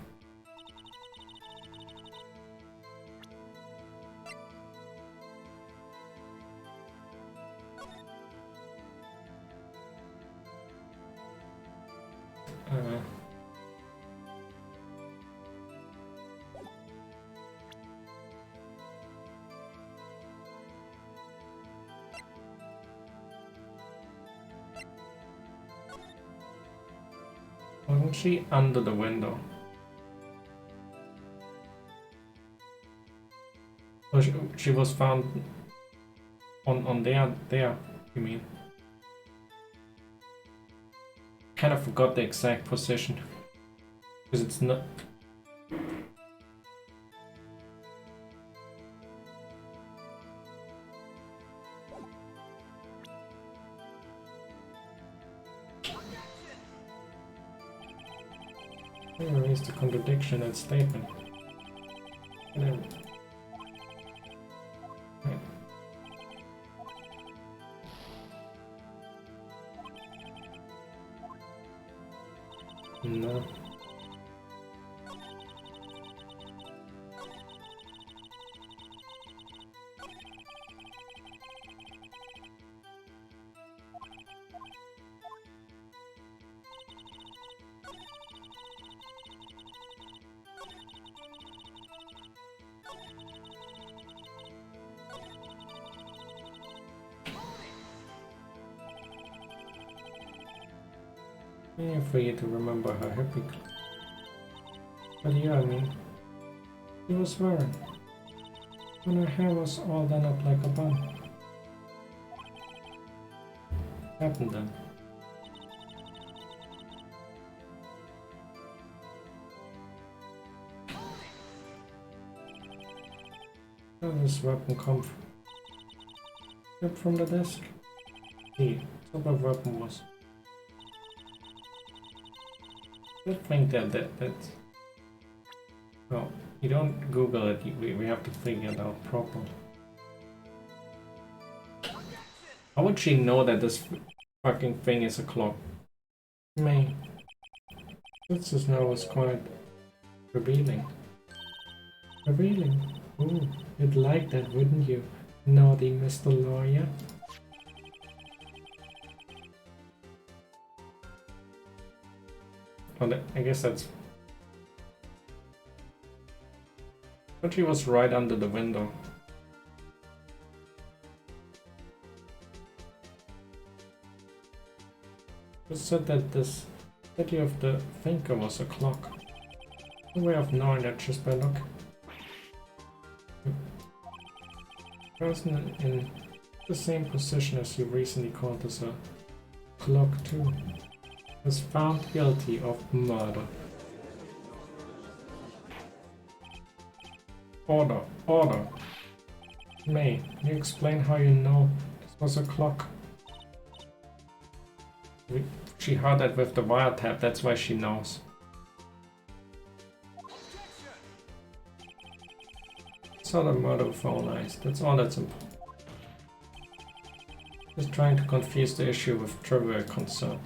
Wasn't she under the window? Oh, she was found on there, you mean? Kind of forgot the exact position. Because it's not... Where is the contradiction in statement? Whatever. Right. No. Yeah, for you to remember her hippie. But yeah, I mean, she was wearing when her hair was all done up like a bun. Happened then. Where does this weapon come from? Up from the desk? The type of weapon was. I think that well, you don't Google it, we have to figure it out properly. How would she know that this fucking thing is a clock? May. This just now was quite revealing. Revealing? Ooh, you'd like that, wouldn't you? Naughty Mr. Lawyer. Well, I guess that's... But she was right under the window. You said that this city of the thinker was a clock. No way of knowing that just by look. Person in the same position as you recently called as a clock too was found guilty of murder. Order, order. May, can you explain how you know this was a clock? She heard that with the wiretap, that's why she knows. Saw the murder with her own eyes, that's all that's important. Just trying to confuse the issue with trivial concern.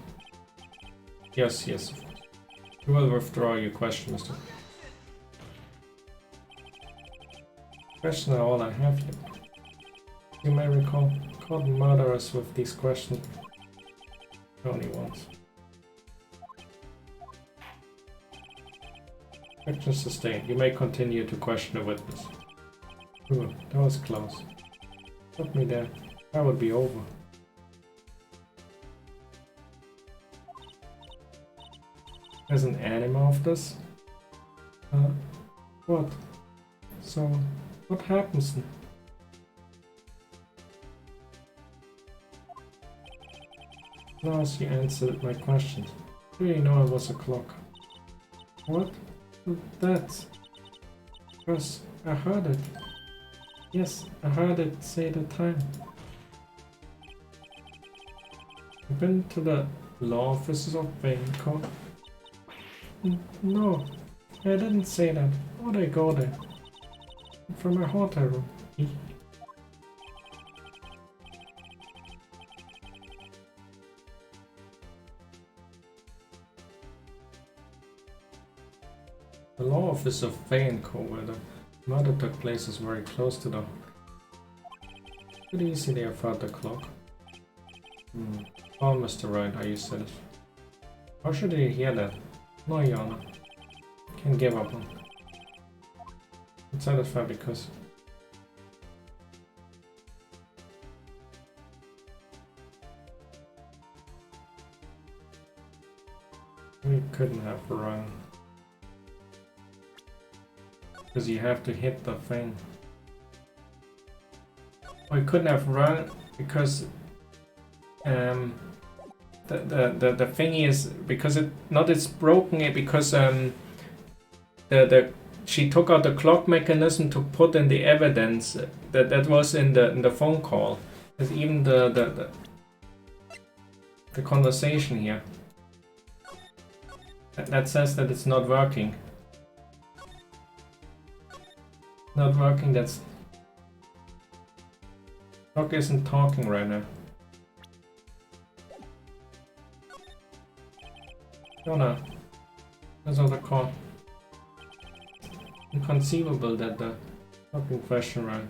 Yes, yes. You will withdraw your question, Mr. Questions are all I have here. You may recall, caught murderers with these questions. Only once. Question sustained. You may continue to question the witness. Ooh, that was close. Put me there. That would be over. There's an anime of this? What? So, what happens then? Now she answered my questions. Do you know it was a clock? What? That's... Because I heard it. Yes, I heard it say the time. I've been to the Law offices of Vancouver. No, I didn't say that. How'd I go there? From my hotel room. The law office of Vancouver, where the murder took place, is very close to the... Pretty easy there about the clock. Oh, Mr. Wright, are you satisfied? How should you hear that? No, Your Honor. Can't give up on. I'm satisfied because... We couldn't have run. Because you have to hit the thing. We couldn't have run because the thingy is because it's broken it because she took out the clock mechanism to put in the evidence that was in the phone call. There's even the conversation here that says that it's not working. Not working. That's clock isn't talking right now. No, that's not the call. Inconceivable that the fucking question ran.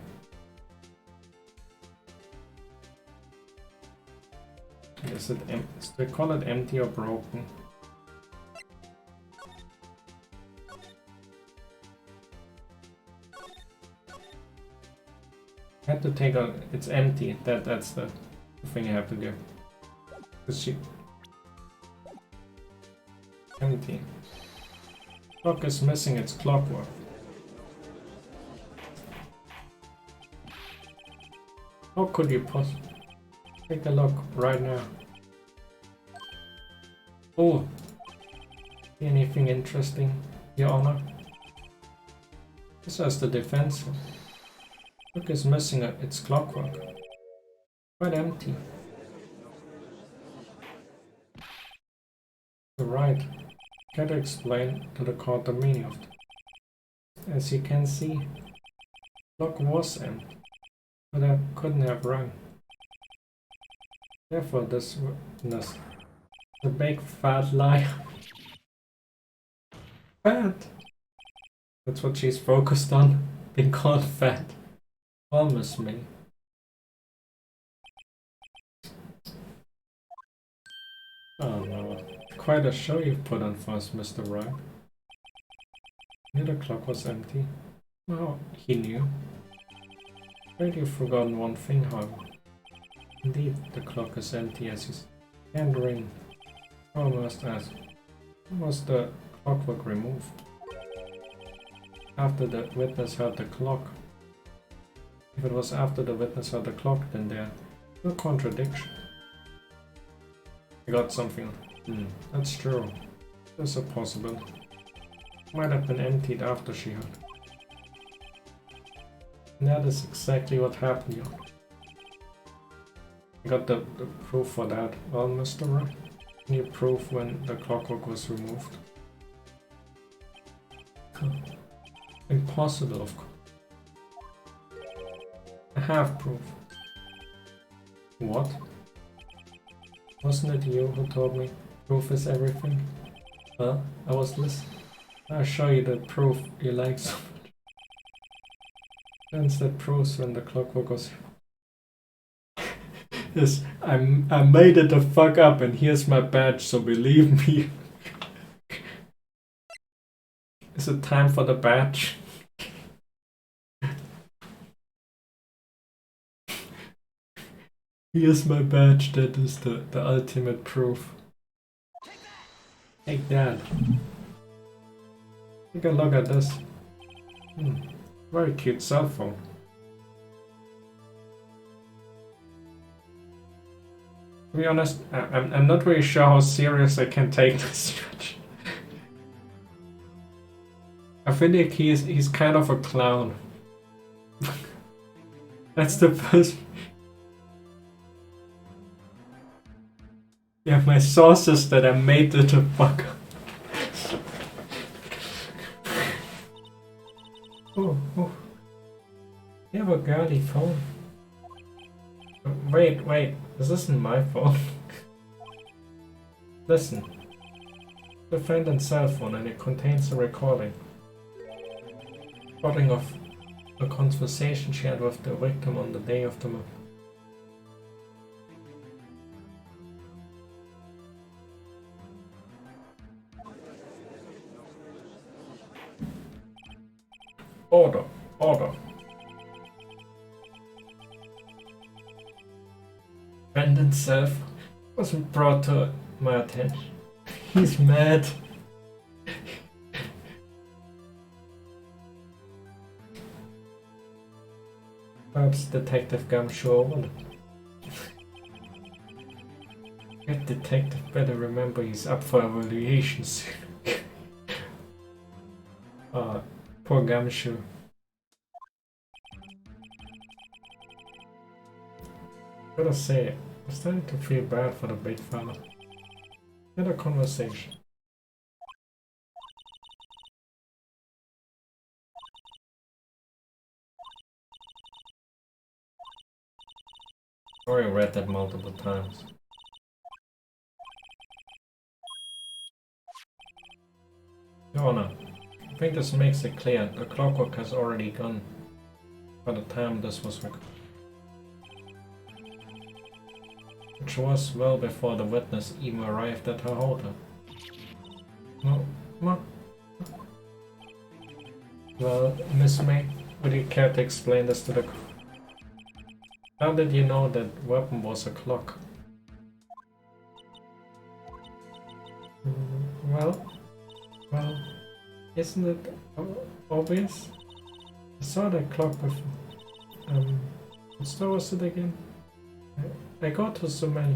Is it they call it empty or broken? I have to take out. It's empty. That's the thing I have to do. Cause she empty. Clock is missing its clockwork. How could you possibly take a look right now? Oh, anything interesting, Your Honor? This has the defense. Look, is missing its clockwork. Quite empty. You're right. Can to explain to the court the meaning of it. As you can see, the clock was empty, but I couldn't have rung. Therefore, this witness, the big fat liar. Fat! That's what she's focused on, being called fat. Almost me. Oh no, quite a show you've put on for us, Mr. Wright. Knew the clock was empty. Oh, he knew. Afraid you've forgotten one thing, however. Indeed, the clock is empty as his hand ring. Almost as. Was the clockwork removed? After the witness heard the clock. If it was after the witness heard the clock, then there's no contradiction. I got something. That's true. There's a possibility. Might have been emptied after she heard. And that is exactly what happened here. I got the proof for that. Well, Mr. Wright, can you prove when the clockwork was removed? Impossible, of course. I have proof. What? Wasn't it you who told me proof is everything? Well, I was listening. I'll show you the proof you like so much. Hence that proves when the clockwork was... Yes, I made it the fuck up and here's my badge, so believe me. Is it time for the badge? Here's my badge, that is the ultimate proof. Take that. Take a look at this. Very cute cell phone. To be honest, I'm not really sure how serious I can take this stretch. I feel like he's kind of a clown. That's the first... Yeah, my sources that I made it a bug. Oh, oh. You have a girly phone. Wait, this isn't my phone. Listen. Defendant's cell phone, and it contains a recording. Recording of a conversation she had with the victim on the day of the murder. Order. Defendant's cell phone wasn't brought to my attention. He's mad. Perhaps Detective Gumshoe overlooked. That detective better remember he's up for evaluation soon. Poor Gumshoe. Gotta say, I'm starting to feel bad for the big fella. Had a conversation. Already read that multiple times. Your Honor, I think this makes it clear the clockwork has already gone by the time this was recorded. Which was well before the witness even arrived at her hotel. Well, Miss May, would you care to explain this to the court? How did you know that weapon was a clock? Well, isn't it obvious? I saw that clock before. What store was it again? I got to so many.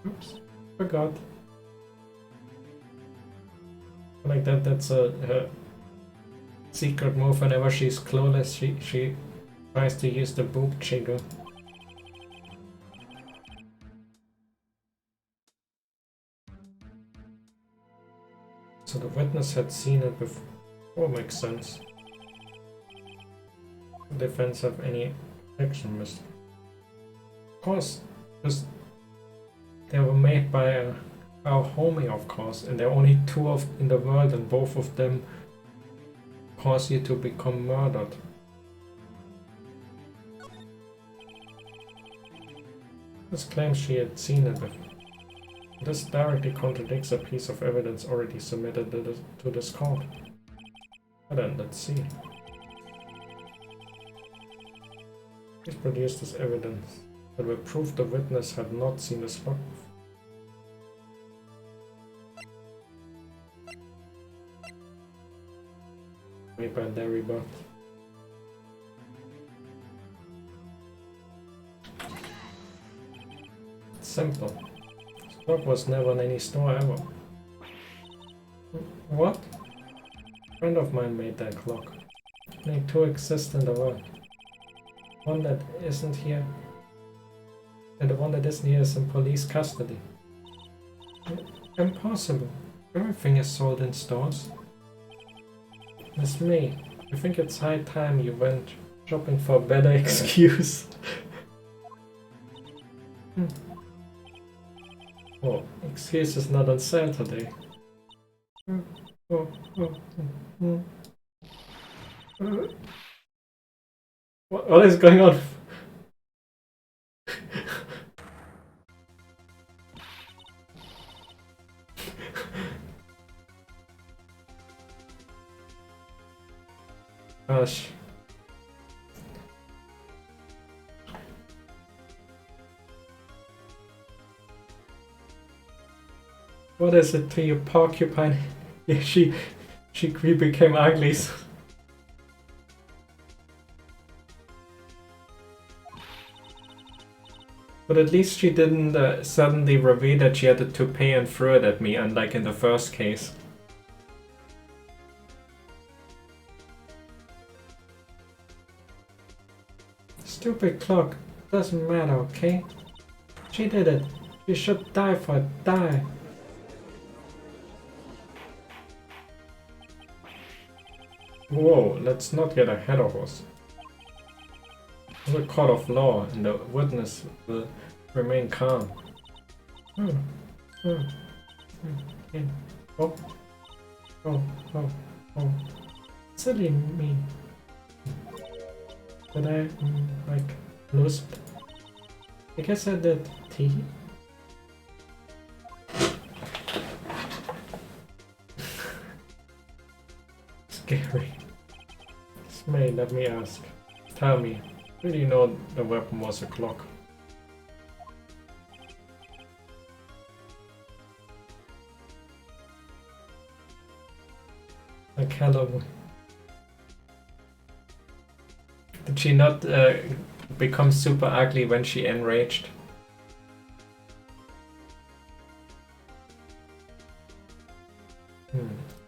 Oops, forgot. Like that's a secret move. Whenever she's clueless, she tries to use the boob jiggle. So the witness had seen it before. Oh, makes sense. The defense have any action, mister? Of course, because they were made by our homie, of course, and there are only two in the world, and both of them cause you to become murdered. This claims she had seen it before. This directly contradicts a piece of evidence already submitted to this court. But then, let's see. Please produce this evidence that will prove the witness had not seen this clock. Made by Larry Butt. It's simple. This clock was never in any store ever. What? A friend of mine made that clock. Only two exist in the world. One that isn't here. And the one that isn't here is in police custody. Impossible. Everything is sold in stores. Miss May, I think it's high time you went shopping for a better excuse. Oh, excuse is not on sale today. What is going on? Gosh. What is it to you, porcupine? Yeah, she became ugly. But at least she didn't suddenly reveal that she had a toupee and threw it at me, unlike in the first case. Stupid clock. Doesn't matter, okay? She did it. You should die for it. Die. Whoa, let's not get ahead of us. We're a court of law and the witness will remain calm. Oh. Oh. Silly me. Did I, like, lose it? I guess I did. Tee. Scary. May, let me ask. Tell me, did you know the weapon was a clock? Like Halloween. Did she not become super ugly when she enraged?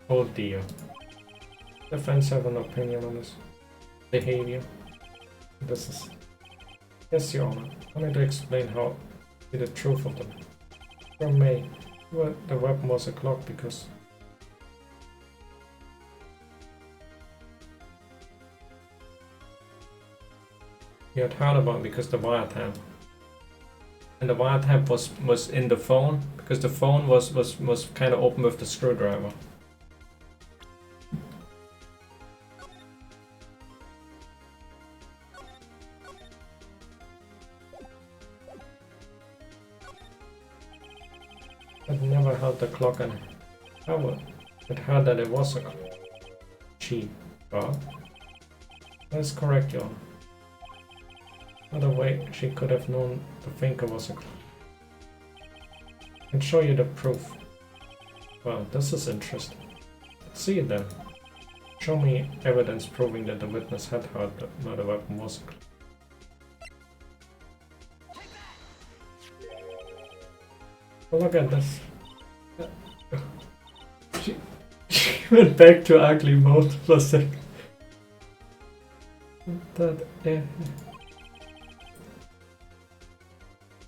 Oh dear. The fans have an opinion on this behavior. This is... Yes, Your Honor. I need to explain how the truth of them. From May, well, the weapon was a clock because... You had heard about it because the wiretap. And the wiretap was in the phone, because the phone was kind of open with the screwdriver. I've never held the clock and it heard that it was a clock. She got. That's correct, Your Honor. Other way, she could have known the finger was a clock. I can show you the proof. Well, this is interesting. Let's see it then. Show me evidence proving that the witness had heard that the weapon was a clock. Well, look at this. She went back to ugly mode for a second.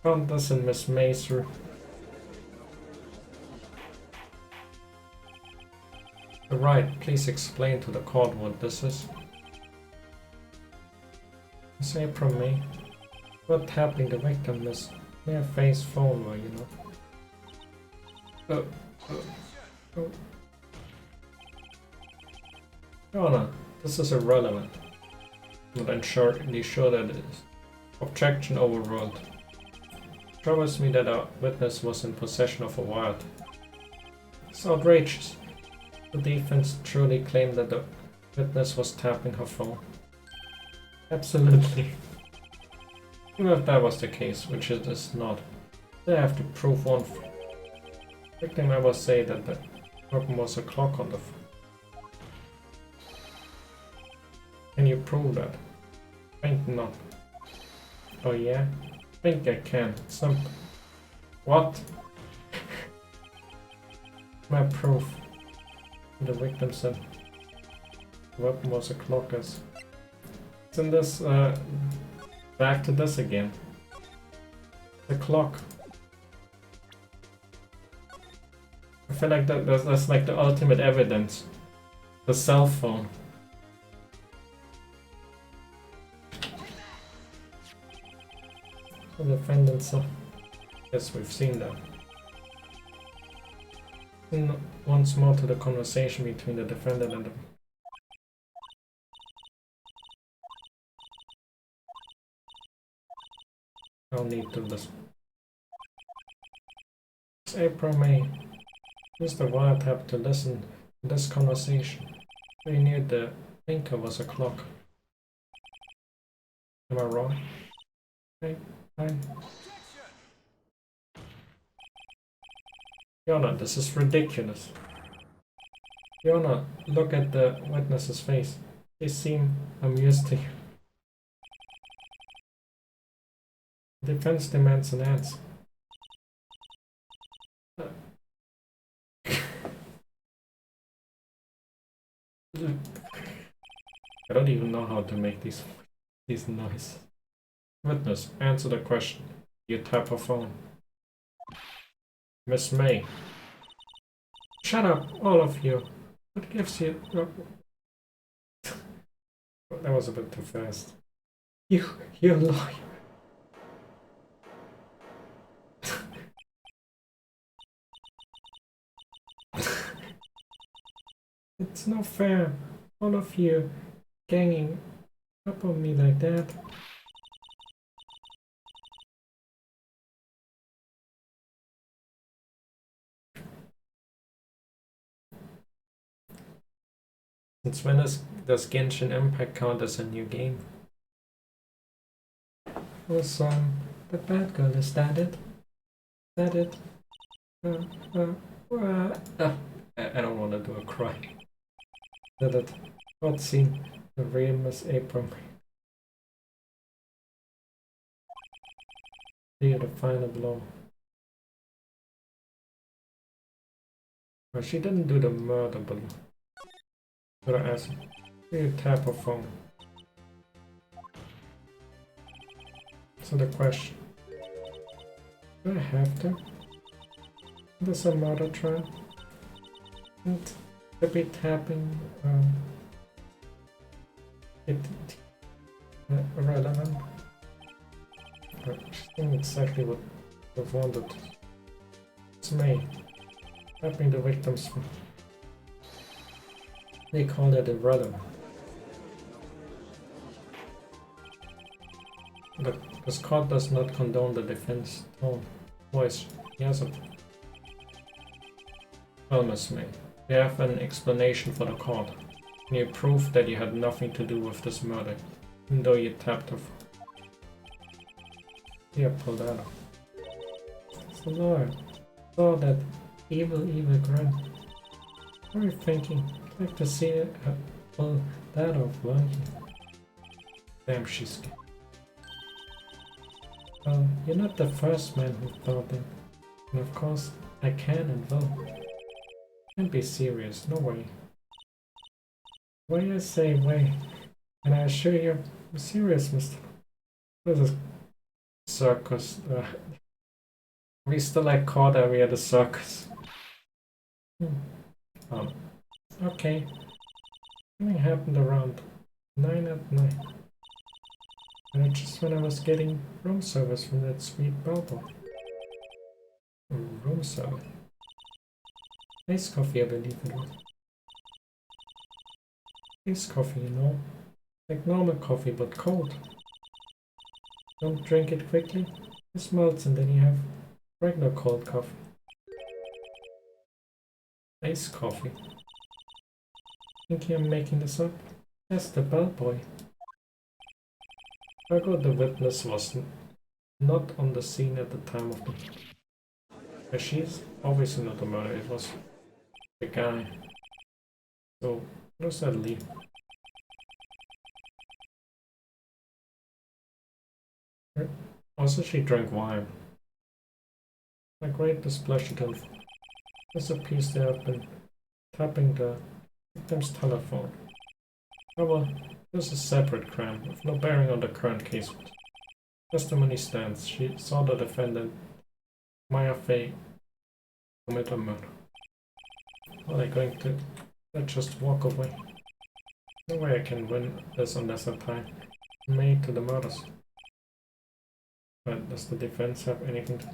Found this in Miss May's room. Right, please explain to the court what this is. Say from me. What tapping the victim is near face phone, well, you know. Your Honor, this is irrelevant. Not entirely sure that it is. Objection overruled. Troubles me that our witness was in possession of a wiretap. It's outrageous. The defense truly claimed that the witness was tapping her phone. Absolutely. Even if that was the case, which it is not, they have to prove one thing. Victim ever say that the weapon was a clock on the phone. Can you prove that? I think not. Oh yeah? I think I can. Some... What? My proof. The victim said the weapon was a clock as... Isn't this, back to this again. The clock. I feel like that's like the ultimate evidence. The cell phone. The defendant said, yes, we've seen that. And once more to the conversation between the defendant and the... I'll need to listen. It's April, May. Use the wiretap to listen to this conversation. We knew the thinker was a clock. Am I wrong? Okay, fine. Your Honor, this is ridiculous. Your Honor, look at the witness's face. They seem amused to you. The defense demands an answer. I don't even know how to make these noises. Witness, answer the question. You tap her phone. Miss May. Shut up, all of you. What gives you... Oh, that was a bit too fast. You're lying. It's not fair. All of you ganging up on me like that. Since when does Genshin Impact count as a new game? Was the bad girl, is that it? Is that it? I don't want to do a cry. That it? What scene? The real Miss April. Here, the final blow. Well, she didn't do the murder blow. But I asked, you tap her phone. So the question, do I have to? There's a murder trial. And to be tapping it irrelevant. But she's doing exactly what I've wanted. It's me. Tapping the victims. They call that irrelevant. The court does not condone the defense tone. Voice. Yes. Well, Miss May, you have an explanation for the court. Can you prove that you had nothing to do with this murder, even though you tapped her? Here, pull that up. So Lord, saw that evil grin. What are you thinking? I'd like to see it pull that off, won't you? Damn, she's scared. Well, you're not the first man who thought that. And of course, I can and will. Can't be serious, no way. Why I say way? And I assure you, I'm serious, mister. This is circus. We still like caught we at the circus. Okay. Something happened around 9 at night. And just when I was getting room service from that sweet bubble. Room service? Iced coffee, I believe it was. Iced coffee, you know? Like normal coffee, but cold. Don't drink it quickly. It melts and then you have regular cold coffee. Iced coffee. Think I'm making this up? That's the bellboy. Ergo, the witness was not on the scene at the time of the... She's obviously not the murderer, it was the guy. So, what does that leave? Also, she drank wine. Like great displeasure to this appears to have been tapping the victim's telephone. However, this is a separate crime, with no bearing on the current case. Testimony stands. She saw the defendant, Maya Fey, commit a murder. Are they going to just walk away? No way I can win this unless I tie May to the murders. But does the defense have anything to...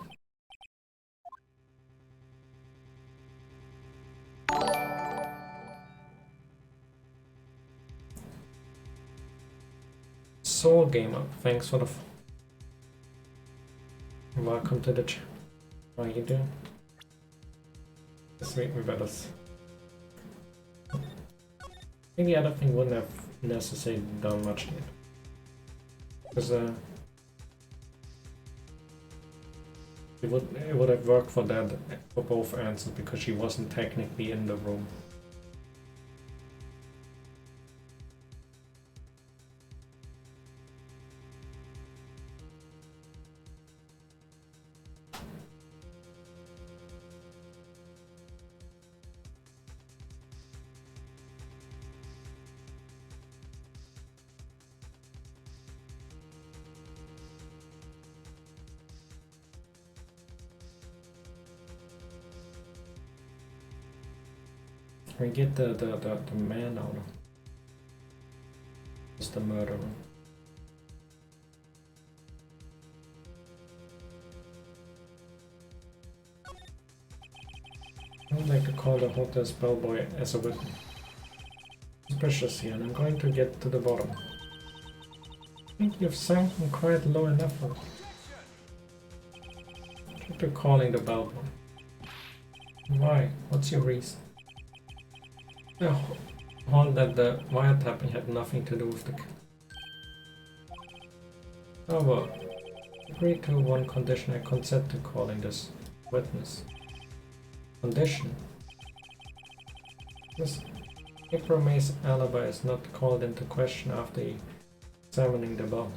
Soul Gamer, thanks for the... Welcome to the chat. How are you doing? This week we better... I think the other thing wouldn't have necessarily done much yet. Because it would have worked for that, for both answers, because she wasn't technically in the room. We get the man out of it's the murderer. I would like to call the hotel's bellboy as a witness. Suspicious here, and I'm going to get to the bottom. I think you've sunken quite low enough for it. Try to calling the bellboy. Why? What's your reason? The whole that the wiretapping had nothing to do with the kill. Oh well. Agree to one condition. I consent to calling this witness. Condition? This April May's alibi is not called into question after examining the body.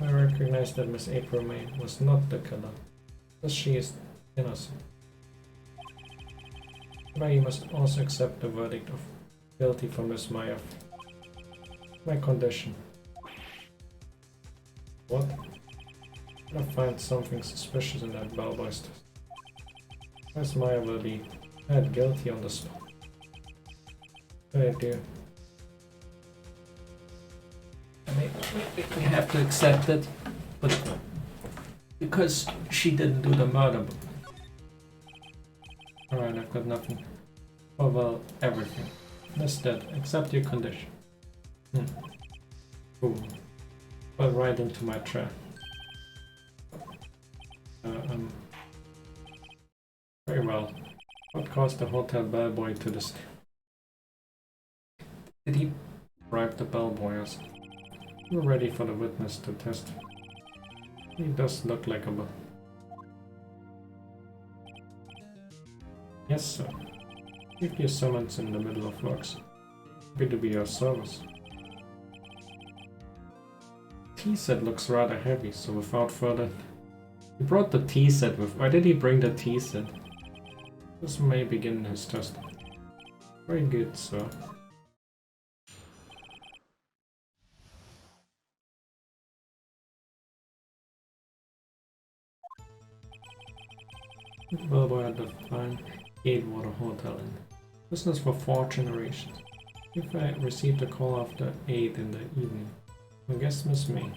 I recognize that Miss April May was not the killer, as she is innocent. But you must also accept the verdict of guilty for Miss Meyer. My condition. What? I find something suspicious in that bellboy's test. Miss Meyer will be found guilty on the spot. Oh dear. We have to accept it, but because she didn't do the murder. Alright, I've got nothing. Oh well, everything. Instead, accept your condition. Boom. Fell right into my trap. Very well. What caused the hotel bellboy to this? Did he bribe the bellboy? We're ready for the witness to testify. He does look like a bell. Yes, sir. Keep your summons in the middle of works. Happy to be your service. Tea set looks rather heavy, so without further... He brought the tea set with... Why did he bring the tea set? This may begin his testimony. Very good, sir. Bellboy at the fine Gatewater Hotel in business for 4 generations. If I received a call after 8 in the evening, my guest Miss May.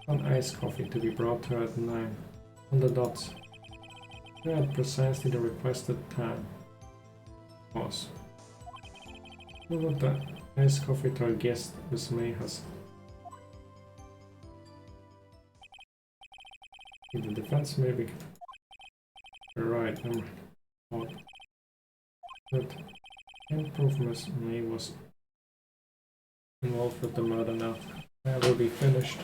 One iced coffee to be brought to her at 9 on the dot. Here at precisely the requested time. Pause. Who would the iced coffee to our guest Miss May has? The defense may be. Right, I'm right. But can't prove Miss May was involved with the murder now. I will be finished.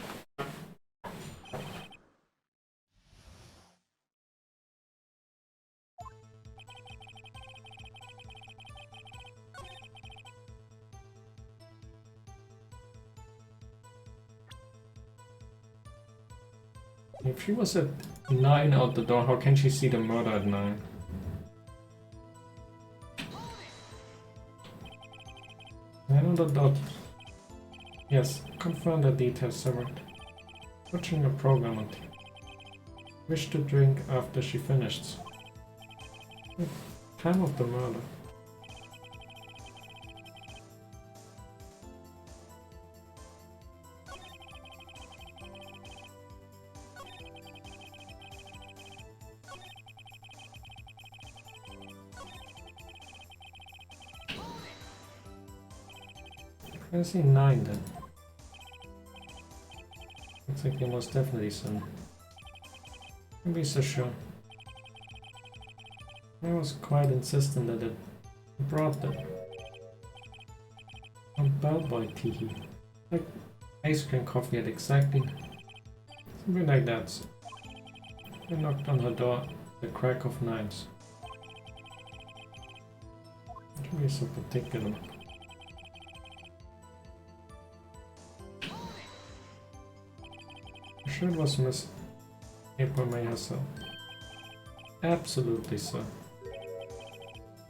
If she was at 9 out the door, how can she see the murder at 9? I know the dot. Yes, confirm the details severed. Watching a program on TV. Wish to drink after she finished. Time of the murder. I see 9 then. Looks like it most definitely son. Can't be so sure. I was quite insistent that it brought them. A bellboy tea. Like ice cream coffee at exactly something like that. So I knocked on her door at the crack of 9s. Can't be so particular. Sure it was Miss April May herself. Absolutely, sir.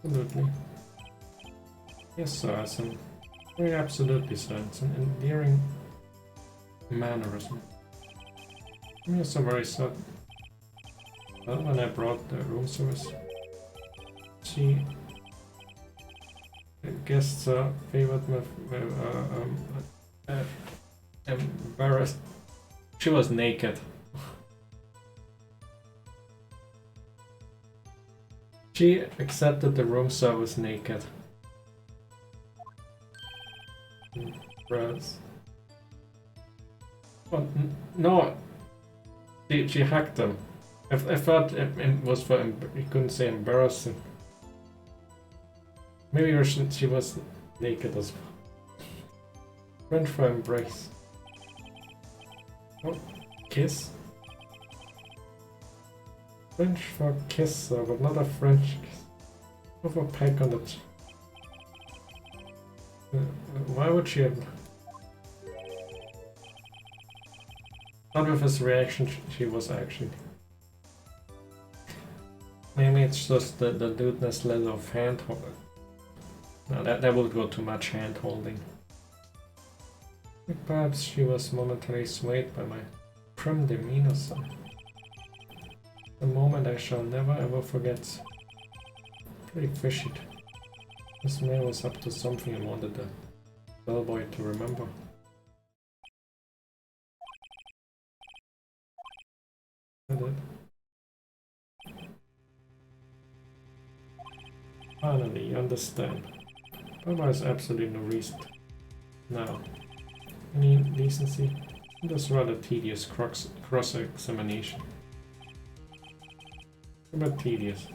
Absolutely. Yes, sir, as in very absolutely, sir. It's an endearing mannerism. I'm also very certain. Well, when I brought the room service, she guests are favored with embarrassed. She was naked. She accepted the room service naked. Gross. Oh, no, she hacked them. I thought it was for you couldn't say embarrassing. Maybe she was naked as well. French for embrace. Oh, kiss. French for kiss, but not a French kiss. Of a peck on the cheek. Why would she have? Not with his reaction, she was actually. Maybe it's just the lewdness level of hand holding. No, that would go too much hand holding. Perhaps she was momentarily swayed by my prim demeanor. A moment I shall never ever forget. Pretty fishy. This man was up to something and wanted the bellboy to remember. Finally, you understand. Baba has absolutely no reason. Now, any decency? This rather tedious cross-examination. But tedious.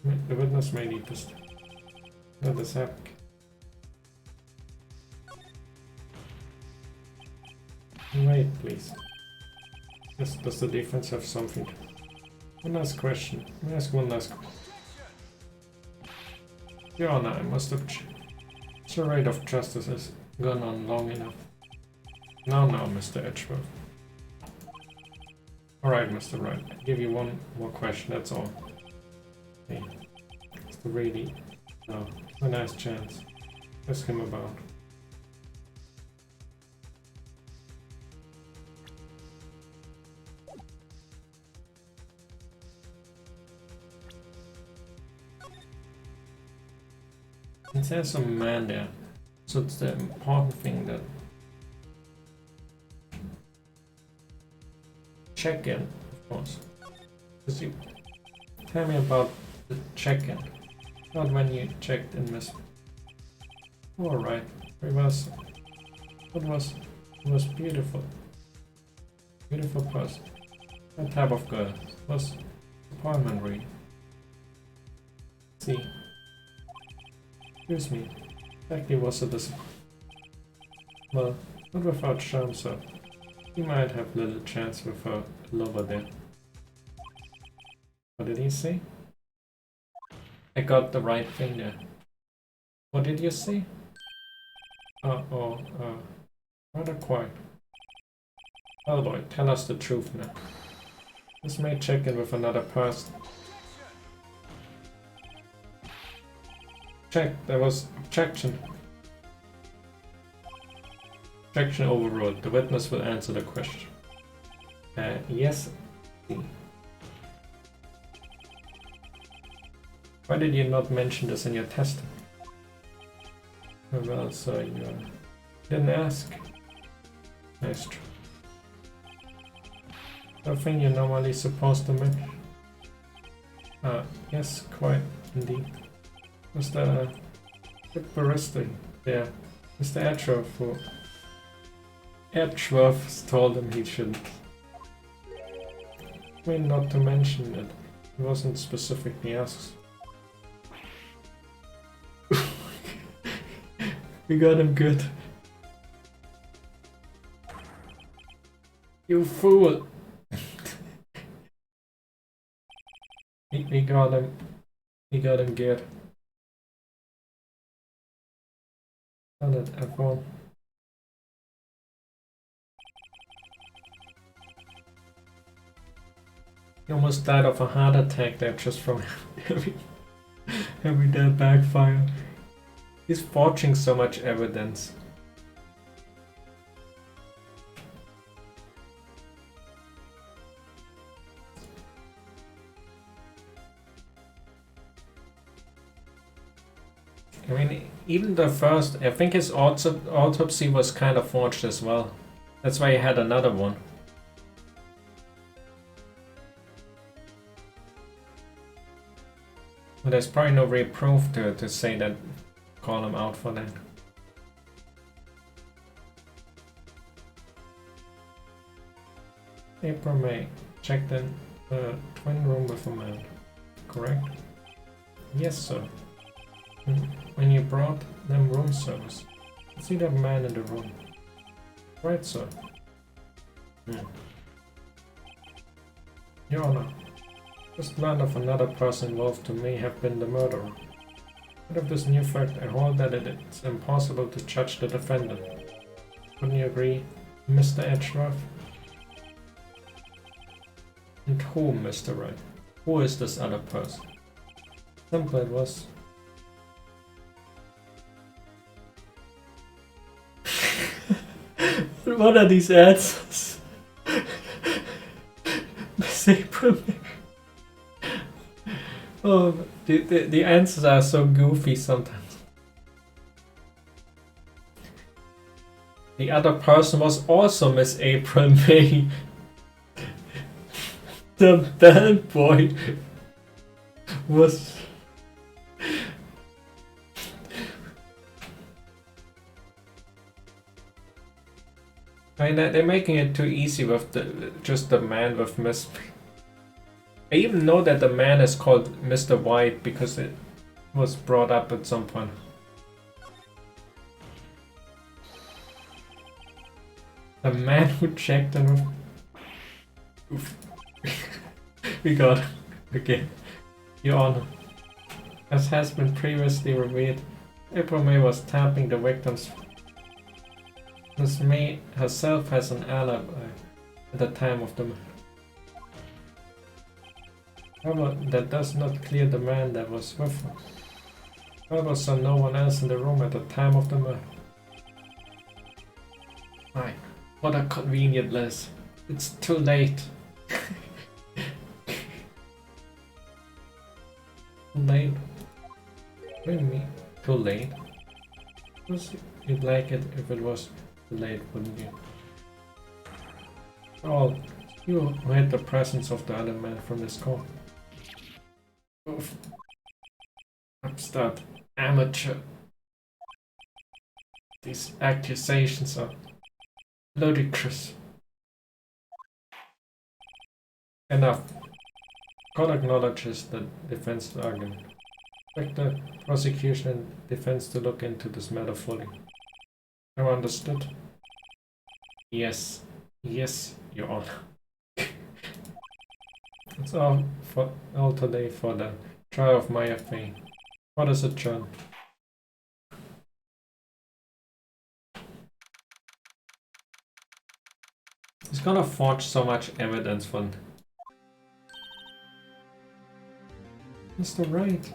The witness may need to let this happen. Wait, please. Does the defense have something? One last question. Let me ask one last question. Your Honor, I must have the rate of justice has gone on long enough. Now, Mr. Edgeworth. Alright, Mr. Wright. I'll give you one more question, that's all. Hey, Mr. Really? No, a nice chance. Ask him about. There's some man there, so it's the important thing that check-in, of course. Because you tell me about the check-in, not when you checked in, Miss. All right, it was beautiful, beautiful person. That type of girl was appointment read. See. Excuse me, exactly was a disappointment. Well, not without charm, sir. You might have little chance with her lover there. What did he say? I got the right thing there. What did you say? Rather quiet. Well, boy, tell us the truth now. This may check in with another person. Check, there was objection. Objection overruled. The witness will answer the question. Yes. Why did you not mention this in your testimony? Well, sir, you didn't ask. Nice try. Something you're normally supposed to mention. Yes, quite indeed. Mr. Barista there, Mr. Edgeworth told him he shouldn't. I mean, not to mention it. He wasn't specifically asked. We got him good. You fool! we got him. We got him good. Done it, everyone. He almost died of a heart attack there just from having that backfire. He's forging so much evidence. I mean, even the first, I think his autopsy was kind of forged as well. That's why he had another one. But there's probably no real proof to say that, call him out for that. April, May. Check the twin room with a man. Correct? Yes, sir. When you brought them room service, see that man in the room. Right, sir. Your Honor, just learned of another person involved who may have been the murderer. Out of this new fact, I hold that it's impossible to judge the defendant. Wouldn't you agree, Mr. Edgeworth? And who, Mr. Wright? Who is this other person? Simple it was. What are these answers? Miss April. Oh, the answers are so goofy sometimes. The other person was also Miss April May. The bad boy was... I mean, they're making it too easy with just the man with Miss... I even know that the man is called Mr. White because it was brought up at some point. The man who checked in with... We got it. Okay. Your Honor. As has been previously revealed, April May was tapping the victims. Miss May herself has an alibi at the time of the murder. However, that does not clear the man that was with her. However, saw no one else in the room at the time of the murder. Right. What a convenient list. It's too late. Too late? What do you mean? Too late? You'd like it if it was too late, wouldn't you? Oh, you hid the presence of the other man from this call. Oof. Upstart amateur. These accusations are ludicrous. Enough. Court acknowledges the defense argument. Expect the prosecution and defense to look into this matter fully. Have understood? Yes. Yes, Your Honor. It's all today for the trial of Maya Fane. What is it, John? He's gonna forge so much evidence for... Mr. Wright,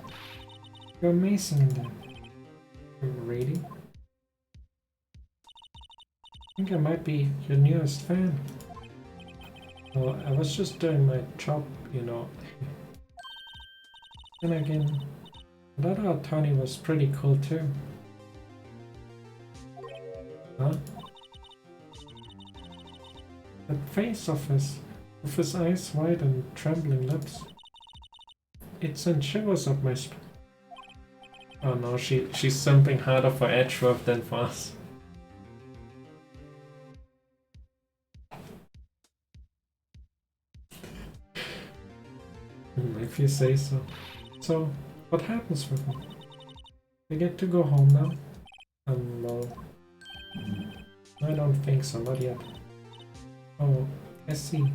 you're amazing in there. Really? I think I might be your newest fan. Well, I was just doing my job, you know. Then again, that other attorney was pretty cool too. Huh? That face of his, with his eyes wide and trembling lips. It sent shivers up my spine. Oh no, she's something harder for Edgeworth than for us. If you say so. So, what happens with me? I get to go home now? No. I don't think so, not yet. Oh, I see.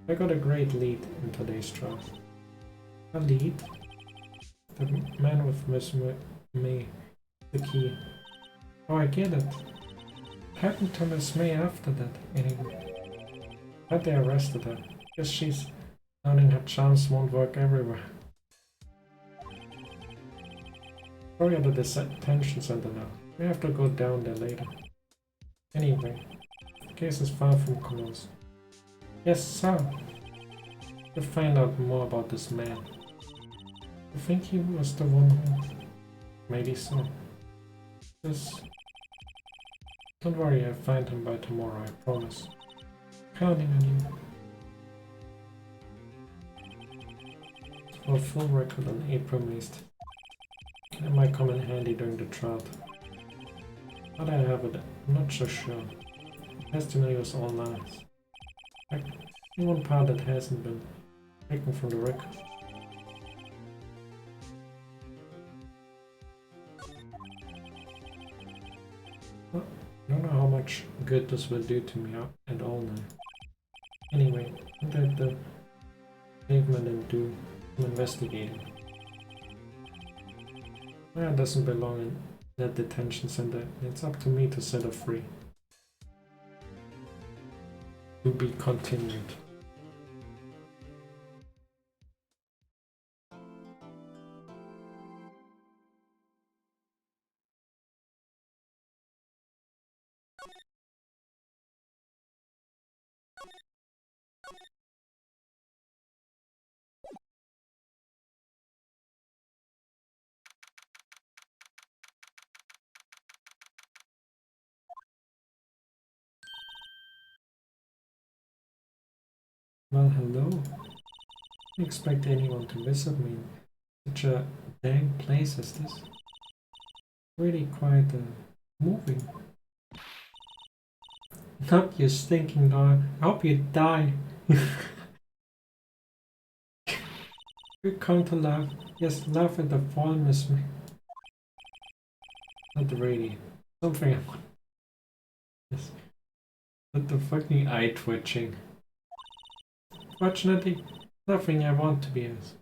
I got a great lead in today's trial. A lead? The man with Miss May, the key. Oh, I get it. What happened to Miss May after that, anyway? But they arrested her. Guess she's learning her charms won't work everywhere. Sorry at the detention center now. We have to go down there later. Anyway, the case is far from closed. Yes, sir. To find out more about this man. I think he was the one who... Maybe so. Just don't worry, I'll find him by tomorrow, I promise. Counting on you. For full record on April Mist. It might come in handy during the drought. But I have it, I'm not so sure. Testimony was all nice. Like, the one part that hasn't been taken from the record. Well, I don't know how much good this will do to me at all now. Anyway, I'm at the pavement and do some investigating. Maya doesn't belong in that detention center. It's up to me to set her free. To be continued. Well, hello. I didn't expect anyone to visit me in such a dang place as this. Really quite moving. Not you stinking dog. I hope you die. You come to laugh. Yes, laugh at the fall, miss me. Not really. Something I want. Yes. But the fucking eye twitching. Fortunately, nothing I want to be as.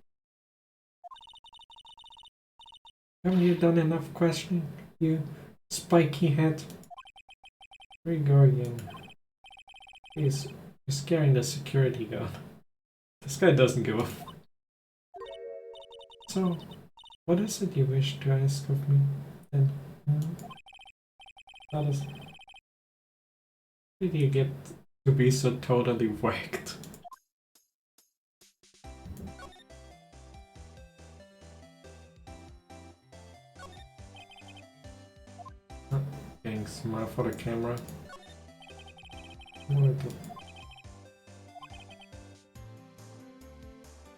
Haven't you done enough questioning, you spiky head? Here you go again. He's scaring the security guard. This guy doesn't give a f. So, what is it you wish to ask of me, then? That is... Did you get to be so totally whacked? Getting smart for the camera.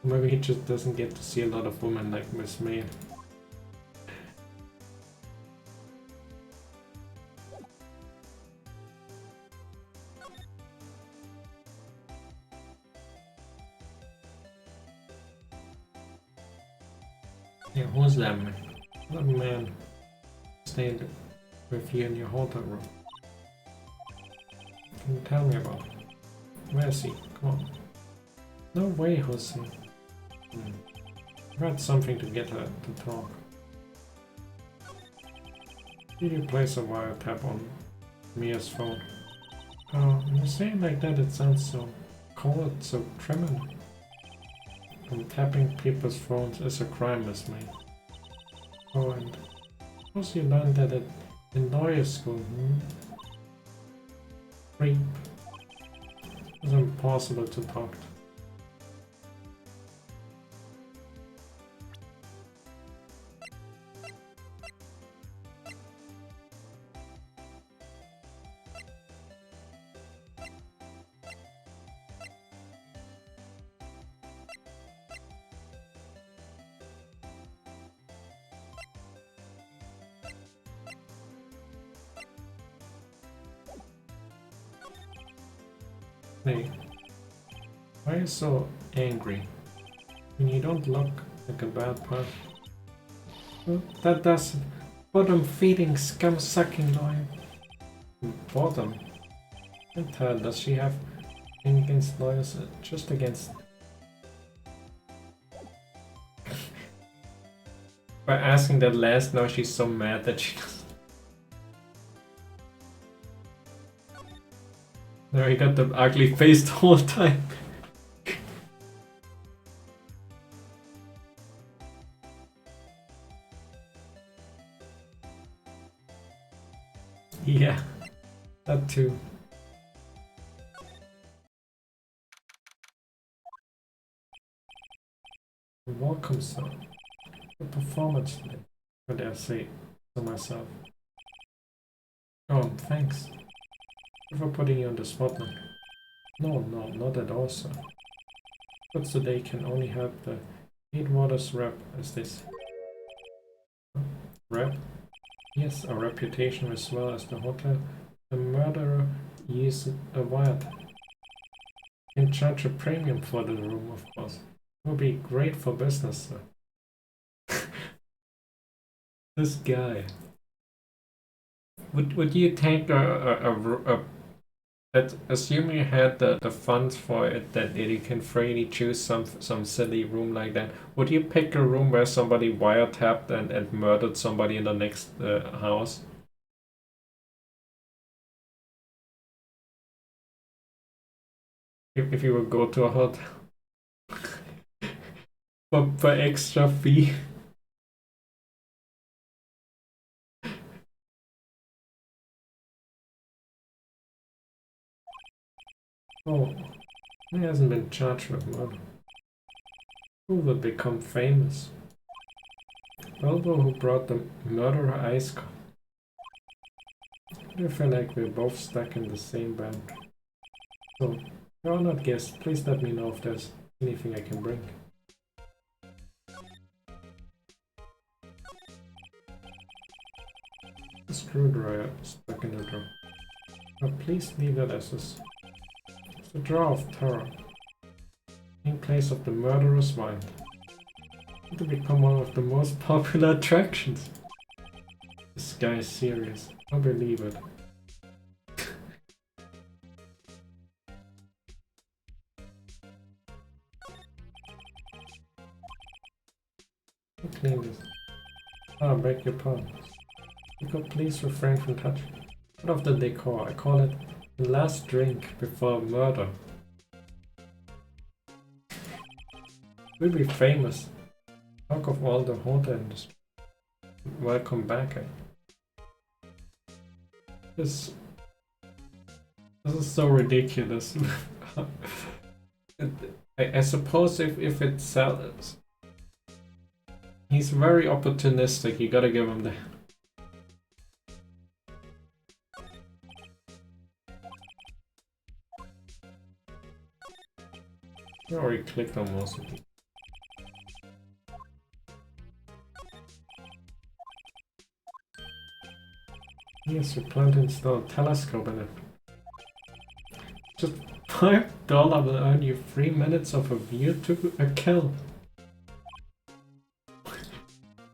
Maybe he just doesn't get to see a lot of women like Miss May. Yeah, who's that man? That man stayed with you in your hotel room. Can you tell me about it? Where is he? Come on. No way, Jose. I've had something to get her to talk. Did you place a wiretap on Mia's phone? When you say it like that, it sounds so cold, so criminal. And tapping people's phones is a crime, Miss May. Oh, and suppose you learned that in lawyer school, Creep. It's impossible to talk to. Hey, why are you so angry? When you don't look like a bad person. Well, that does bottom-feeding, scum-sucking lawyer. Bottom? And tell, does she have anything against lawyers? Just against... By asking that last, now she's so mad that she doesn't... No, he got the ugly face the whole time. Yeah, that too. Welcome, sir. Good performance today. What did I say to myself? Oh, thanks. For putting you on the spot now. No, not at all, sir. But today can only help the Eight Waters rep, as this. Rep? Yes, our reputation as well as the hotel. The murderer is a wild. Can charge a premium for the room, of course. It would be great for business, sir. This guy. Would you take assuming you had the funds for it, that you can freely choose some silly room like that, would you pick a room where somebody wiretapped and murdered somebody in the next house? If you would go to a hotel for extra fee. Oh, he hasn't been charged with murder. Who will become famous? Bilbo, who brought the murderer ice cream. I feel like we're both stuck in the same band. So, you're not guest. Please let me know if there's anything I can bring. A screwdriver stuck in the drawer. But please leave it as is. It's the drawer of terror. In place of the murderer's wine. To become one of the most popular attractions. This guy is serious. I believe it. Clean this. I beg your pardon. You could please refrain from touching. Out of the decor, I call it the last drink before murder. We'll be famous. Talk of all the hotel industry. Welcome back. This is so ridiculous. I suppose if it sells, he's very opportunistic. You gotta give him that. I already clicked on most of it. Yes, we plan to install a telescope in it. Just $5 will earn you 3 minutes of a view to a kill.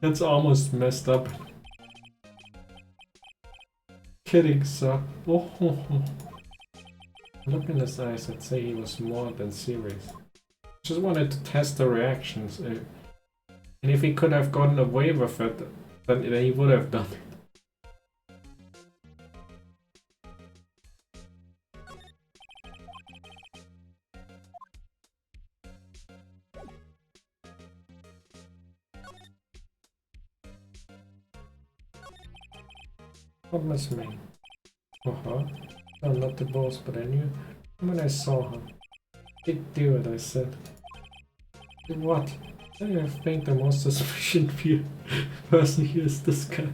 That's almost messed up. Kidding, sir. Oh, Look in his eyes, I'd say he was more than serious. Just wanted to test the reactions. And if he could have gotten away with it, then he would have done it. What must mean? I'm not the boss, but I knew when I saw her. Did do it, I said. Did what? I think the most suspicious person here is this guy.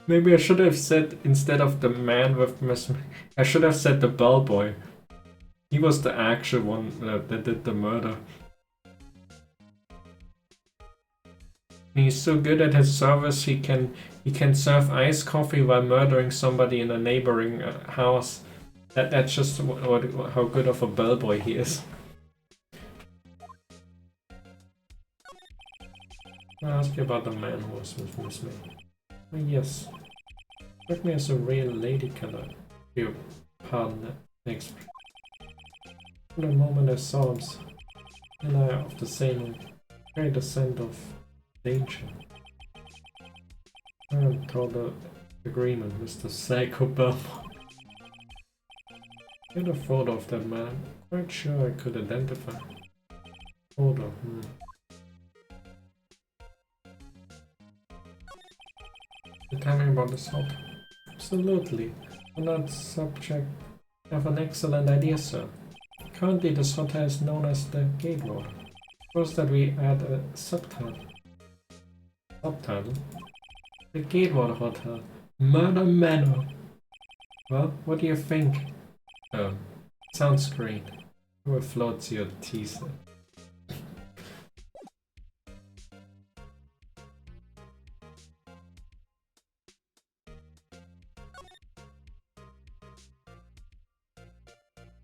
Maybe I should have said, instead of the man with mesmer, I should have said the bellboy. He was the actual one that did the murder. He's so good at his service, he can serve iced coffee while murdering somebody in a neighboring house. That's just how good of a bellboy he is. I'll ask you about the man who was with Miss May. Oh, yes. Struck me as a real lady killer. You pardon the expression. For the moment I saw him, and I of the same carried a scent of danger. I'm total agreement, Mr. Psycho Belmont. Get a photo of that man. Quite sure I could identify. Photo, You tell me about this hotel? Absolutely. On that subject, I have an excellent idea, sir. Currently, this hotel is known as the Gateway. Suppose that we add a subtitle. Subtitle. The Gatewater Hotel. Murder Manor. Well, what do you think? Oh, sounds great. Who floats your teaser?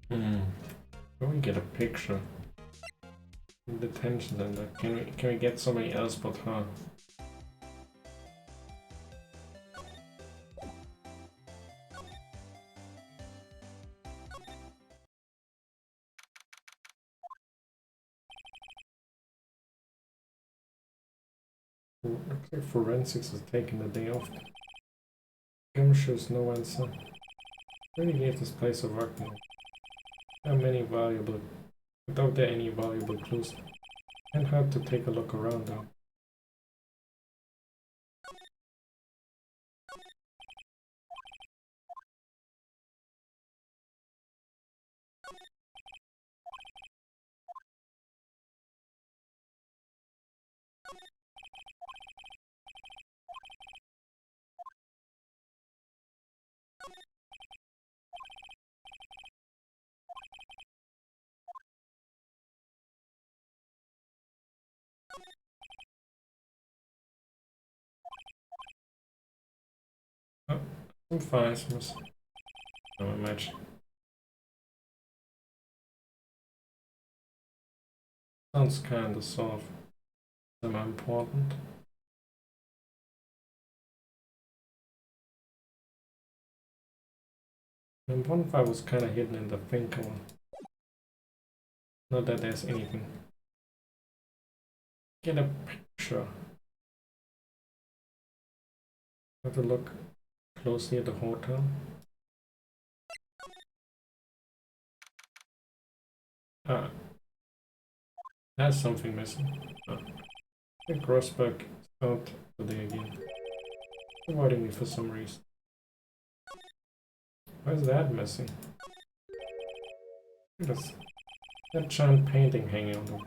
Can we get a picture? The tension and that. Can we get somebody else but her? Looks like forensics is taking the day off. Game shows no answer. Really gave this place a work now. Without there any valuable clues. Can't hurt to take a look around though. Oh, some files must. No match. Sounds kinda soft. Am I important? And one file was kinda hidden in the thinker one. Not that there's anything. Get a picture. Have a look closely at the hotel. Ah, there's something missing. Ah, the Grossberg is out today again. Avoiding me for some reason. Why is that missing? There's that giant painting hanging on them.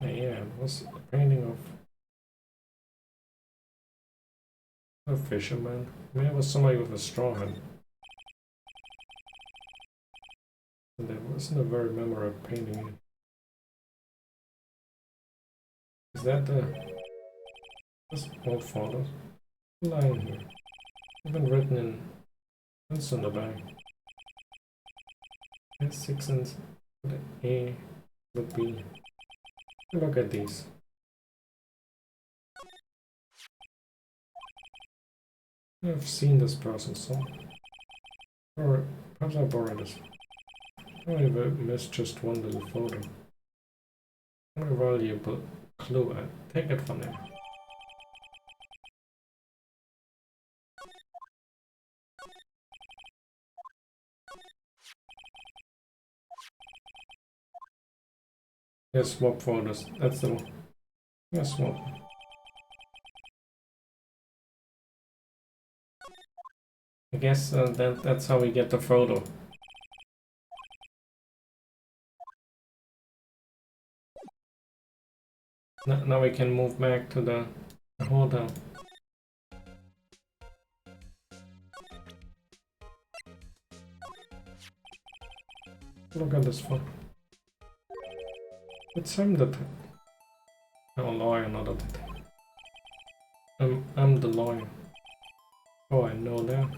Yeah, it was a painting of a fisherman. Maybe it was somebody with a straw hat. And that wasn't a very memorable painting. Is that the... This old photo? Lying here. Even written in pencil on the back. S6 and the A, the B. Look at these. I've seen this person somewhere. Or perhaps I borrowed this. I missed just one little photo. What a valuable clue. I take it from there. Yeah, swap photos. That's the one. Yeah, swap. I guess that's how we get the photo. Now we can move back to the hotel. Look at this photo. It's him that... No, lawyer, not a detective. I'm the lawyer. Oh, I know that.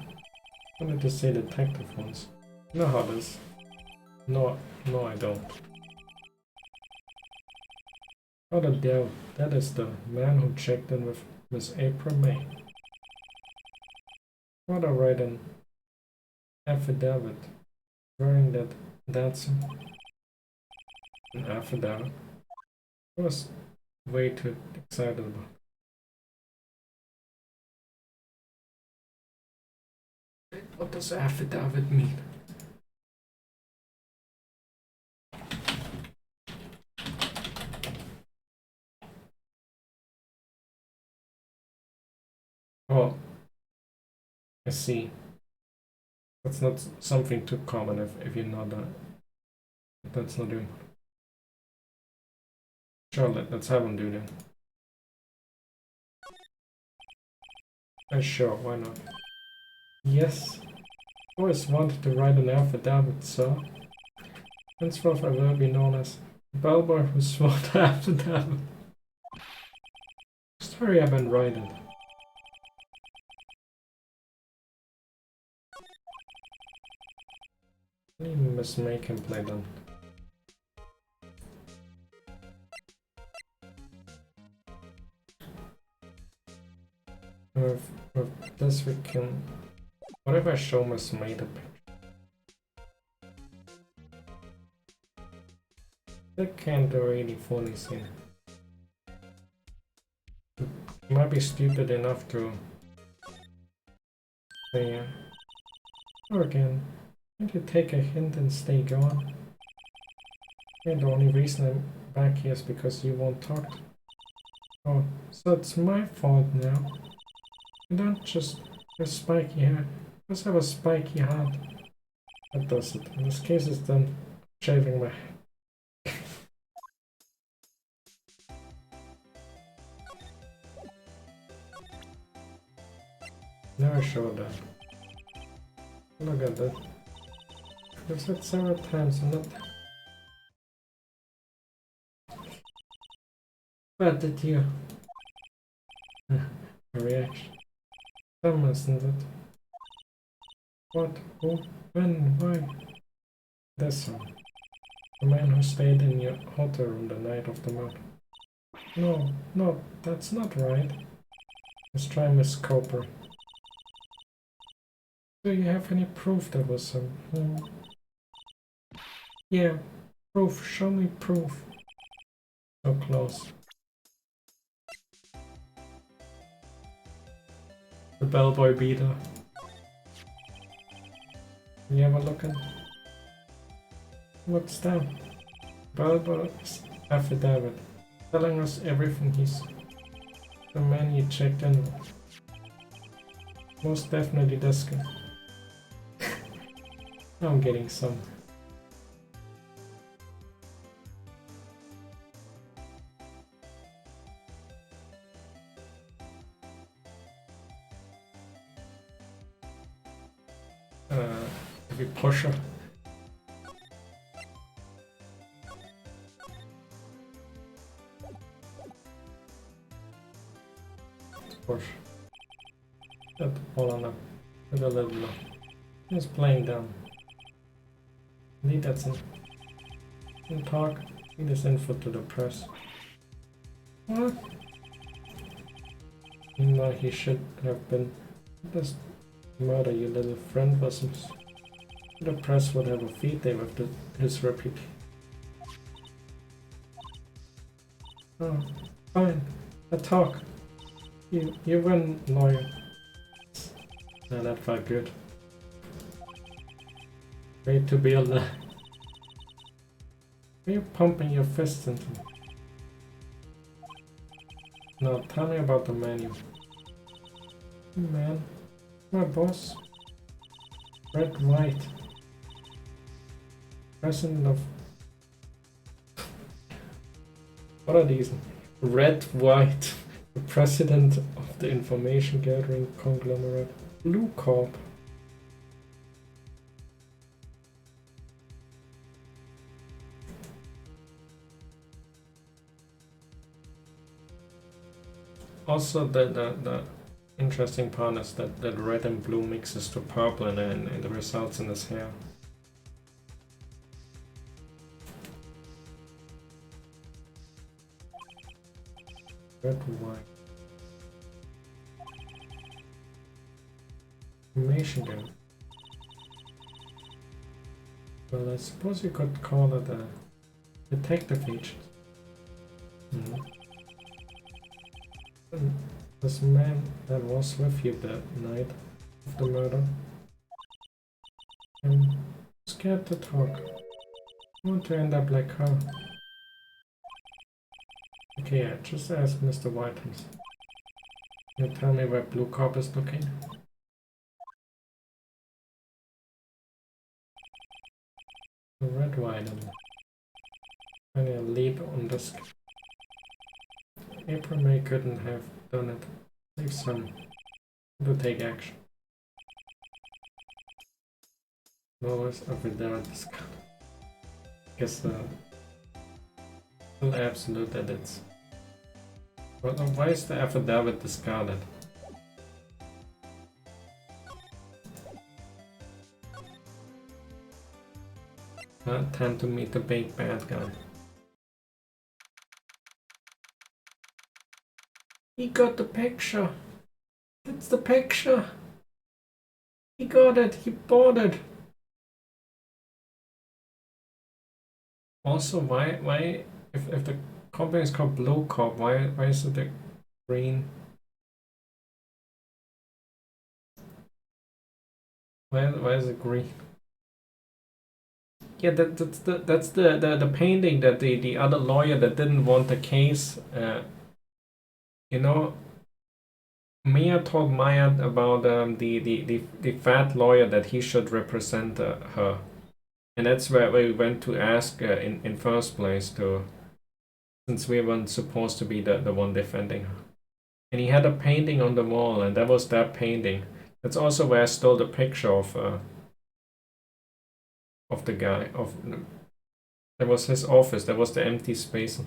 I wanted to say detective once. You know how this? No, I don't. Oh, the devil. That is the man who checked in with Miss April May. What a write an affidavit. Swearing that that's an affidavit. I was way too excited about it. What does affidavit mean? Oh, I see. That's not something too common if you're not that's not doing. Sure, let's have him do that. Sure, why not? Yes. Always wanted to write an affidavit, sir. Henceforth I will be known as the bellboy who swore the affidavit. Sorry I've been writing. You must make him play then. With this we can... What if I show Miss May the picture? They can't do really funny scene. You might be stupid enough to say, or again, can't you take a hint and stay gone? And the only reason I'm back here is because you won't talk. Oh, so it's my fault now. You don't just have spiky hair, because I have a spiky heart. That does it. In this case, it's done shaving my head. Never showed that. Look at that. I've said several times, I'm not... But did you... reaction. Dumb, isn't it? What? Who? When? Why? This one. The man who stayed in your hotel room the night of the murder. No, that's not right. Let's try Miss Cooper. Do you have any proof there was some... Yeah, proof. Show me proof. So close. The bellboy beater. You ever looking? What's that? Bellboy's affidavit. Telling us everything he's... The man you checked in with. Most definitely this guy. I'm getting some. Heavy pusher. Push. Get the ball on him. With a little low. He's playing down. Indeed, that's it. And talk. Give this info to the press. What? You know he should have been. This murder your little friend was. The press would have a field day with his reputation. Oh, fine. I talk. You win, lawyer. Now that felt good. Way to build a... Are you pumping your fists into me? Now tell me about the menu. Man, my boss. Wright. President of... What are these? Wright. The president of the information gathering conglomerate. Blue Corp. Also, the interesting part is that red and blue mixes to purple and it results in his hair. Red, white. Information game. Well, I suppose you could call it a detective agent. This man that was with you that night of the murder. I'm scared to talk. I want to end up like her. Okay, yeah, just ask Mr. Whitehouse. Can you tell me where Blue Corp is looking? The red wine and finding a lead on this. April May couldn't have done it. Save some to take action. Lowers affidavit discount. Guess still absolute edits. But why is the affidavit discarded? Time to meet the big bad guy. He got the picture. It's the picture. He got it. He bought it. Also, why if the company is called Blue Corp, why is it the green? Why is it green? Yeah, that's the painting that the other lawyer that didn't want the case. You know, Mia told Maya about the fat lawyer that he should represent her, and that's where we went to ask in first place to, since we weren't supposed to be the one defending her. And he had a painting on the wall, and that was that painting. That's also where I stole the picture of the guy. That was his office. That was the empty space.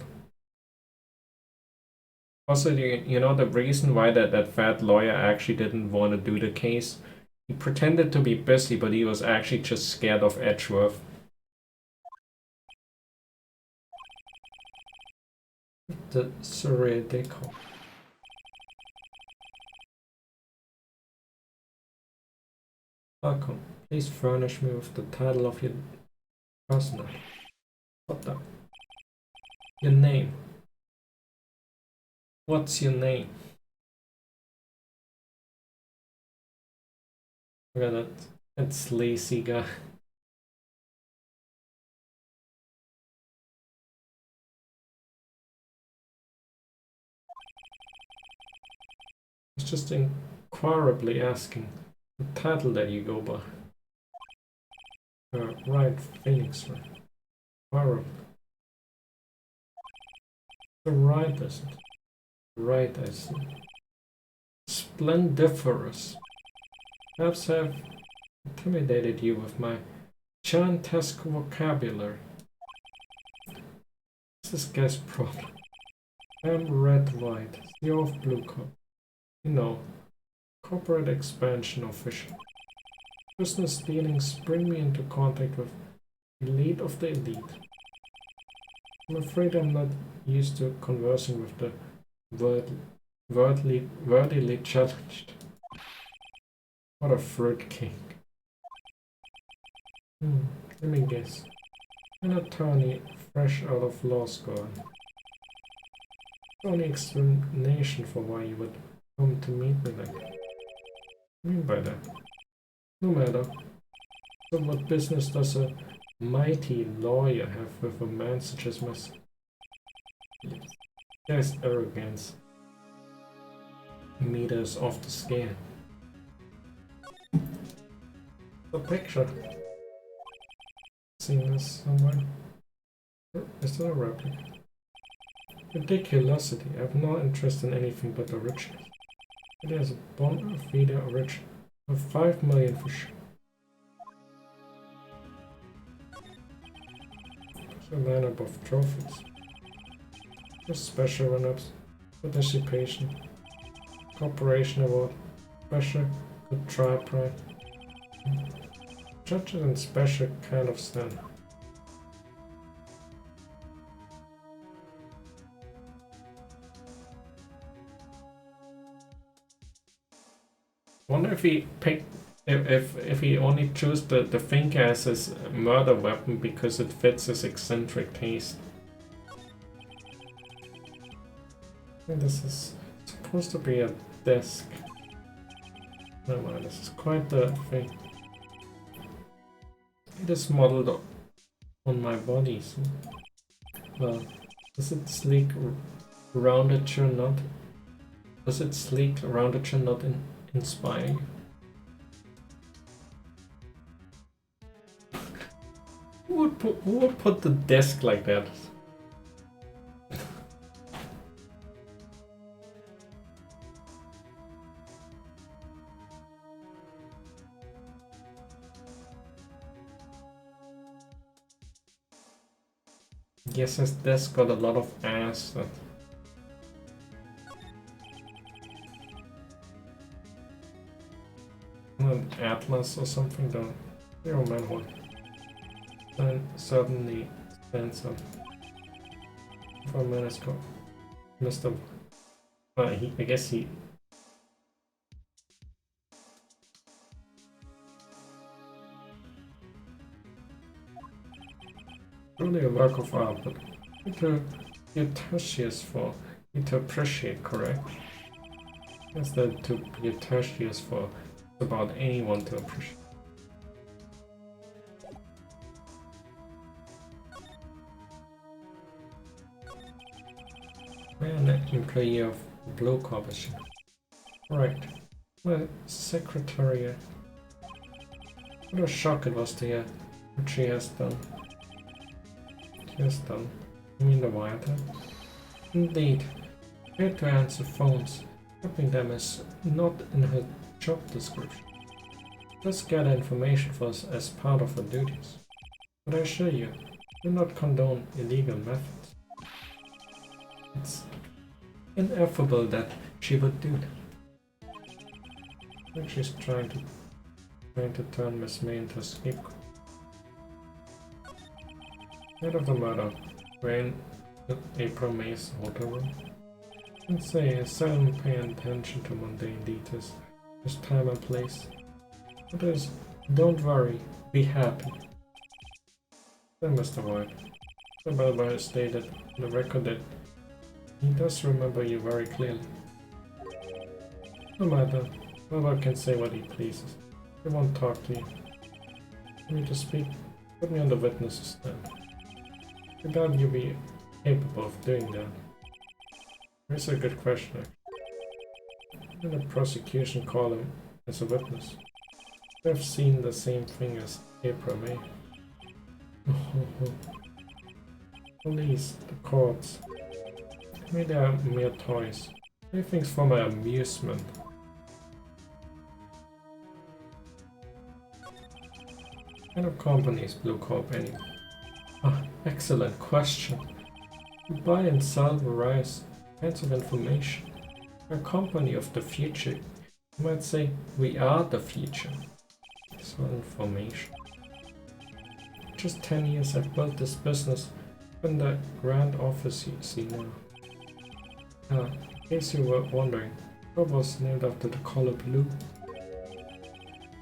Also, you know the reason why that fat lawyer actually didn't want to do the case? He pretended to be busy, but he was actually just scared of Edgeworth. The surreal decor. Welcome. Please furnish me with the title of your personal. What the? Your name. What's your name? Look at that sleazy guy. He's just inquirably asking the title that you go by. Right, Phoenix, right? Inquirable. The right, isn't it? Right, I see. Splendiferous. Perhaps I've intimidated you with my giantesque vocabulary. What's this guy's problem? I'm Red White, CEO of Blue Corp. You know, corporate expansion official. Business dealings bring me into contact with elite of the elite. I'm afraid I'm not used to conversing with the worldly challenged. What a fruitcake. Let me guess. An attorney fresh out of law school. Only explanation for why you would come to meet me like that. What do you mean by that? No matter. So what business does a mighty lawyer have with a man such as myself? There's arrogance. Meters off the scale. The picture. Seen this somewhere? Is that a replica? Ridiculosity. I have no interest in anything but the riches. There's a bona fide rich of 5 million for sure. There's a lineup of trophies. Just special run-ups, participation, cooperation award, special good try pride. Judges and special kind of stand. Wonder if he picked if he only chose the finger as his murder weapon because it fits his eccentric taste. I think this is supposed to be a desk. Never mind, this is quite the thing. It is modeled on my body, so well, is it sleek, rounded, or not? Does it sleek, rounded, or not inspire? Who would put the desk like that? guess his desk got a lot of ass. An atlas or something, the zero manhole. Then suddenly stands up. For a minute, Mr. I guess he. Truly a work of art, but to be audacious for you to appreciate, correct? Yes, that to be audacious for about anyone to appreciate. I am an employee of Blue Corporation. Right. My secretary. What a shock it was to hear what she has done. You mean the wiretap? Indeed. I had to answer phones. Helping them is not in her job description. Just gather information for us as part of her duties. But I assure you, do not condone illegal methods. It's ineffable that she would do that. I think she's trying to turn Miss May into a scapegoat. Head of the murder, Wayne April May's hotel room. I'd say I seldom pay attention to mundane details, just time and place. But don't worry, be happy. Then Mr. White. The bellboy stated on the record that he does remember you very clearly. No matter, bellboy can say what he pleases. He won't talk to you. For me to speak, put me on the witness stand. I doubt you'll be capable of doing that. That's a good question. Did the prosecution call him as a witness? I've seen the same thing as April May. Police, the courts. Maybe they are mere toys. Everything's for my amusement. What kind of company is Blue Corp anyway? Ah, excellent question. We buy and sell various kinds of information. We're a company of the future. You might say we are the future. So information. Just 10 years I've built this business in the grand office you see now. In case you were wondering, Corp was named after the color blue.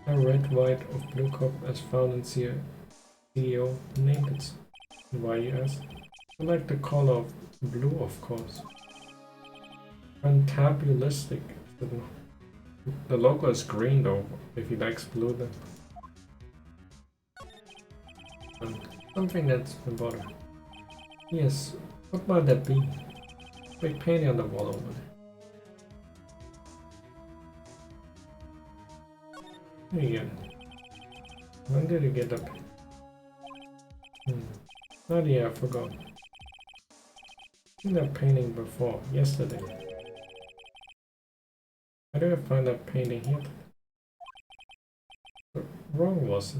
A red white of Blue Corp as found in CEO named it. Why you ask? I like the color of blue, of course. Fantabulistic. The logo is green though, if he likes blue then. Something that's been bothering. Yes, what might that be? Big painting on the wall over there. Here you go. When did you get up? Oh yeah, I forgot. Seen that painting before, yesterday. How do I find that painting here? Wrong was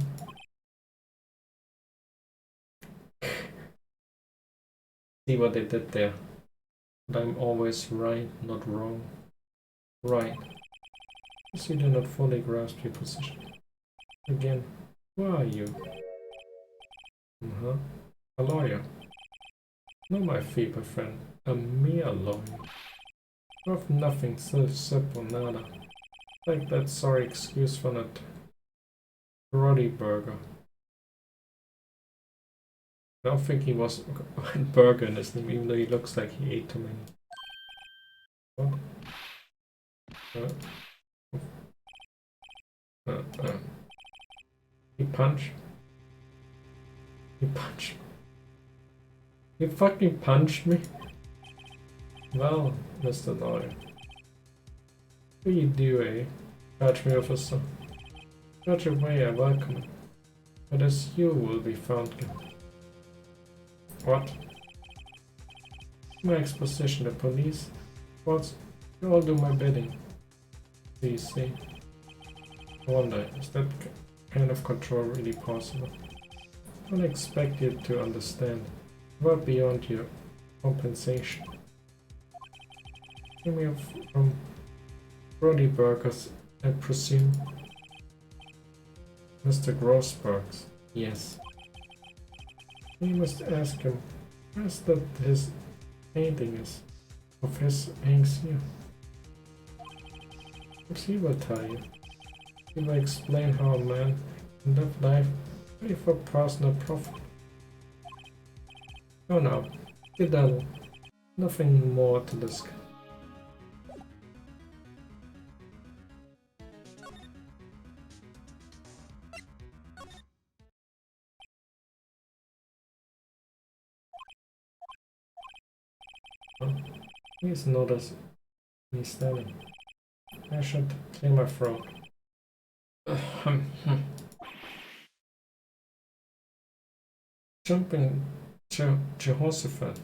it? See what they did there. But I'm always right, not wrong. Right. Guess you do not fully grasp your position. Again, who are you? A lawyer. No, my feeble friend. A mere lawyer. Of nothing so simple, nada. Like that sorry excuse for that Roddy burger. I don't think he was a burger in his name, even though he looks like he ate too many. What? He punched. He punched. You fucking punched me? Well, Mr. Lawyer. What do you do, eh? Catch me, officer. Such a way I welcome it. But as you will be found guilty. What? My exposition to police? What? You all do my bidding. Do you see? I wonder, is that kind of control really possible? I don't expect you to understand. What beyond your compensation? Came here from Brody Burgers, I presume. Mr. Grossberg's, yes. You must ask him, where's that his painting is, of his hangs here. Perhaps he will tell you. He will explain how a man can live life only for personal profit. Oh no, get done. Nothing more to discuss. Please notice me standing. I should clear my throat. Jumping Jehoshaphat.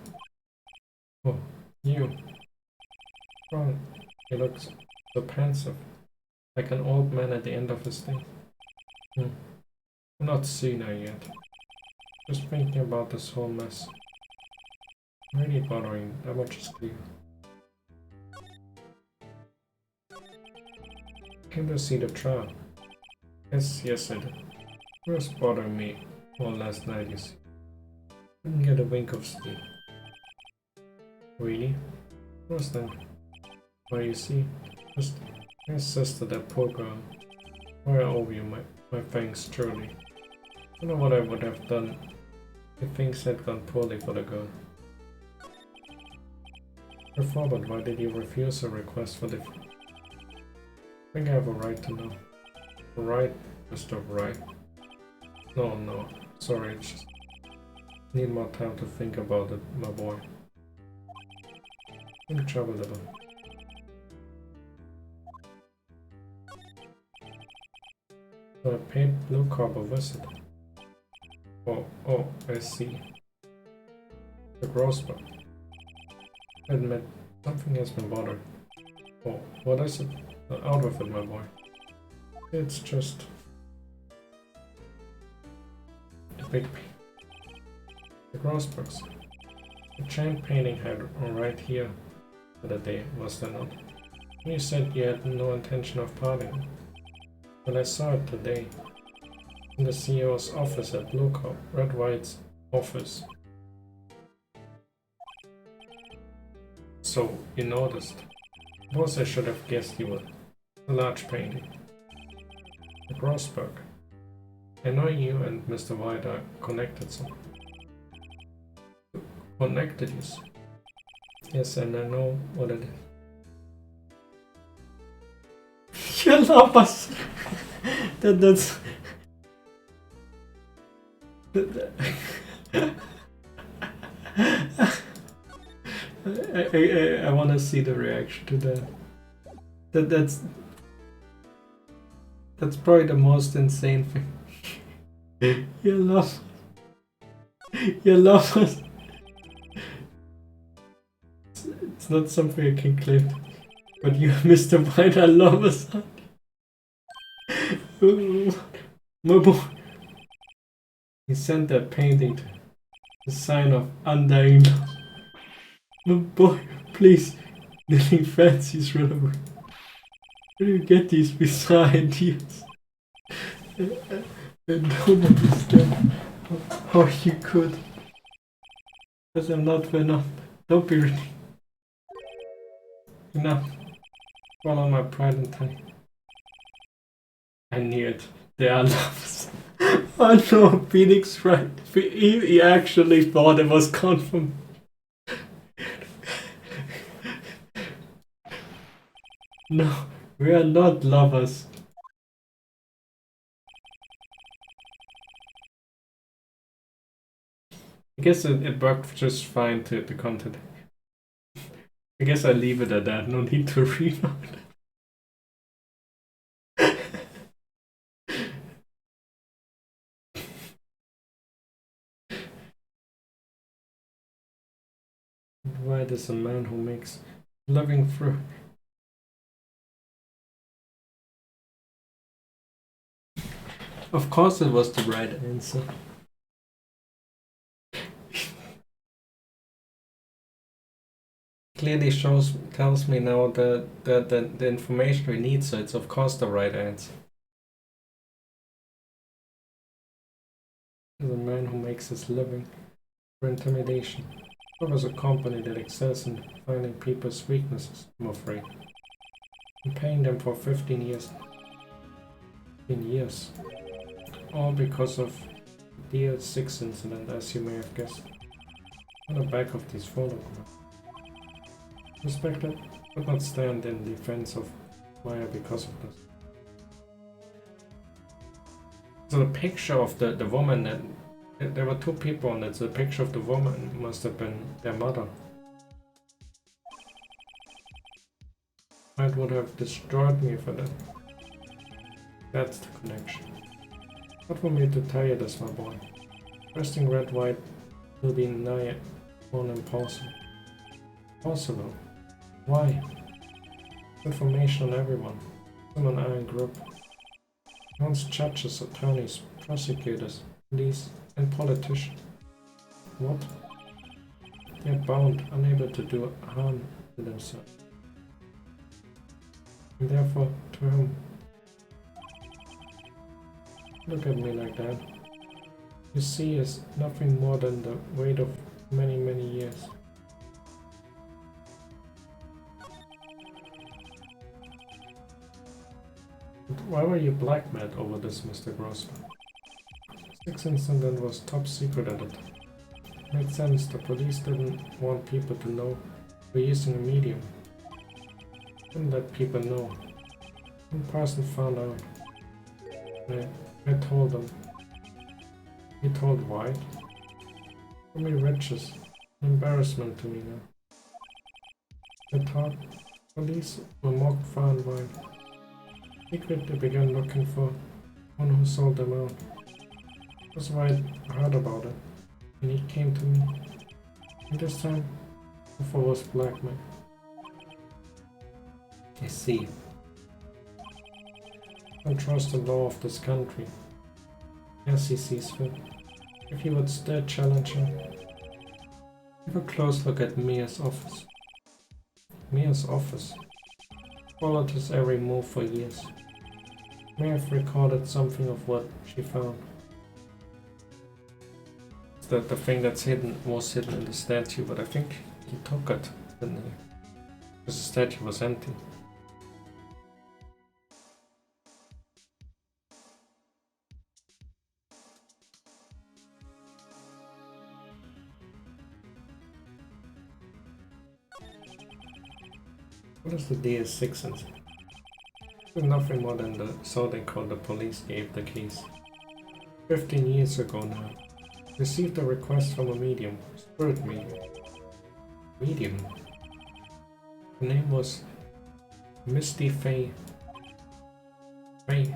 Oh, you. Wrong. He looks so pensive, like an old man at the end of his day. I'm not senior yet. Just thinking about this whole mess. Really bothering, that much is clear. Came to see the trial. Yes I did. It was bothering me all last night, you see. Couldn't get a wink of sleep. Really? What's that? Well, you see, just my sister, that poor girl. I owe you my thanks, truly. I don't know what I would have done if things had gone poorly for the girl. Before, but why did you refuse a request for the... I think I have a right to know. Right, Mr. Wright? No, sorry, just need more time to think about it, my boy. Let me travel a little. So I paid Blue Corp a visit. Oh, I see. The Grossberg. Admit, something has been bothering. Oh, what is it? Out with it, my boy. It's just... a big... The Grossbergs. The giant painting had right here for the day, was there not? You said you had no intention of parting. But I saw it today. In the CEO's office at Blue Corp, Red White's office. So, you noticed. Suppose I should have guessed you would. A large painting. The Grossberg. I know you and Mr. White are connected somehow. Connected, you see. Yes, and I know what it is. You love us! That's... I want to see the reaction to that. That's probably the most insane thing. You love us. It's not something I can claim. But you, Mr. White, I love us. My boy. He sent that painting to the sign of undying love. My boy, please. Nothing fancy is relevant. Where do you get these bizarre ideas? I don't understand how you could. Because I'm not enough. Don't be ridiculous. Enough. Follow my pride and time. I knew it. They are lovers. Oh no, Phoenix Wright. He actually thought it was confirmed. No, we are not lovers. I guess it worked just fine to the content. I guess I leave it at that. No need to reload. White is a man who makes living through. Of course it was the right answer. clearly tells me now the information we need, so it's of course the right answer. The man who makes his living for intimidation. There was a company that excels in finding people's weaknesses, I'm afraid. I'm paying them for 15 years. 15 years. All because of the DL6 incident, as you may have guessed. On the back of these photographs. Inspector could not stand in defense of Maya because of this. So the picture of the woman, that there were two people on it, so the picture of the woman must have been their mother. That would have destroyed me for that. That's the connection. Not for me to tell you this, my boy. Resting red white will be nigh on impossible. Possible? Why? Information on everyone. Some an iron grip. Once judges, attorneys, prosecutors, police, and politicians. What? They are bound, unable to do harm to themselves. And therefore, to whom? Look at me like that. You see is nothing more than the weight of many, many years. But why were you blackmailed over this, Mr. Grossman? Six incident was top secret at it. Made sense, the police didn't want people to know we're using a medium. Didn't let people know. One person found out. I told them. He told White. For me, riches. An embarrassment to me now. I thought police were mocked far and wide. Secretly began looking for one who sold them out. That's why I heard about it, and he came to me. And this time, offer was blackmail. I see. Don't trust the law of this country. As he sees fit. If you would still challenge him, have a close look at Mia's office. Mia's office. Followed his every move for years. May have recorded something of what she found. That the thing that's hidden was hidden in the statue, but I think he took it, didn't he? Because the statue was empty. What is the DS6 incident? It's nothing more than so they called the police gave the case. 15 years ago now. Received a request from a medium, spirit medium. Medium? Her name was Misty Faye. Faye.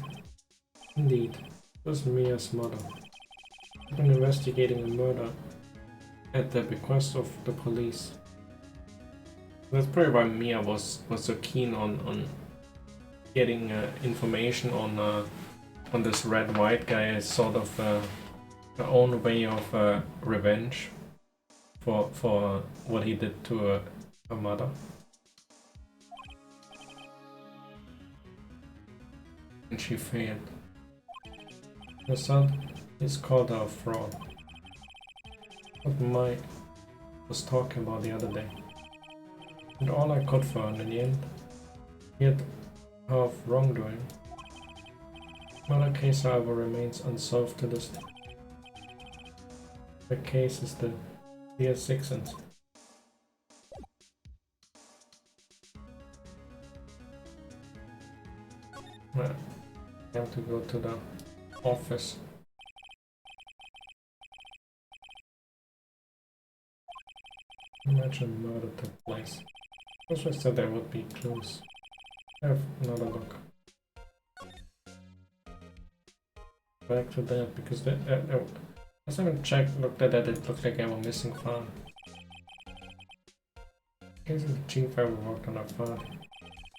Indeed, it was Mia's mother. I've been investigating a murder at the bequest of the police. That's probably why Mia was so keen on getting information on this red white guy as sort of her own way of revenge for what he did to her mother. And she failed. Her son is called her a fraud. What Mike was talking about the other day. And all I could find in the end, yet half wrongdoing. Another case, however, remains unsolved to this day. The case is the DS6 incident. Well, I have to go to the office. Imagine murder took place. Also said there would be clues. Have another look. Back to that because last time I looked at that, it looked like I was missing file. In case the chief ever worked on that file.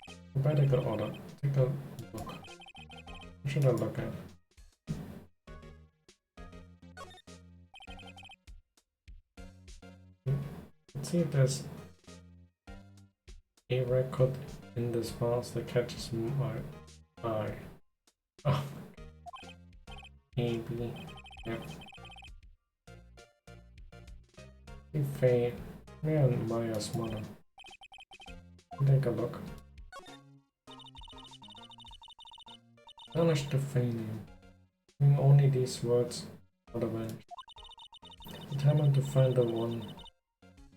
I better go order. Take a look. What should I look at? Let's see if there's a record in this mouse that catches my eye. Oh, A, B, yep. Faye, me and Maya's mother. Take a look. Vanish the Faye name. Only these words are the vanish. Determined to find the one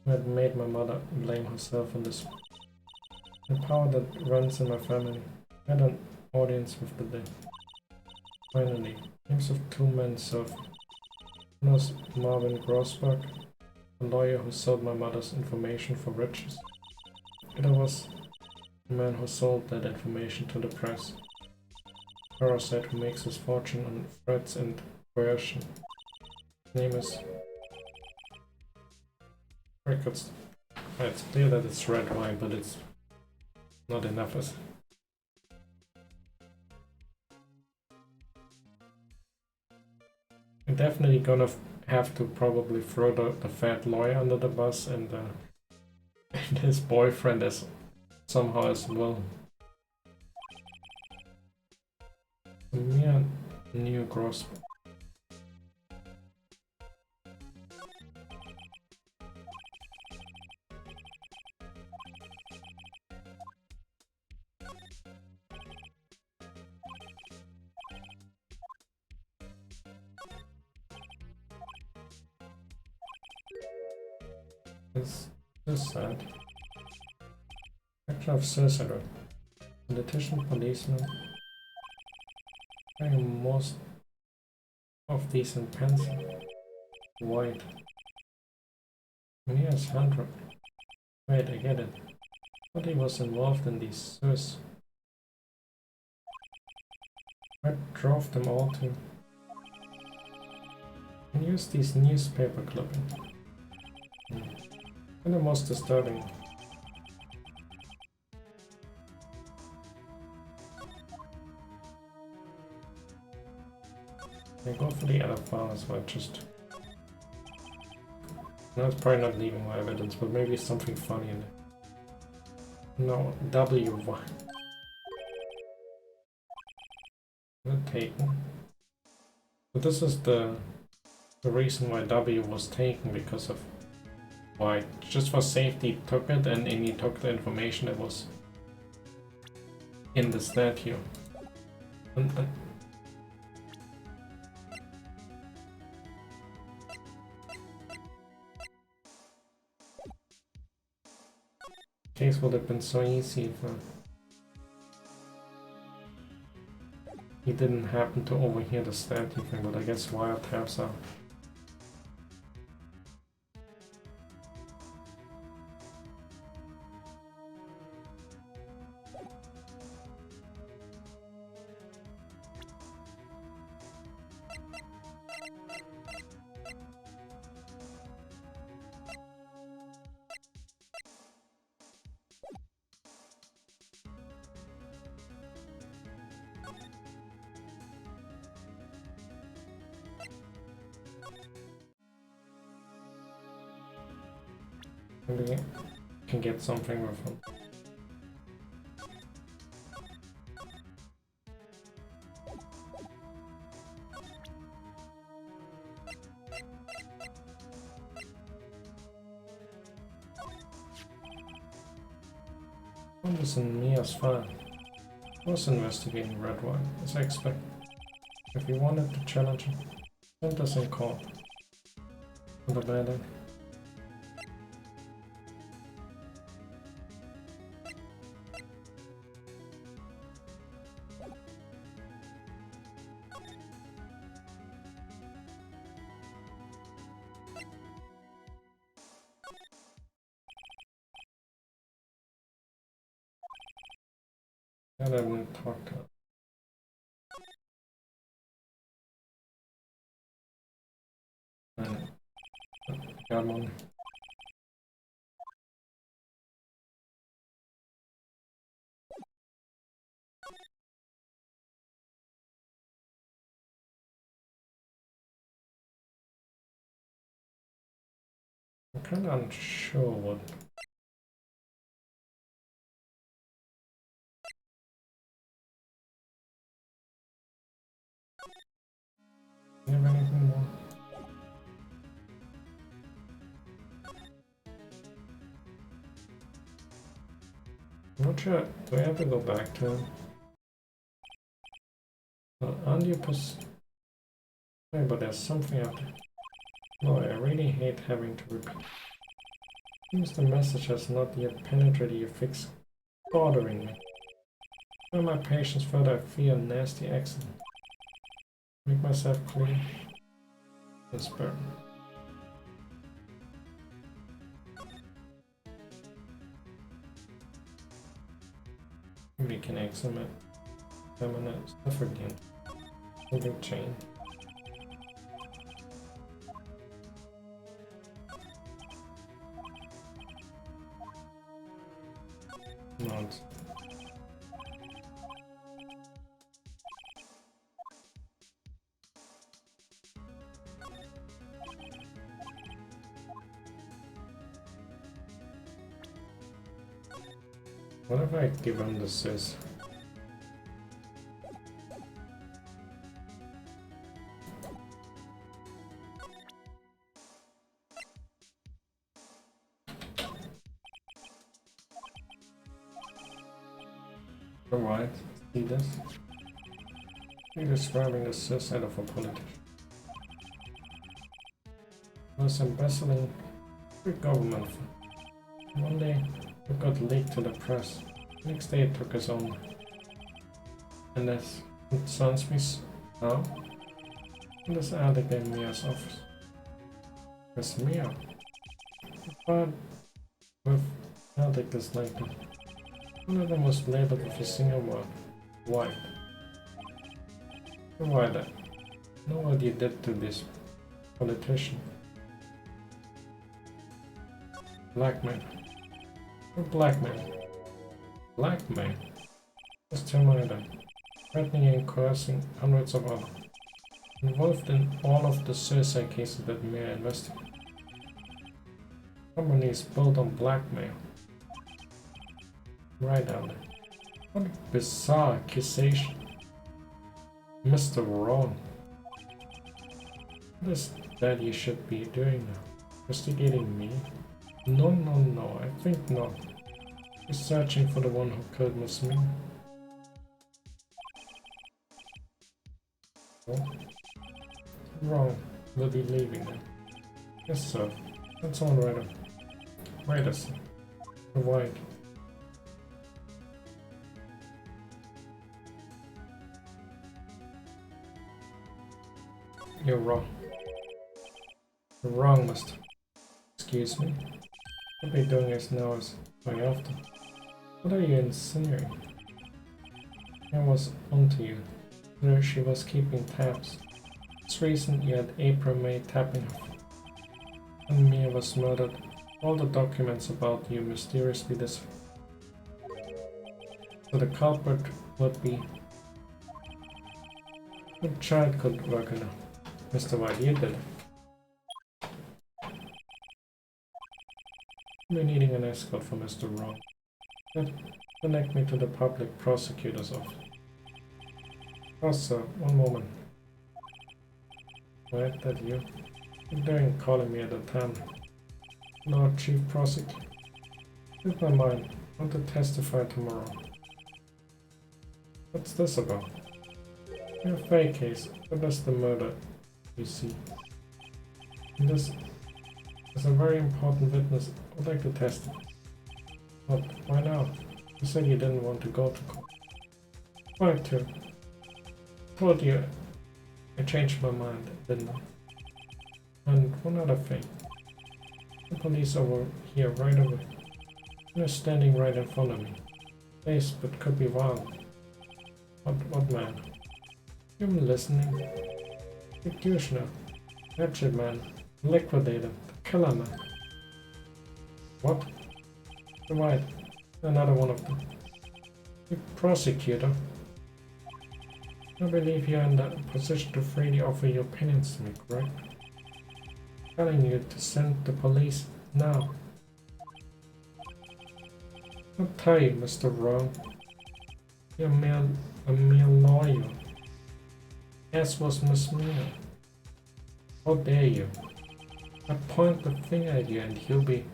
who had made my mother blame herself in this. The power that runs in my family had an audience with the day. Finally, names of two men served. One was Marvin Grossberg, a lawyer who sold my mother's information for riches. The other was the man who sold that information to the press. A parasite who makes his fortune on threats and coercion. His name is Records. It's clear that it's red wine, but it's not enough. I'm definitely gonna have to probably throw the fat lawyer under the bus and and his boyfriend as somehow as well. Mere new gross. It's just sad. Picture of suicide. Politician, policeman. Carrying most of these in pencil. White. Here's Handrock. Wait, I get it. But he was involved in these suicides. I drove them all to and use these newspaper clippings. And the most disturbing. I go for the other files, but just. No, it's probably not leaving my evidence, but maybe something funny in it. No, W1. Not taken. But this is the reason why W was taken, because of why just for safety took it, and he took the information that was in the statue. And, case would have been so easy if he didn't happen to overhear the statue thing, but I guess wiretaps are. Maybe I can get something with him. What is in Mia's file? I was investigating red wine, as I expected. If he wanted to challenge him, send us in court. For the better. And I wouldn't talk to him. Got one. I'm kinda unsure what I'm not sure. Do I have to go back to him? Aren't you Sorry, but there's something out there. No, I really hate having to repeat. Seems the message has not yet penetrated your fix, bothering me. When my patience further, I fear a nasty accident. Make myself clear. This burn. We can examine it. Stuff again. Moving chain. Not. What if I give him the sis? Alright, see this? You're describing the suicide of a politician. Was embezzling big government fund. One day it got leaked to the press. Next day it took his own. And that concerns me now. In this attic in Mia's office. Where's Mia? But with attic is like that. One of them was labeled with a single word. Why? Why that? Know what you did to this politician. Blackmail. Blackmail. Blackmail? Just tell me that. Threatening and coercing hundreds of others. Involved in all of the suicide cases that Mia investigated. Company is built on blackmail. Right on it. What a bizarre accusation. Mr. Wrong. What is that you should be doing now? Investigating me? No, I think not. He's searching for the one who killed Miss Mia. Oh. Wrong. We'll be leaving now. Yes, sir. That's all right. Wait a second. Provide. You're wrong. You're wrong, mister. Excuse me? What are you doing this now is very often. What are you insinuating? I was onto you. There she was keeping tabs. It's recent you had April May tapping her. When Mia was murdered, all the documents about you mysteriously disappeared. So the culprit would be... The child could work enough. Mr. White, you did it. We're needing an escort for Mr. Wrong. Connect me to the public prosecutor's office. Oh, sir, one moment. Right, that you? You're doing calling me at the time. Lord Chief Prosecutor. Read my mind. I want to testify tomorrow. What's this about? Your fake case, but that's the murder, you see. And this is a very important witness. I would like to testify. But why now? You said you didn't want to go to court. Why too? Told you I changed my mind, didn't I? And one other thing. The police over here right away. They're standing right in front of me. Nice, but could be violent. What man? You've been listening. Executioner. Hatchet man. Liquidator. The killer man. What? Right. Another one of them. The prosecutor. I believe you're in the position to freely offer your opinions to me, correct? Telling you to send the police now. I'll tell you, Mr. Wrong. You're a mere lawyer. As was Miss Mia. How dare you? I point the finger at you and you'll be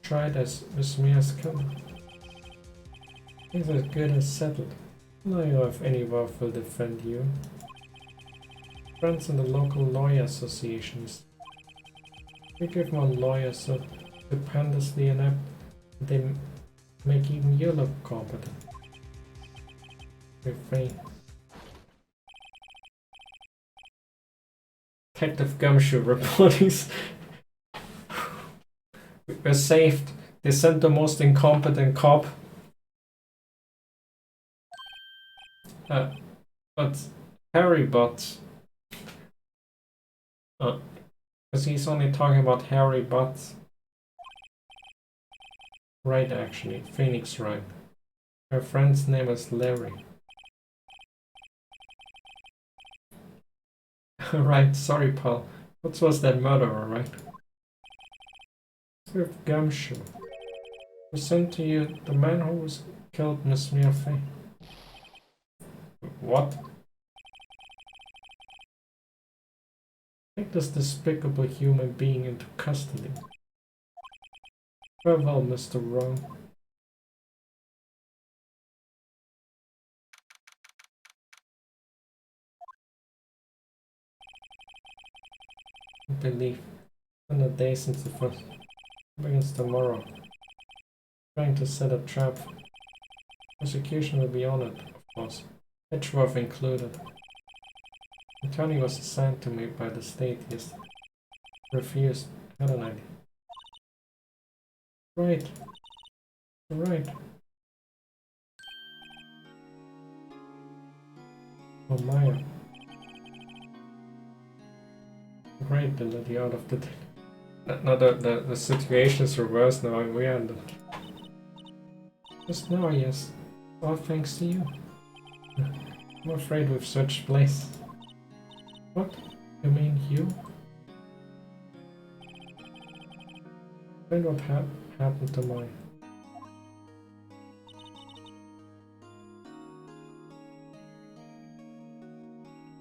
tried as Miss Mia's killer. He's as good as settled. Now you have any worth will defend you. Friends in the local lawyer associations. You give one lawyer so stupendously inept, they make even you look competent. Refrain. Detective Gumshoe reporting. We're saved. They sent the most incompetent cop. But Harry Butt. Because he's only talking about Harry Butt. Right, actually. Phoenix Wright. Her friend's name is Larry. Right, sorry, pal. What was that murderer, right? With Gumshoe. We sent to you the man who was killed Miss Murphy. What? Take this despicable human being into custody. Farewell, Mr. Wrong. I believe. In a day since the first begins tomorrow. Trying to set a trap. Prosecution will be honored, of course. Edgeworth included. Attorney was assigned to me by the state yesterday. Refused. Had an idea. Right. Right. Oh, Maya. Great, they let you out of the... No, the situation is reversed now, and we are in the... Just now, yes. All thanks to you. I'm afraid we've switched place. What? You mean you? Then what happened to Maya?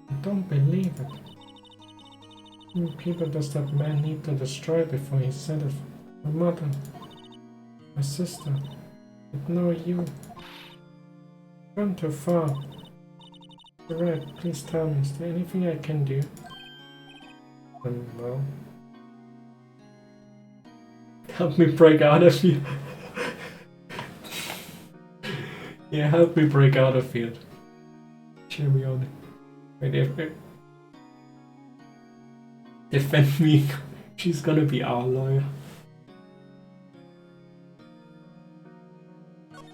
I don't believe it. How many people does that man need to destroy before he said it? My mother, my sister, but no you. Gone too far. You're right, please tell me, is there anything I can do? Well... Help me break out of here. Yeah, help me break out of here. Cheer me on. Wait, if... Defend me. She's gonna be our lawyer.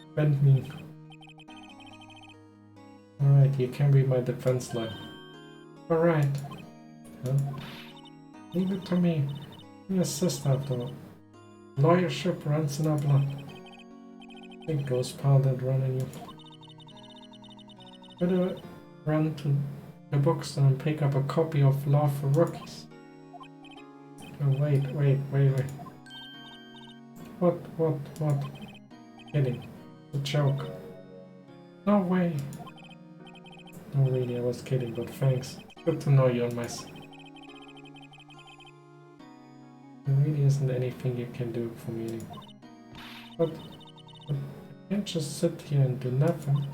Defend me. Alright, you can be my defense lawyer. Alright. Huh? Leave it to me. I'm your sister after all. Lawyership runs in our blood. Big ghost power that run in you. Better run to the bookstore and pick up a copy of Law for Rookies. Oh, wait. What? Kidding. It's a joke. No way. No, really, I was kidding, but thanks. Good to know you're on my side. There really isn't anything you can do for me anymore. But I can't just sit here and do nothing.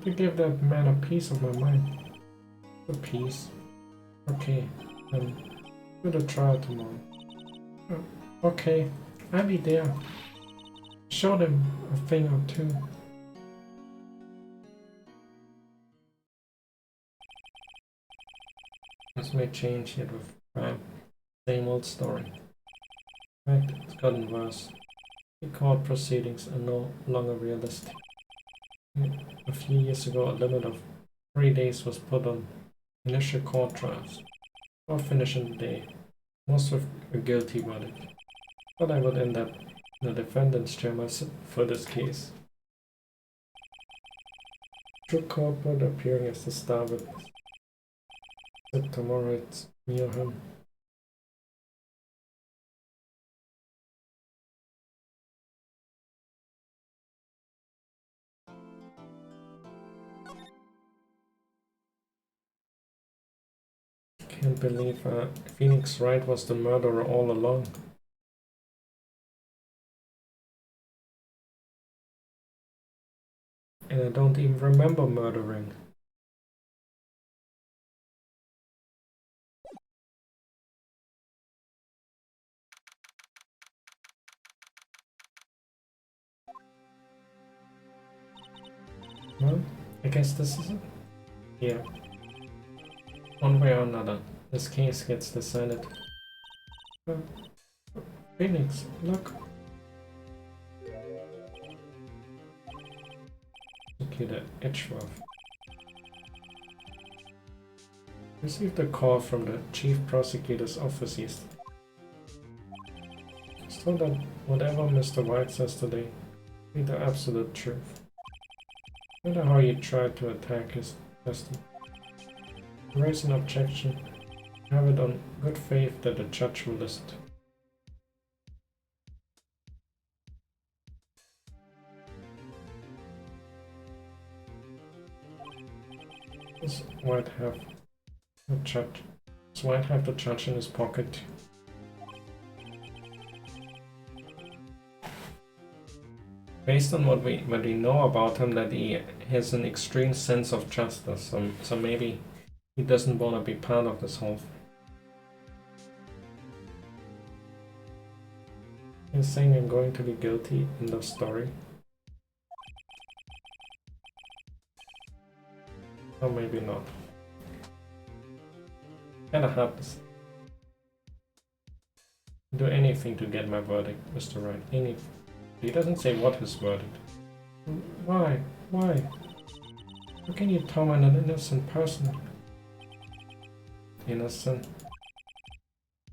To give that man a piece of my mind. A piece. Okay, then do the trial tomorrow. Okay, I'll be there. Show them a thing or two. This may change yet with crime. Same old story. In fact, it's gotten worse. The court proceedings are no longer realistic. A few years ago, a limit of 3 days was put on initial court trials. Or finish in a day. Most with a guilty verdict. But I would end up in the defendant's chair myself for this case. True corporate appearing as the star witness. Except tomorrow it's me or him. Can't believe Phoenix Wright was the murderer all along. and I don't even remember murdering. Well, I guess this is it. Yeah. One way or another, this case gets decided. Phoenix, look. Prosecutor Edgeworth received a call from the Chief Prosecutor's office yesterday. So that whatever Mr. White says today be the absolute truth. No matter how you try to attack his testimony. Raise an objection. Have it on good faith that the judge will listen to. Does White have the judge? Does White have the judge in his pocket? Based on what we know about him, that he has an extreme sense of justice, so maybe he doesn't want to be part of this whole thing. He's saying I'm going to be guilty, end of story. Or maybe not. Kinda hard to say. Do anything to get my verdict, Mr. Wright. Anything. He doesn't say what his verdict. Why? Why? How can you torment an innocent person? Innocent?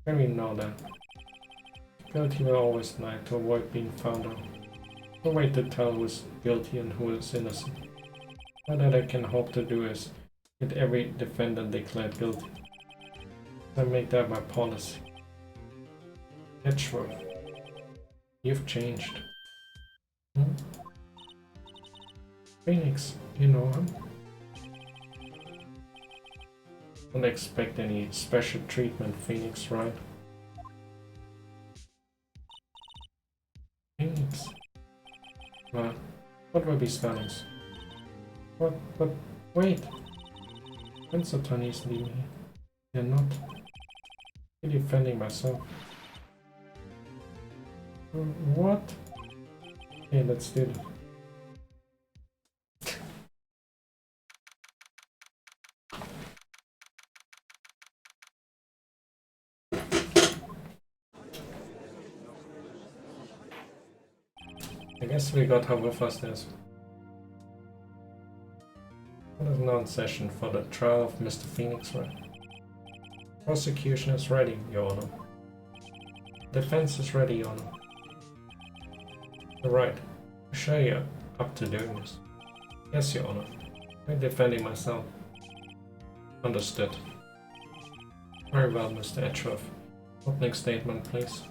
Can we know that? Guilty will always lie to avoid being found out. No way to tell who is guilty and who is innocent. All that I can hope to do is get every defendant declared guilty. I make that my policy. Edgeworth, you've changed. Phoenix, you know him? Don't expect any special treatment, Phoenix, right? Phoenix? What were these values? But wait! When's the Chinese leaving here? They're not. I'm defending myself. What? Okay, let's do it. I guess we got her with us this. What is now in session for the trial of Mr. Phoenix, right? Prosecution is ready, Your Honor. Defense is ready, Your Honor. You're right. I'm sure you're up to doing this. Yes, Your Honor. I'm defending myself. Understood. Very well, Mr. Edgeworth. Opening statement, please.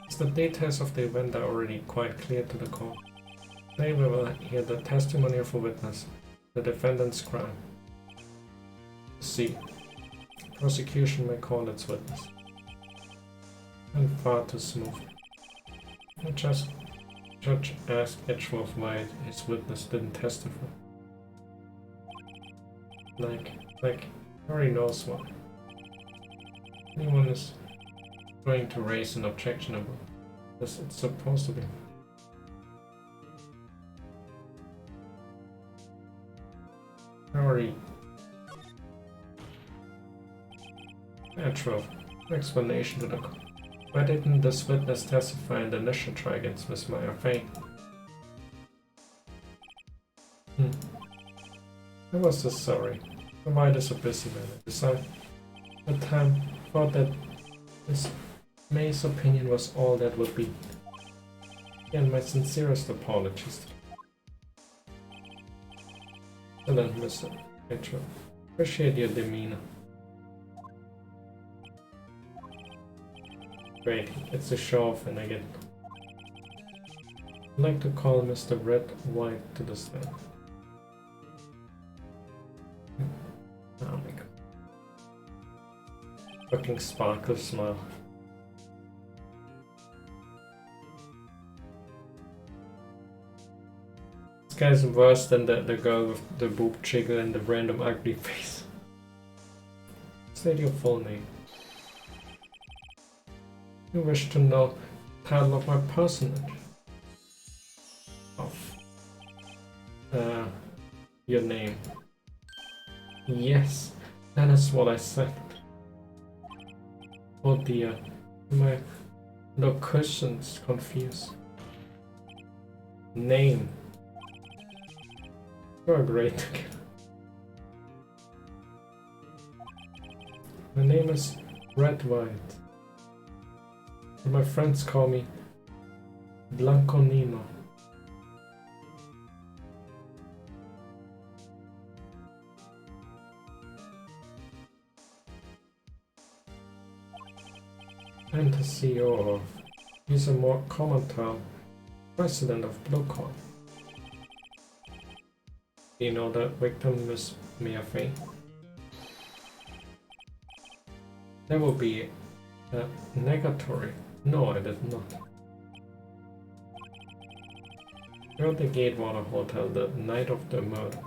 As the details of the event are already quite clear to the court, today we will hear the testimony of a witness, the defendant's crime. C. Prosecution may call its witness. And far too smooth. Judge asked Edgeworth why his witness didn't testify. Like, he already knows why. Anyone is going to raise an objection about this, it's supposed to be. Already. Edgeworth, explanation to the court. Why didn't this witness testify in the initial trial against Miss Meyer Fay? I was just sorry. The mind is a busy man. Besides, at the time, I thought that Miss May's opinion was all that would be. And my sincerest apologies. Excellent, Mr. Edgeworth. Appreciate your demeanor. Great, it's a show-off and I get... I'd like to call Mr. Red White to the stand. Oh my god. Fucking sparkle smile. This guy's worse than the girl with the boob jiggle and the random ugly face. State your full name. You wish to know the title of my personage. Your name. Yes, that is what I said. Oh dear, my locution's confused. Name. You're great. My name is Red White. My friends call me Blanconino. I'm the CEO of, use a more common term, President of Bluecorn. Do you know that victim is Mia Fey? That will be negatory. No, I did not. You're at the Gatewater Hotel the night of the murder.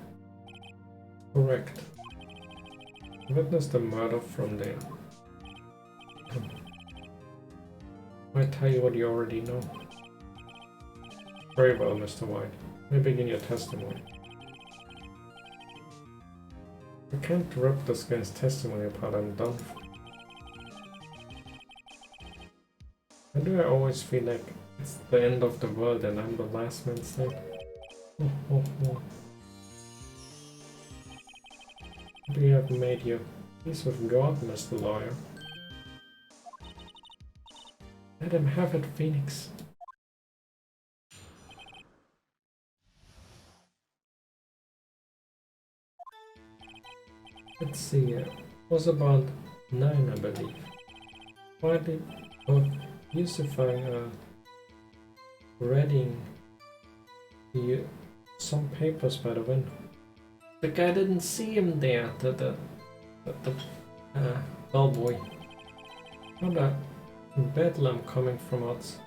Correct. Witnessed the murder from there. I tell you what you already know. Very well, Mr. White. May begin your testimony. I can't rip this guy's testimony apart, I'm done. Why do I always feel like it's the end of the world and I'm the last man standing? We have made you peace with God, Mr. Lawyer. Let him have it, Phoenix. Let's see, it was about 9, I believe. Why did Yusufang reading some papers by the window? The guy didn't see him there, the bellboy. What a bedlam coming from outside.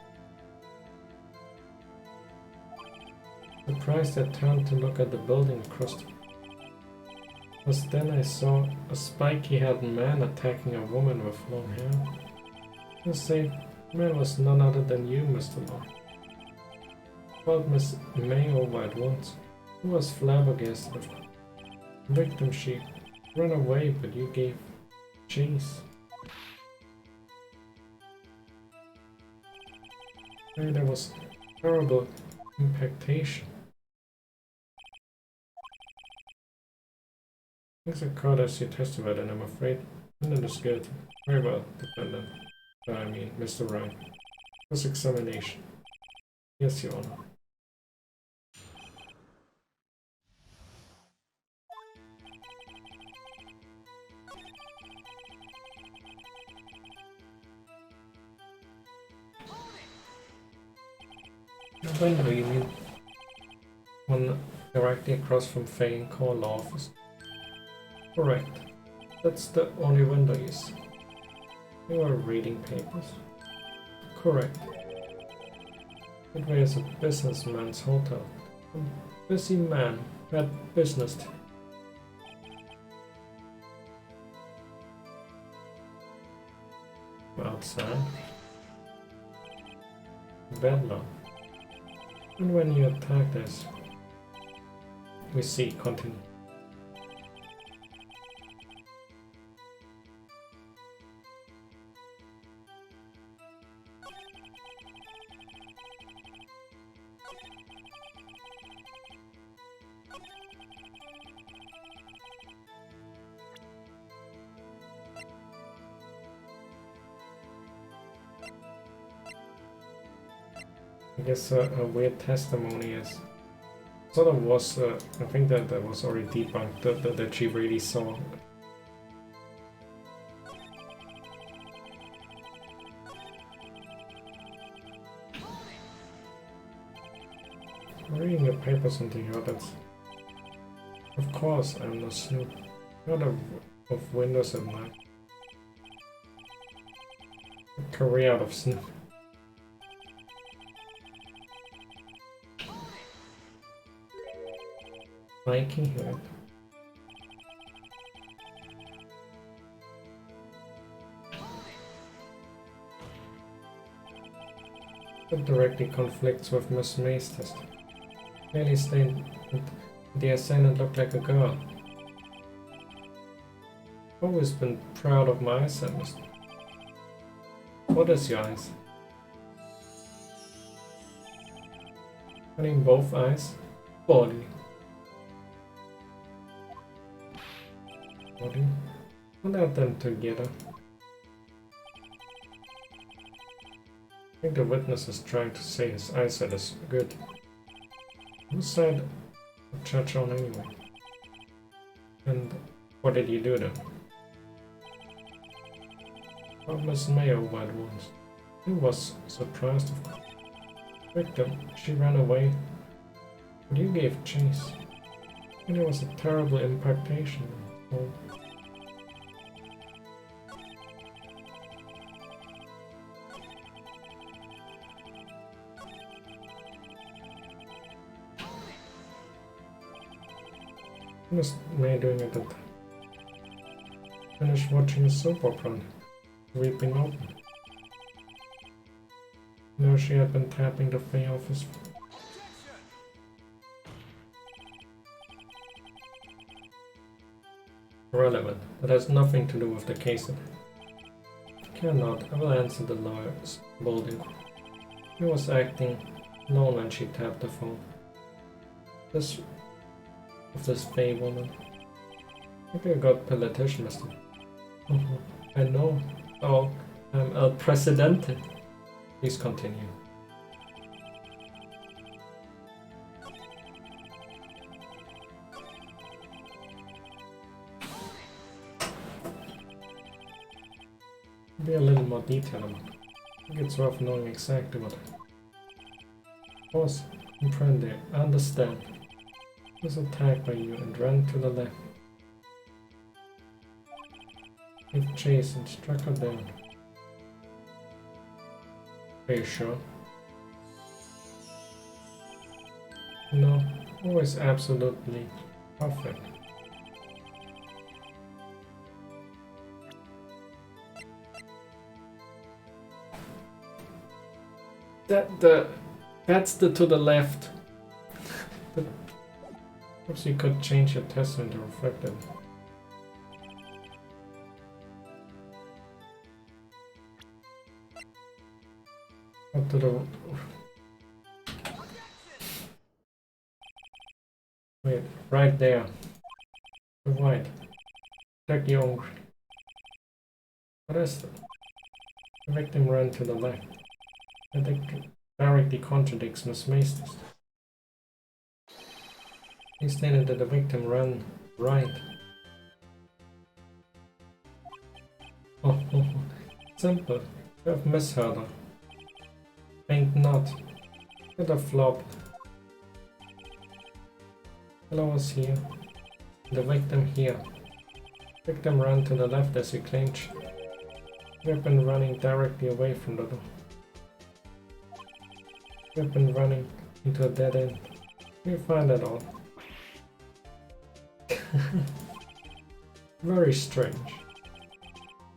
Surprised, I turned to look at the building across the... Just then I saw a spiky-haired man attacking a woman with long hair. The same man was none other than you, Mr. Law. Called Miss May over at once. Who was flabbergasted. The victim, she ran away, but you gave chase. And there was terrible impactation. Things occurred as you testified, and I'm afraid defendant is guilty. Very well, defendant. I mean, Mr. Wright. Cross examination. Yes, Your Honor. The window, you mean? One directly across from Fane Core Law Office. Correct. That's the only window you see. You are reading papers. Correct. It was a businessman's hotel. A busy man who had business. Outside. Bedlam. And when you attacked us, we see, continue. I guess a weird testimony is sort of was, I think that was already debunked, that she really saw. Reading the papers and the others. Of course, I'm no snoop. Not of windows at night. A career out of snoop. liking it. It directly conflicts with Miss May's test. Clearly stated that the assailant looked like a girl. I've always been proud of my eyesight, mister. What is your eyes? Having both eyes? Body. Body? I'll add them together. I think the witness is trying to say his eyesight is good. Whose side of judge on anyway? And what did you do then? Miss Mayo white once. He was surprised of course. Victim, she ran away. But you gave chase. And it was a terrible impactation. Oh. Miss May doing it at finished watching a soap opera, weeping open. No, she had been tapping the Fey office. Relevant. That has nothing to do with the case. Cannot. I will answer the lawyer's boldly. He was acting alone when she tapped the phone. This Fey woman. Maybe a god politician, mister. I know. Oh, I'm El Presidente. Please continue. Be a little more detailed about it. I think it's worth knowing exactly what. Boss, comprende, understand. He was attacked by you and ran to the left. He chased and struck her down. Are you sure? No, always absolutely perfect. That's the to the left. Perhaps you could change your test into reflective. Up to the... Wait, right there. The white. Check the orange. What is that? The victim ran to the left. I think directly contradicts Miss May's test. He stated that the victim ran right. Oh, simple. You have misheard her. Think not. Could have flopped. Hello was here. The victim here. Victim ran to the left as you claimed. We have been running directly away from the door. We have been running into a dead end. We find that all. Very strange.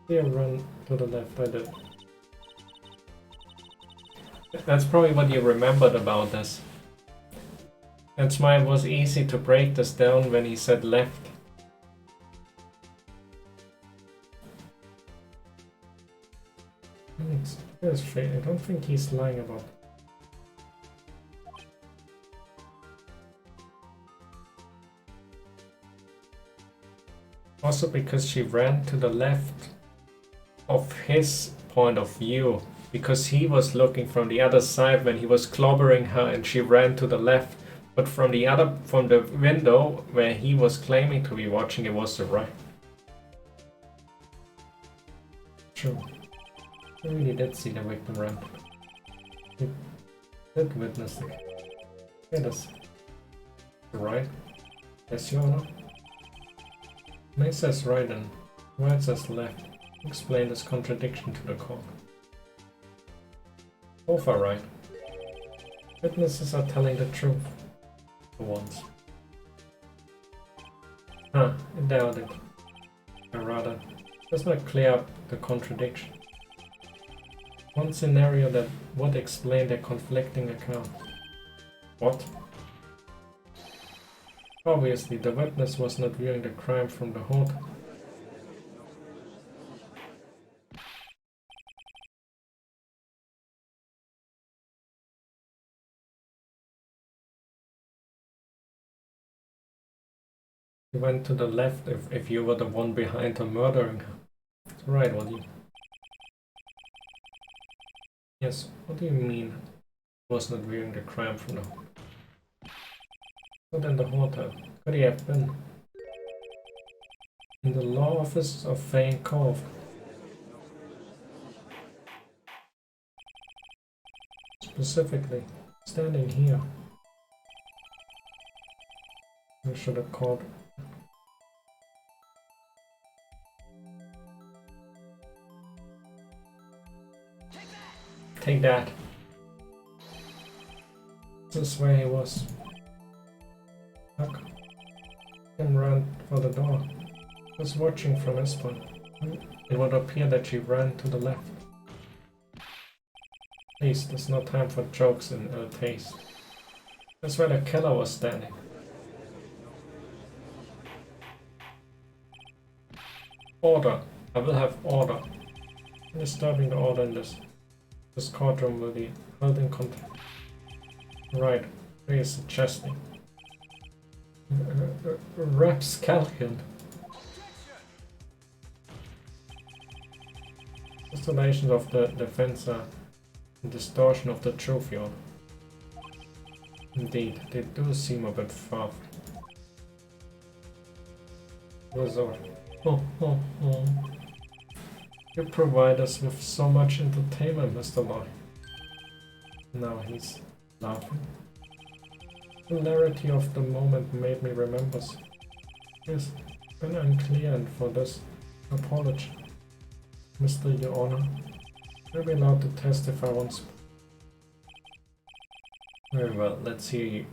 Here, run to the left, I did. That's probably what you remembered about this. That's why it was easy to break this down when he said left. That's fair. I don't think he's lying about it. Also because she ran to the left of his point of view, because he was looking from the other side when he was clobbering her and she ran to the left, but from the window where he was claiming to be watching, it was the right. True. I really did see the victim run. He did witness it. It is right. Yes, Your Honor. May says right and Wright says left. Explain this contradiction to the court. Both are right. Witnesses are telling the truth. For once. Huh, I doubt it. Or rather, does not clear up the contradiction. One scenario that would explain their conflicting account. What? Obviously, the witness was not viewing the crime from the hotel. You went to the left if you were the one behind her murdering her. That's right, what do you... Yes, what do you mean was not viewing the crime from the hotel? Not in the hotel. Could he have been? In the law office of Fane Cove. Specifically, standing here. I should have called. Take that. This is where he was. Look. And ran for the door. Was watching from his point. It would appear that she ran to the left. Please, there's no time for jokes in ill taste. That's where the killer was standing. Order. I will have order. Disturbing the order in this courtroom will be held in contempt. Right. What are you suggesting? Rapscallion. Installations of the defense are a distortion of the truth, Your Honor. Indeed, they do seem a bit far. Resort. Oh. You provide us with so much entertainment, Mr. Lloyd. Now he's laughing. The hilarity of the moment made me remember. Yes, been unclear, and for this apology, Mr. Your Honor, you'll be allowed to testify once. Very well, let's hear you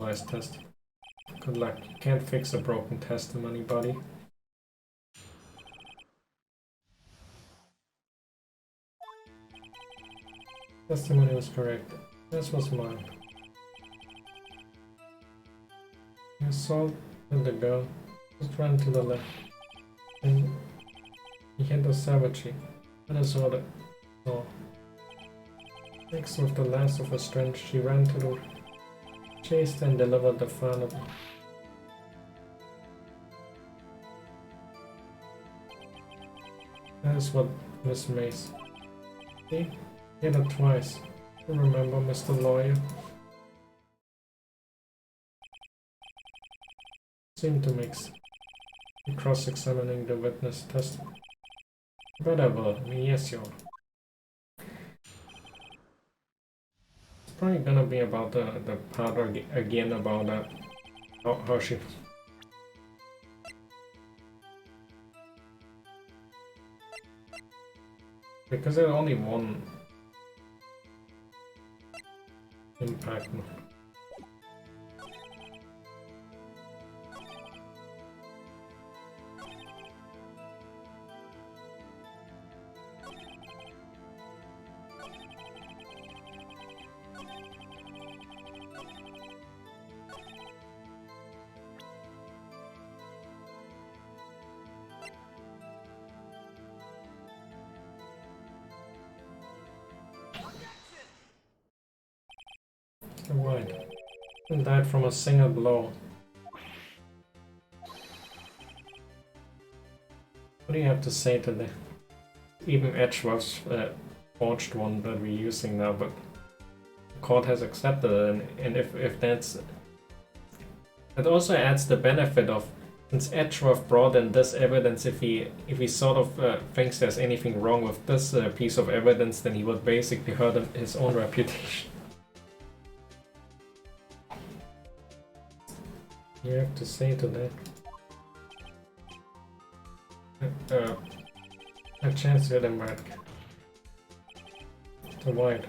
guys test. Good luck. You can't fix a broken testimony, buddy. Testimony was correct. This was mine. You assaulted the girl, just ran to the left, and he hit her savagely. That is all that saw. Next, with the last of her strength, she ran to the chased and delivered the final. That is what Miss Mace. See? Hit her twice. You remember, Mr. Lawyer? Seemed to mix. Cross-examining the witness testimony. But I will. Yes, Your Honor. It's probably gonna be about the part again about how she... Because there's only one impact. Right. And died from a single blow. What do you have to say to the even Edgeworth's forged one that we're using now, but the court has accepted it, and if that's... It also adds the benefit of, since Edgeworth brought in this evidence, if he sort of thinks there's anything wrong with this piece of evidence, then he would basically hurt his own reputation. You have to say to that. A chance to get him back. To White.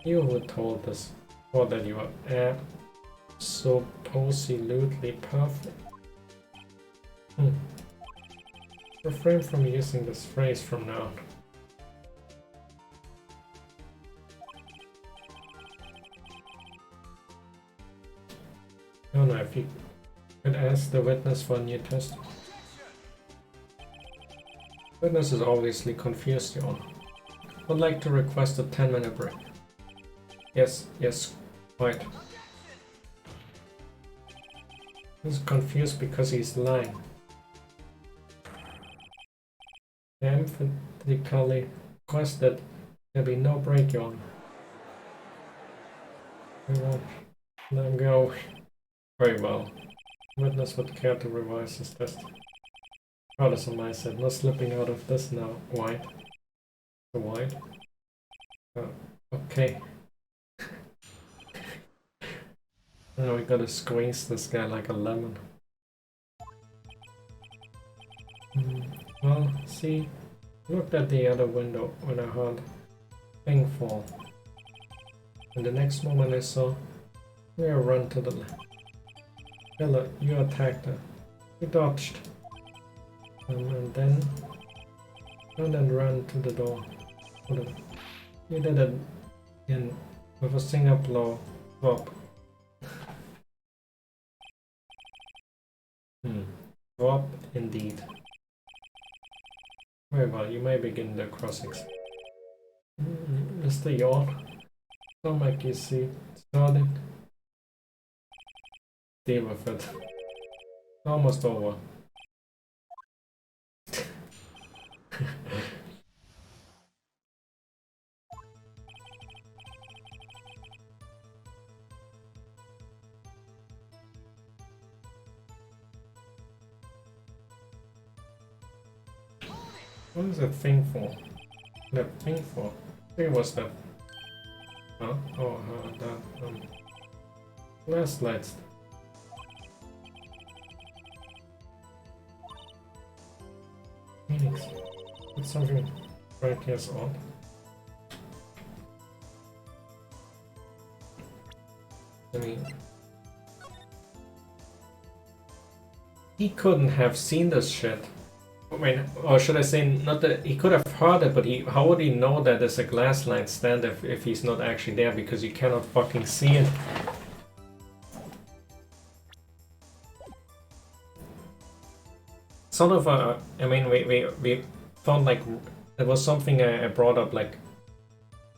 You who told us or that you are absolutely perfect. Refrain from using this phrase from now on. No, if you could ask the witness for a new test. Witness is obviously confused, Your Honor. Would like to request a 10-minute break. Yes, quite. He's confused because he's lying. I emphatically request that there be no break, Your Honor. We won't let him go. Very well. Witness would care to revise his testimony. Regardless of my said, no slipping out of this now. White. The white. Okay. Now we gotta squeeze this guy like a lemon. Well, see, looked at the other window when I heard thing fall. And the next moment I saw Leah run to the left. Ella, you attacked her. You dodged. And then turned and ran to the door. You did it in with a single blow. Drop. Drop indeed. Very well, you may begin the crossings. Mr. Yawn. Stomach, you see, starting. Deal with it. Almost over. What is that thing for? That thing for? Where was that? Huh? Oh, that, last lights. Phoenix. It's something right here's odd. I mean, he couldn't have seen this shit. I mean, or should I say, not that he could have heard it, but how would he know that there's a glass line stand if he's not actually there, because you cannot fucking see it? Sort of I mean, we found like, it was something I brought up like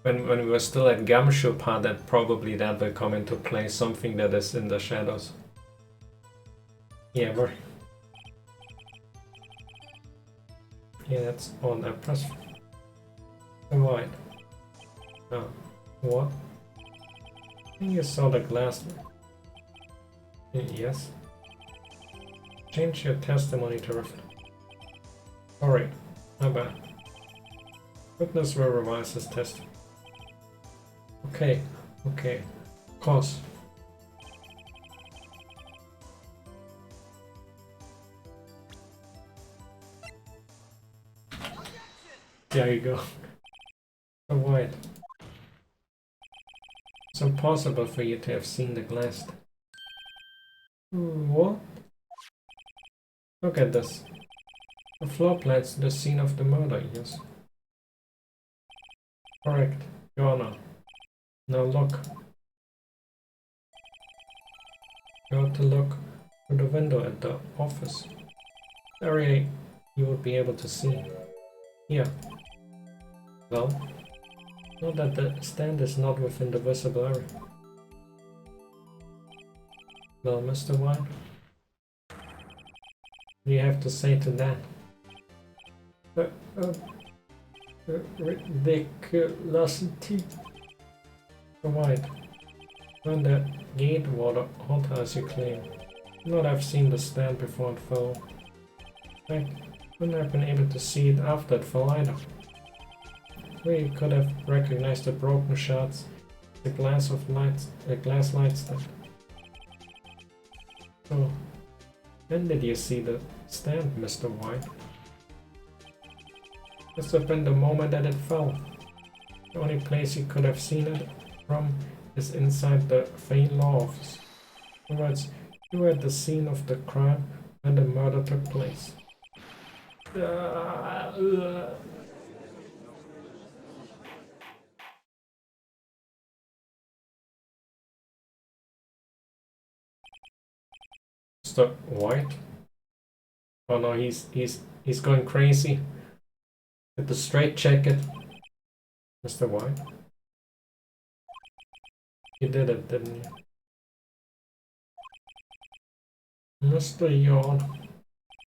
when we were still at Gumshoe part, that probably that will come into play, something that is in the shadows. Yeah, that's on. I press avoid. Oh, what? I think you saw the glass. Yes. Change your testimony to reflect. Alright, my bad. Witness will revise his testimony. Okay, of course. There you go. So wide. It's impossible for you to have seen the glass. What? Look at this. The floor plan's the scene of the murder, yes. Correct, Your Honor. Now look. You ought to look through the window at the office. Area you would be able to see. Here. Well, note that the stand is not within the visible area. Well, Mr. White, what do you have to say to that? Ridiculosity. Mr. White, when the gate water hot as you claim. Not have seen the stand before it fell. In fact, wouldn't have been able to see it after it fell either. We could have recognized the broken shards, the glass light stand. So, when did you see the stand, Mr. White? Must have been the moment that it fell. The only place you could have seen it from is inside the Fane Law Office. In other words, you were at the scene of the crime when the murder took place. Mr. White? Oh no, he's going crazy. With the straight jacket. Mr. White? You did it, didn't you? Mr. Yawn.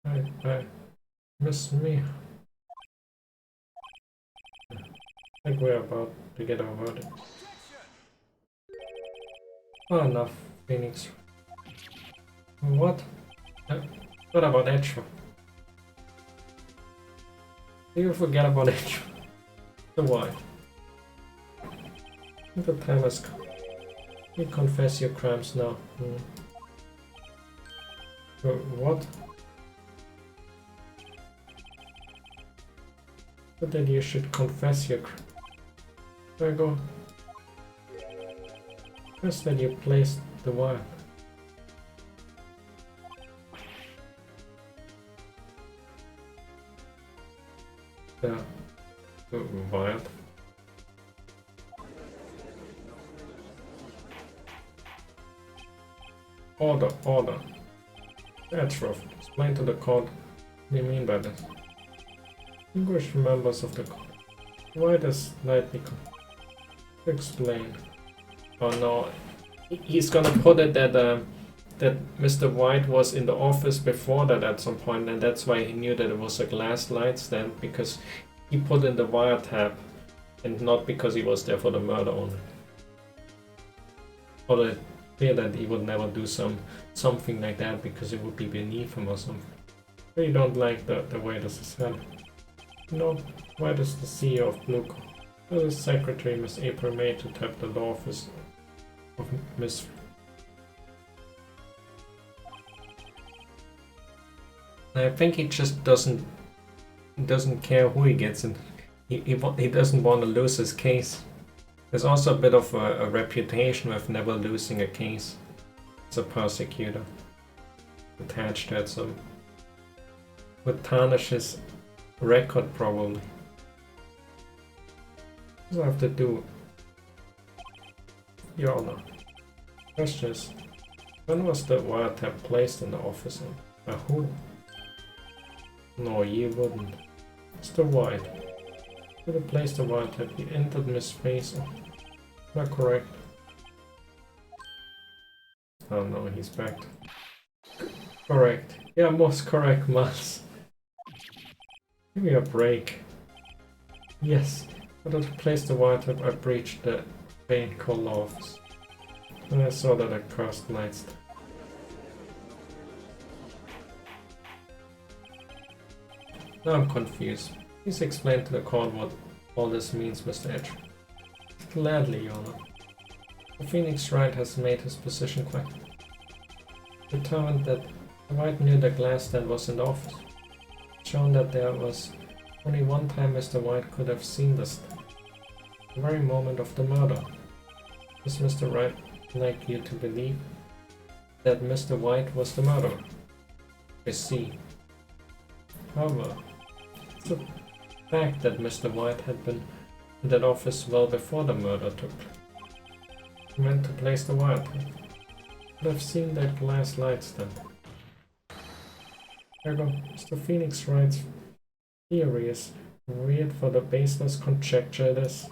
I miss me. I think we're about to get our verdict. Oh, enough, Phoenix. What? What about Edgewood? You forget about Edgewood. The White. The time has come. You confess your crimes now. What? But then you should confess your crimes. There you go. First that you placed the wire. The wire. Order. That's rough. Explain to the court what do you mean by this. Distinguished members of the court. Why does Lightning explain? Oh no, he's gonna put it that that Mr. White was in the office before that at some point, and that's why he knew that it was a glass light stand, because he put in the wiretap, and not because he was there for the murder only. Or the clear that he would never do something like that because it would be beneath him or something. But you don't like the way this is handled. No, why does the CEO of Blue tell his secretary Miss April May to tap the law office of Miss? I think he just doesn't care who he gets in. He doesn't want to lose his case. There's also a bit of a reputation with never losing a case as a prosecutor attached to it, so would tarnish his record probably. What do I have to do? Your Honor. Question is, when was the wiretap placed in the office? By who? No, you wouldn't. Mr. White. Could have placed the wiretap. He entered Miss Face. Am I correct? Oh no, he's back. Correct. Yeah, most correct, Miles. Give me a break. Yes. But to place the wiretap, I breached the main call office. And I saw that I crossed lights. Now I'm confused. Please explain to the court what all this means, Mr. Edge. Gladly, Your Honor. The Phoenix Wright has made his position quite determined that White knew the glass stand was in the office. Shown that there was only one time Mr. White could have seen the stand. The very moment of the murder. Does Mr. Wright like you to believe that Mr. White was the murderer? I see. However, it's a fact that Mr. White had been in that office well before the murder took place. He went to place the wiretap. But I've seen that glass light stand. Ergo, Mr. Phoenix Wright's theory is weird for the baseless conjecture it is.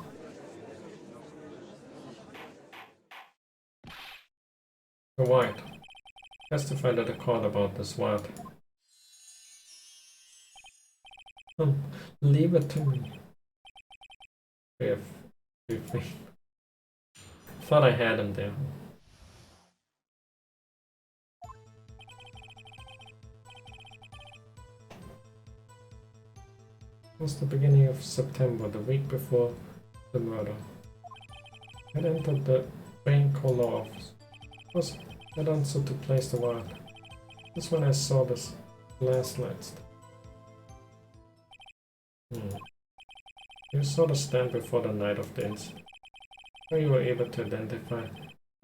The White. Testify to the court about this wiretap. Leave it to me. Thought I had him there. It was the beginning of September, the week before the murder. I entered the bank caller office. I answered to place the wire. That's when I saw this glass light. You saw the stand before the night of the incident. How you were able to identify it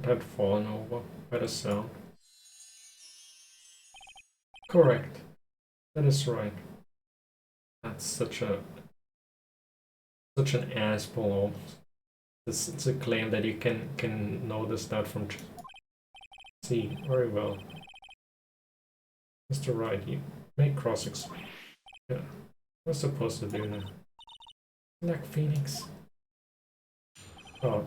had fallen over by the sound. Correct. That is right. That's such an asshole. It's a claim that you can notice that from see very well. Mr. Wright, you make crossings. Yeah. What's supposed to do now? Black Phoenix. Oh.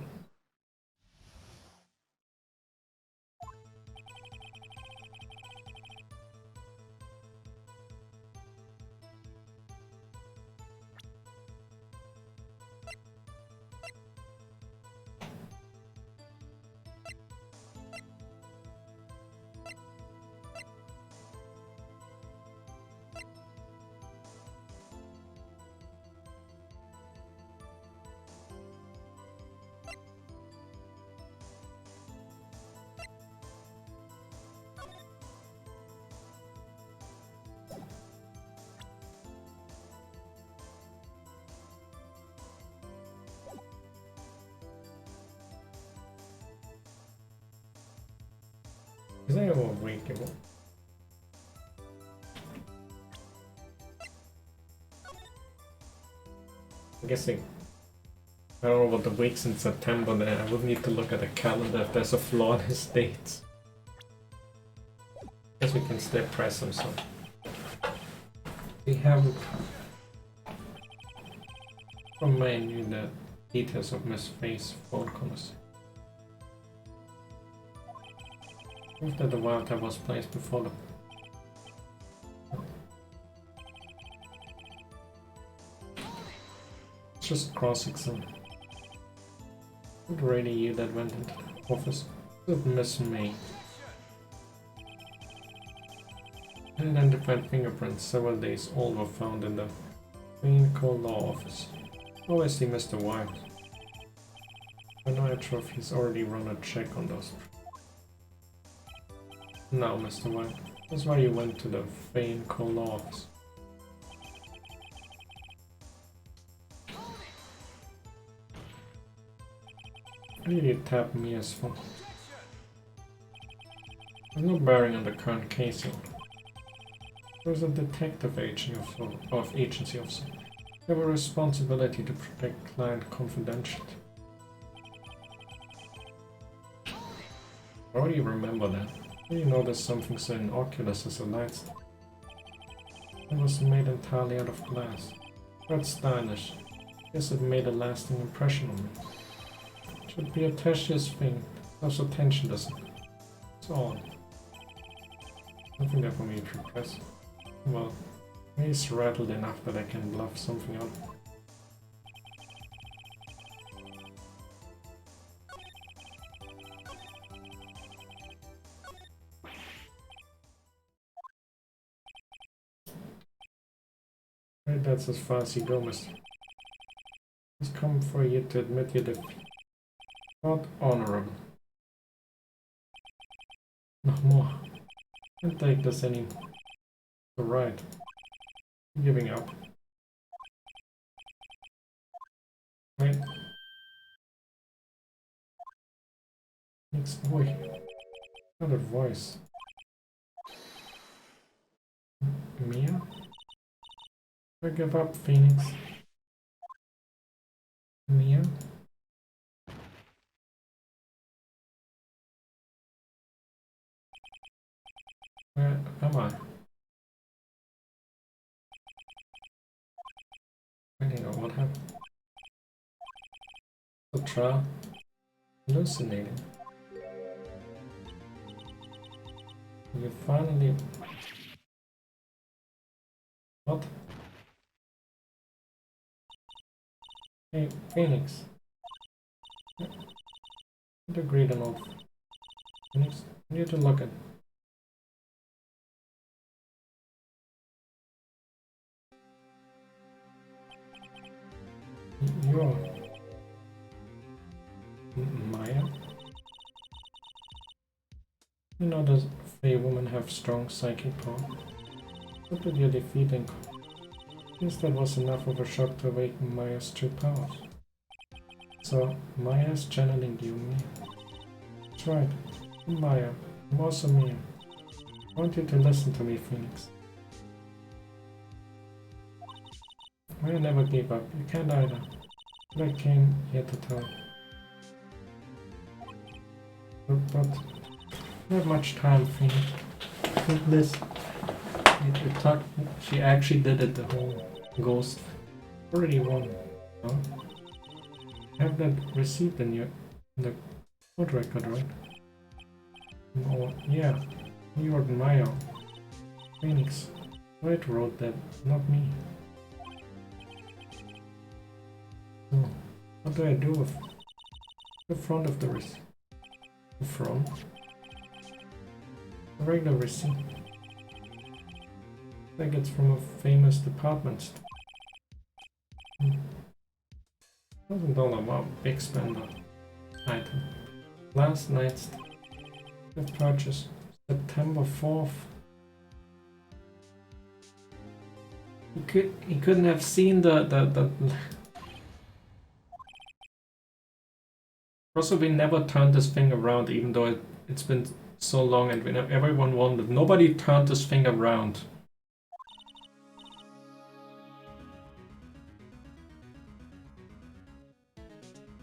Is that unbreakable? I'm guessing. I don't know what the weeks in September there. I would need to look at the calendar if there's a flaw in his dates. Guess we can still press him some. We haven't from menu the details of Miss Faye's phone conversation. Proof that the wild type was placed before the just cross-exam. Not really you that went into the office. It Miss May. Unidentified fingerprints, several days old, were found in the clinical law office. Oh, I see Mr. White. I know if he's already run a check on those. Now, Mr. White, that's why you went to the clinical law office. Why did you tap me as phone? There's no bearing on the current case here. There's a detective agency officer. They have a responsibility to protect client confidentiality. How do you remember that? You noticed something so innocuous as a nightstick. It was made entirely out of glass. Quite stylish. Guess it made a lasting impression on me. It should be a precious thing. Loves attention, doesn't it? It's all. Nothing there for me to press. Well, he's rattled enough that I can bluff something out. Right, that's as far as you go, mister. It's come for you to admit your defeat. Not honorable. No more. Can't take this anymore. Right. I'm giving up. Right. Next boy. Another voice. Mia? I give up, Phoenix. Mia? Where am I? I don't know what happened. The trial? Hallucinating. You finally... What? Hey, Phoenix. Don't agree on all. Phoenix, I need to look at. You're Maya? You know, does Fey women have strong psychic power? What did your defeat and guess that was enough of a shock to awaken Maya's true powers. So, Maya's channeling you, Mia. That's right. I'm Maya. I'm also Mia. I want you to listen to me, Phoenix. I never gave up. You can't either. But I came here to tell you. But not much time, Phoenix. Look this. You talk. She actually did it. The whole ghost already won. No? Have that receipt in the court record, right? Oh yeah, New York Maya. Phoenix. Wright wrote that, not me. So, what do I do with the front of the receipt? The front? A regular receipt. I think it's from a famous department store. $1,000 big spender item. Last night's purchase, September 4th. He couldn't have seen the Also, we never turned this thing around, even though it's been so long and everyone wondered. Nobody turned this thing around.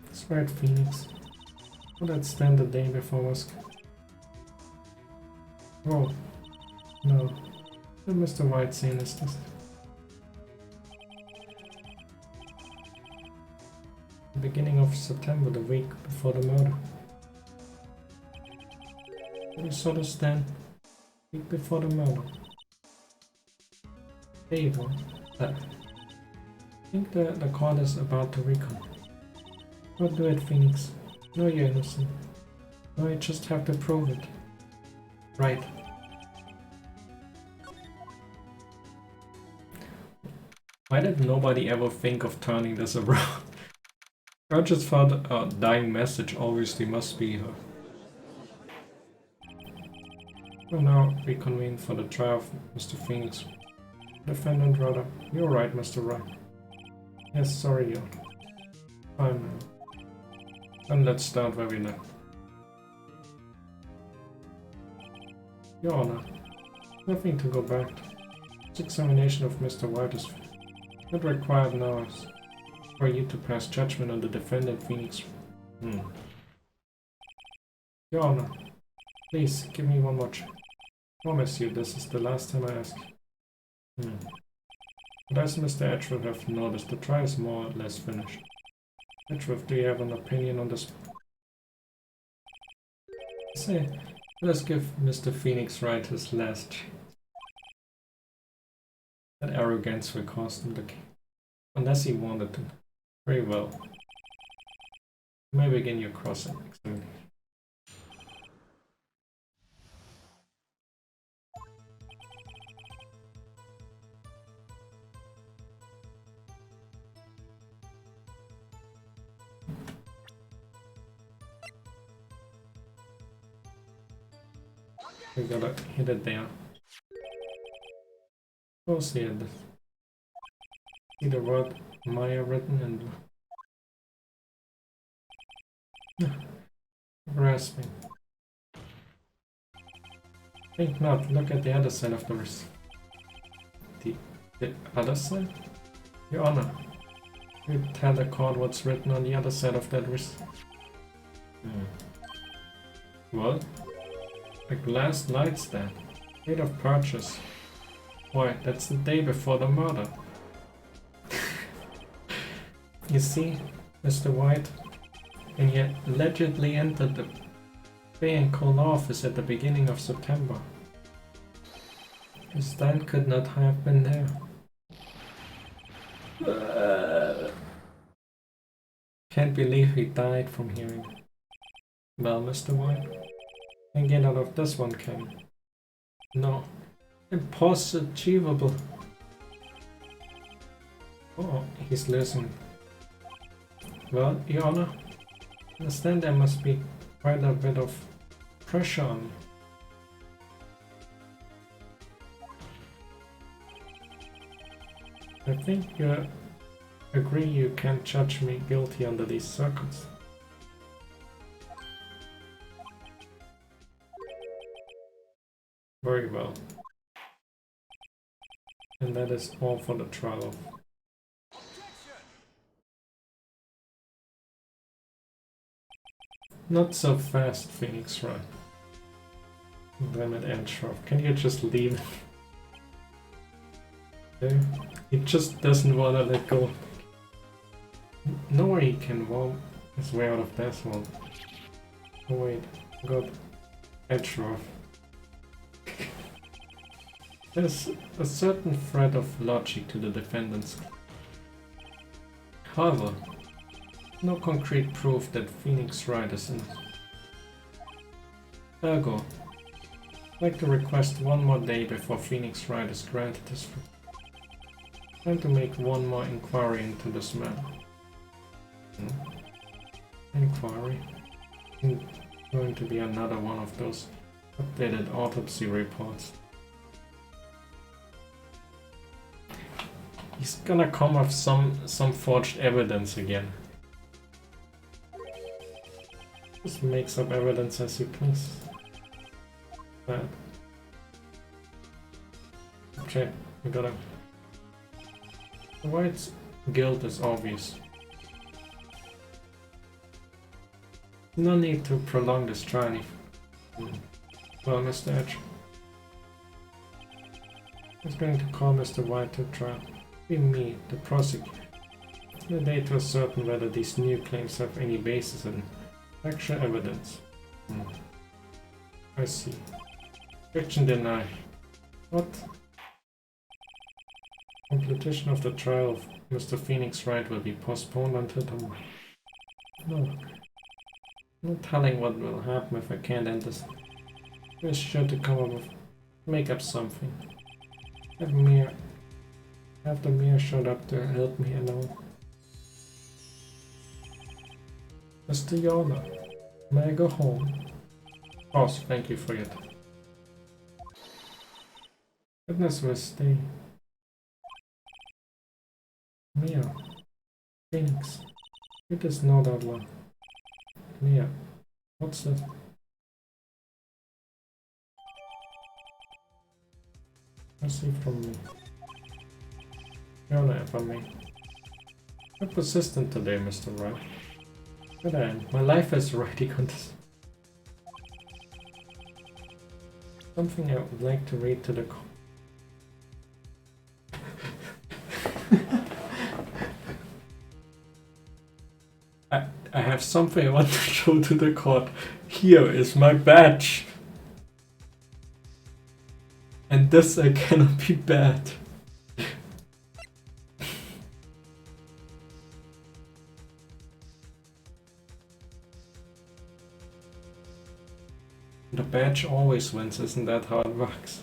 That's right, Phoenix. Well, let's stand the day before Musk. Oh, no. What Mr. White saying is this? The beginning of September, the week before the murder. We saw the stand week before the murder. There you go. I think the court is about to recon. Don't do it, Phoenix. No, you're innocent. No, you just have to prove it. Right. Why did nobody ever think of turning this around? I just thought a dying message obviously must be her. We'll now reconvene for the trial of Mr. Phoenix. Defendant Rudder. You're right, Mr. Wright. Yes, sorry, you're fine now. Then let's start where we left. Your Honor, nothing to go back to. This examination of Mr. White is not required now for you to pass judgment on the defendant Phoenix. Your Honor, please give me one more chance. I promise you this is the last time I ask. But as Mr. Edgeworth have noticed, the trial is more or less finished. Edgeworth, do you have an opinion on this? Say, let's give Mr. Phoenix Wright his last chance. That arrogance will cost him the king. Unless he wanted to. Very well. You may begin your cross-examination. We gotta hit it there. Closely at this. See the word Maya written and grasping. Think not, look at the other side of the wrist. The other side? Your Honor, you tell the court what's written on the other side of that wrist. What? A glass nightstand. Date of purchase. Boy, that's the day before the murder. You see, Mr. White, and he allegedly entered the Bay and Coal office at the beginning of September. His stand could not have been there. Can't believe he died from hearing. Well, Mr. White, can't get out of this one, can you? No. Impossible. Oh, he's losing. Well, Your Honor, I understand there must be quite a bit of pressure on you. I think you agree you can't judge me guilty under these circumstances. Very well. And that is all for the trial. Not so fast, Phoenix Wright. Damn it, Anshrov. Can you just leave? Okay. He just doesn't want to let go. No way he can warm his way out of this one. Oh wait, got Anshrov. There's a certain thread of logic to the defendants. However, no concrete proof that Phoenix Wright is in. Ergo, I'd like to request one more day before Phoenix Wright is granted his freedom. Trying to make one more inquiry into this man. Inquiry? Going to be another one of those updated autopsy reports. He's gonna come with some forged evidence again. Just makes up evidence as he please. Bad. Okay, we got him. Wright's guilt is obvious. No need to prolong this trial. Well, Mr. Edge is going to call Mr. White to trial. Be me, the prosecutor. The day to ascertain whether these new claims have any basis in actual evidence. I see. Objection denied. What? Completion of the trial of Mr. Phoenix Wright will be postponed until tomorrow. No. No telling what will happen if I can't end this. We're sure to come up with... make up something. After Mia showed up to help me alone. Mr. Yoda, may I go home? Boss, thank you for your time. Goodness will stay. Mia. Phoenix. It is not that long. Mia. What's this? Receive from me. Fiona, if I may. You're persistent today, Mr. Wright. But I am. My life is already contest. Something I would like to read to the I have something I want to show to the court. Here is my badge. And this I cannot be bad. The badge always wins, isn't that how it works?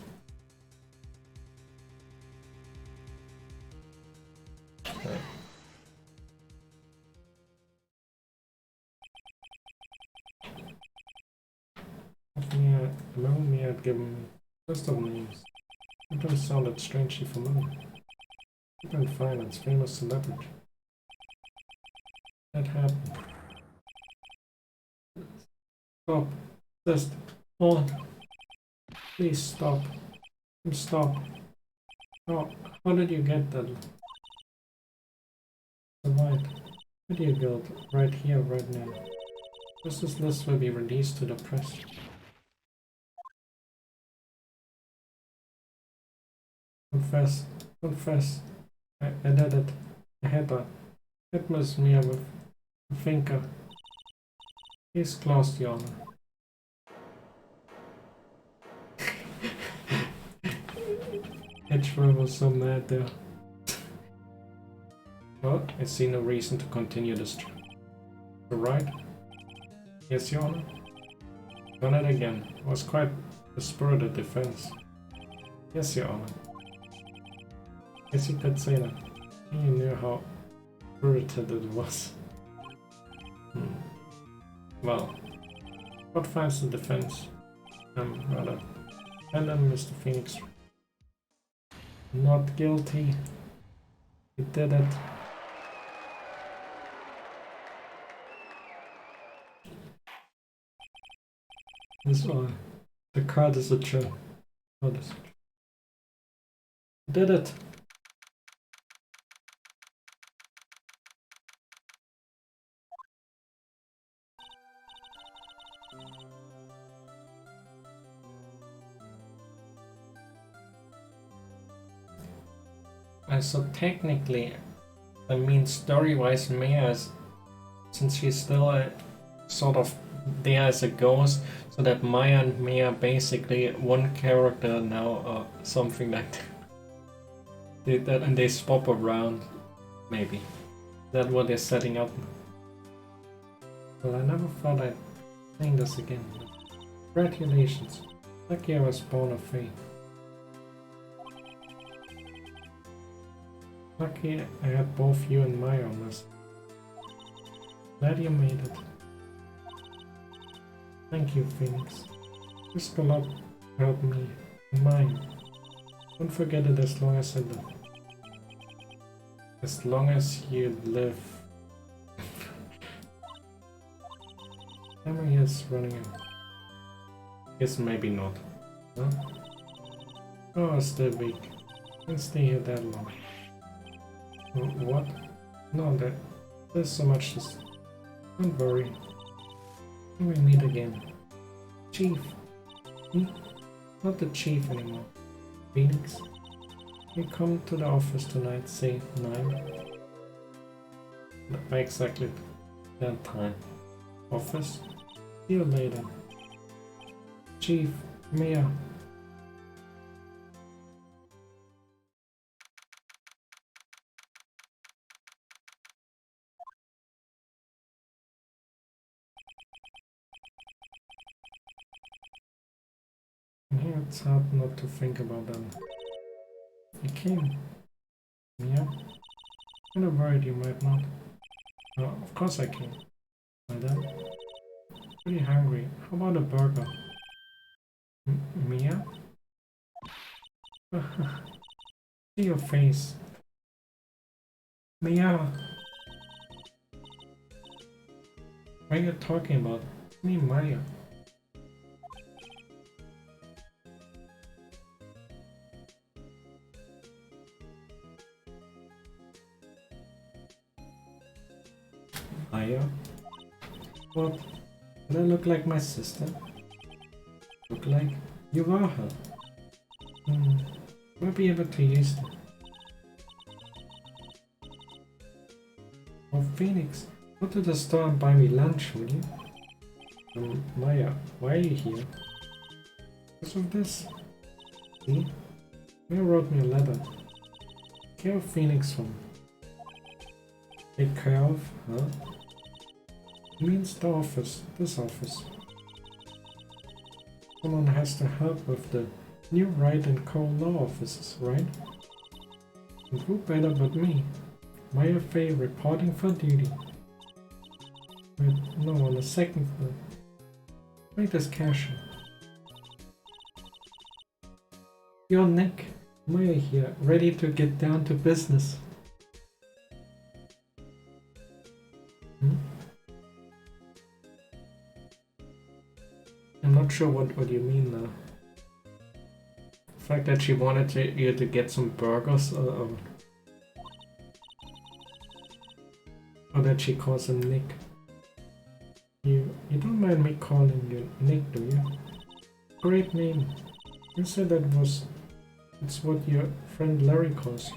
Okay. Bogmir had given me a list of names. Sometimes sounded strangely familiar. People in finance, famous celebrity. That happened. Stop. Just hold. Please stop. Stop. How did you get that? Survived. Video guild right here, right now. This list will be released to the press. Confess. Confess. I did it. I had that. It was me with a finger. He's closed, Your Honor. Edgeworth was so mad there. Well, I see no reason to continue this trial. Right? Yes, Your Honor. Done it again. It was quite a spirited defense. Yes, Your Honor. Yes, you could say that. You knew how spirited it was. Well, what finds the defense? Rather, and then Mr. Phoenix. Not guilty. He did it. That's all. The card is adjourned. Oh, this. Did it! So technically, I mean story-wise, Maya is, since she's still sort of there as a ghost, so that Maya and Mia are basically one character now, or something like that. And they swap around, maybe. That's what they're setting up. Well, I never thought I'd saying this again. Congratulations. Lucky I was born of faith. Lucky I had both you and Maya on this. Glad you made it. Thank you, Phoenix. This will help me and mine. Don't forget it as long as I live. As long as you live. Memory is running out. Guess maybe not. Huh? Oh, still weak. Can't stay here that long. What? No, there's so much to... Don't worry. We meet again. Chief. Not the chief anymore. Phoenix. You come to the office tonight, say 9. By exactly that time. Office? See you later. Chief. Mia. Yeah, it's hard not to think about them. You came. Yeah? Kinda worried you might not. No, of course I came. Madam? Pretty hungry. How about a burger? Mia? See your face. Mia! What are you talking about? Me, Maya. Maya? What? Did I look like my sister? Look like you are her. We'll be able to use them. Oh, Phoenix, go to the store and buy me lunch, will you? Maya, why are you here? Because of this. See? Maya wrote me a letter. Take care of Phoenix from. Take care of, huh? It means the office, this office. Someone has to help with the new Wright and Co. law offices, right? And who better but me? Maya Fey reporting for duty. Wait, no, on the second floor. Wait, there's cashier. You're Nick. Maya here, ready to get down to business. I'm not sure what you mean now. The fact that she wanted you to get some burgers, or that she calls him Nick. You don't mind me calling you Nick, do you? Great name. You said it's what your friend Larry calls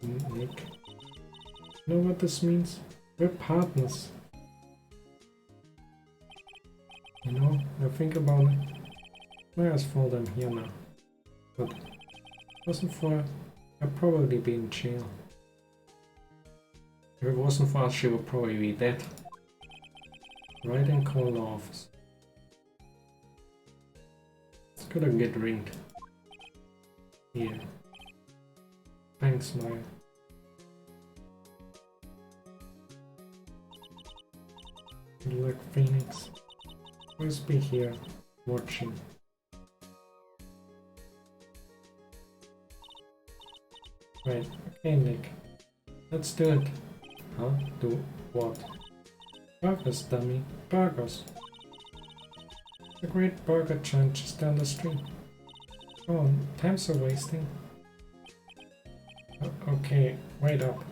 you. Nick. You know what this means? We're partners. You know, I think about it. Maya's fault I'm here now. But if it wasn't for her, I'd probably be in jail. If it wasn't for us, she would probably be dead. Right in corner office. It's gonna get ringed. Here. Thanks, Maya. Good luck, Phoenix. Always be here, watching. Right, okay, Nick. Let's do it. Huh? Do what? Burgers, dummy. Burgers. The great burger joint just down the street. Oh, times are wasting. Okay, wait up.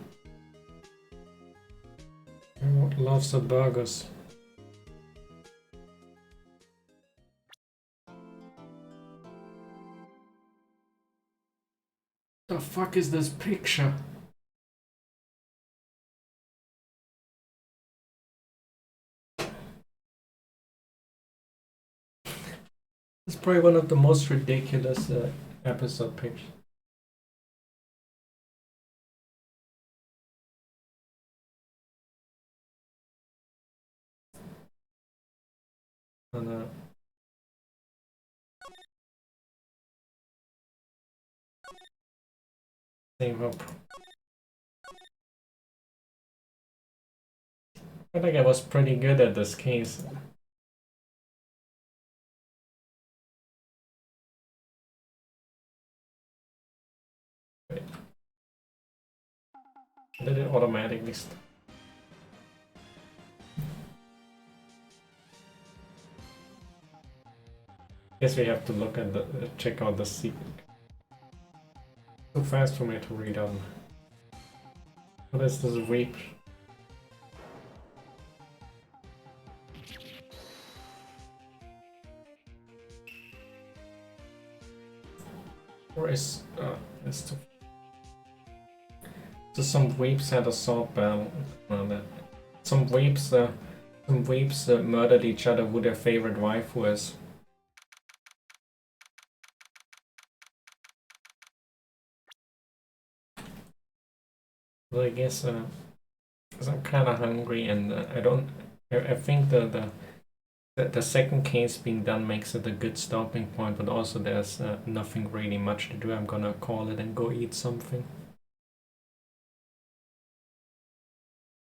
Everyone loves the burgers. The fuck is this picture? It's probably one of the most ridiculous episode pictures. And, save up. I think I was pretty good at this case. Wait. Did it automatically stop? Guess we have to look at the check out the secret. Too fast for me to read on. What is this weep? Or is it's too. So some weeps had a sword battle. Some weeps murdered each other who their favorite wife was. Well, I guess because I'm kind of hungry and I don't. I think the second case being done makes it a good stopping point, but also there's nothing really much to do. I'm gonna call it and go eat something.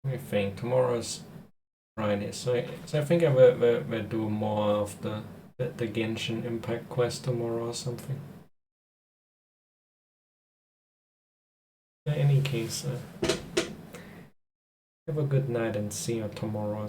I think tomorrow's Friday, so I think I will do more of the Genshin Impact quest tomorrow or something. In any case, have a good night and see you tomorrow.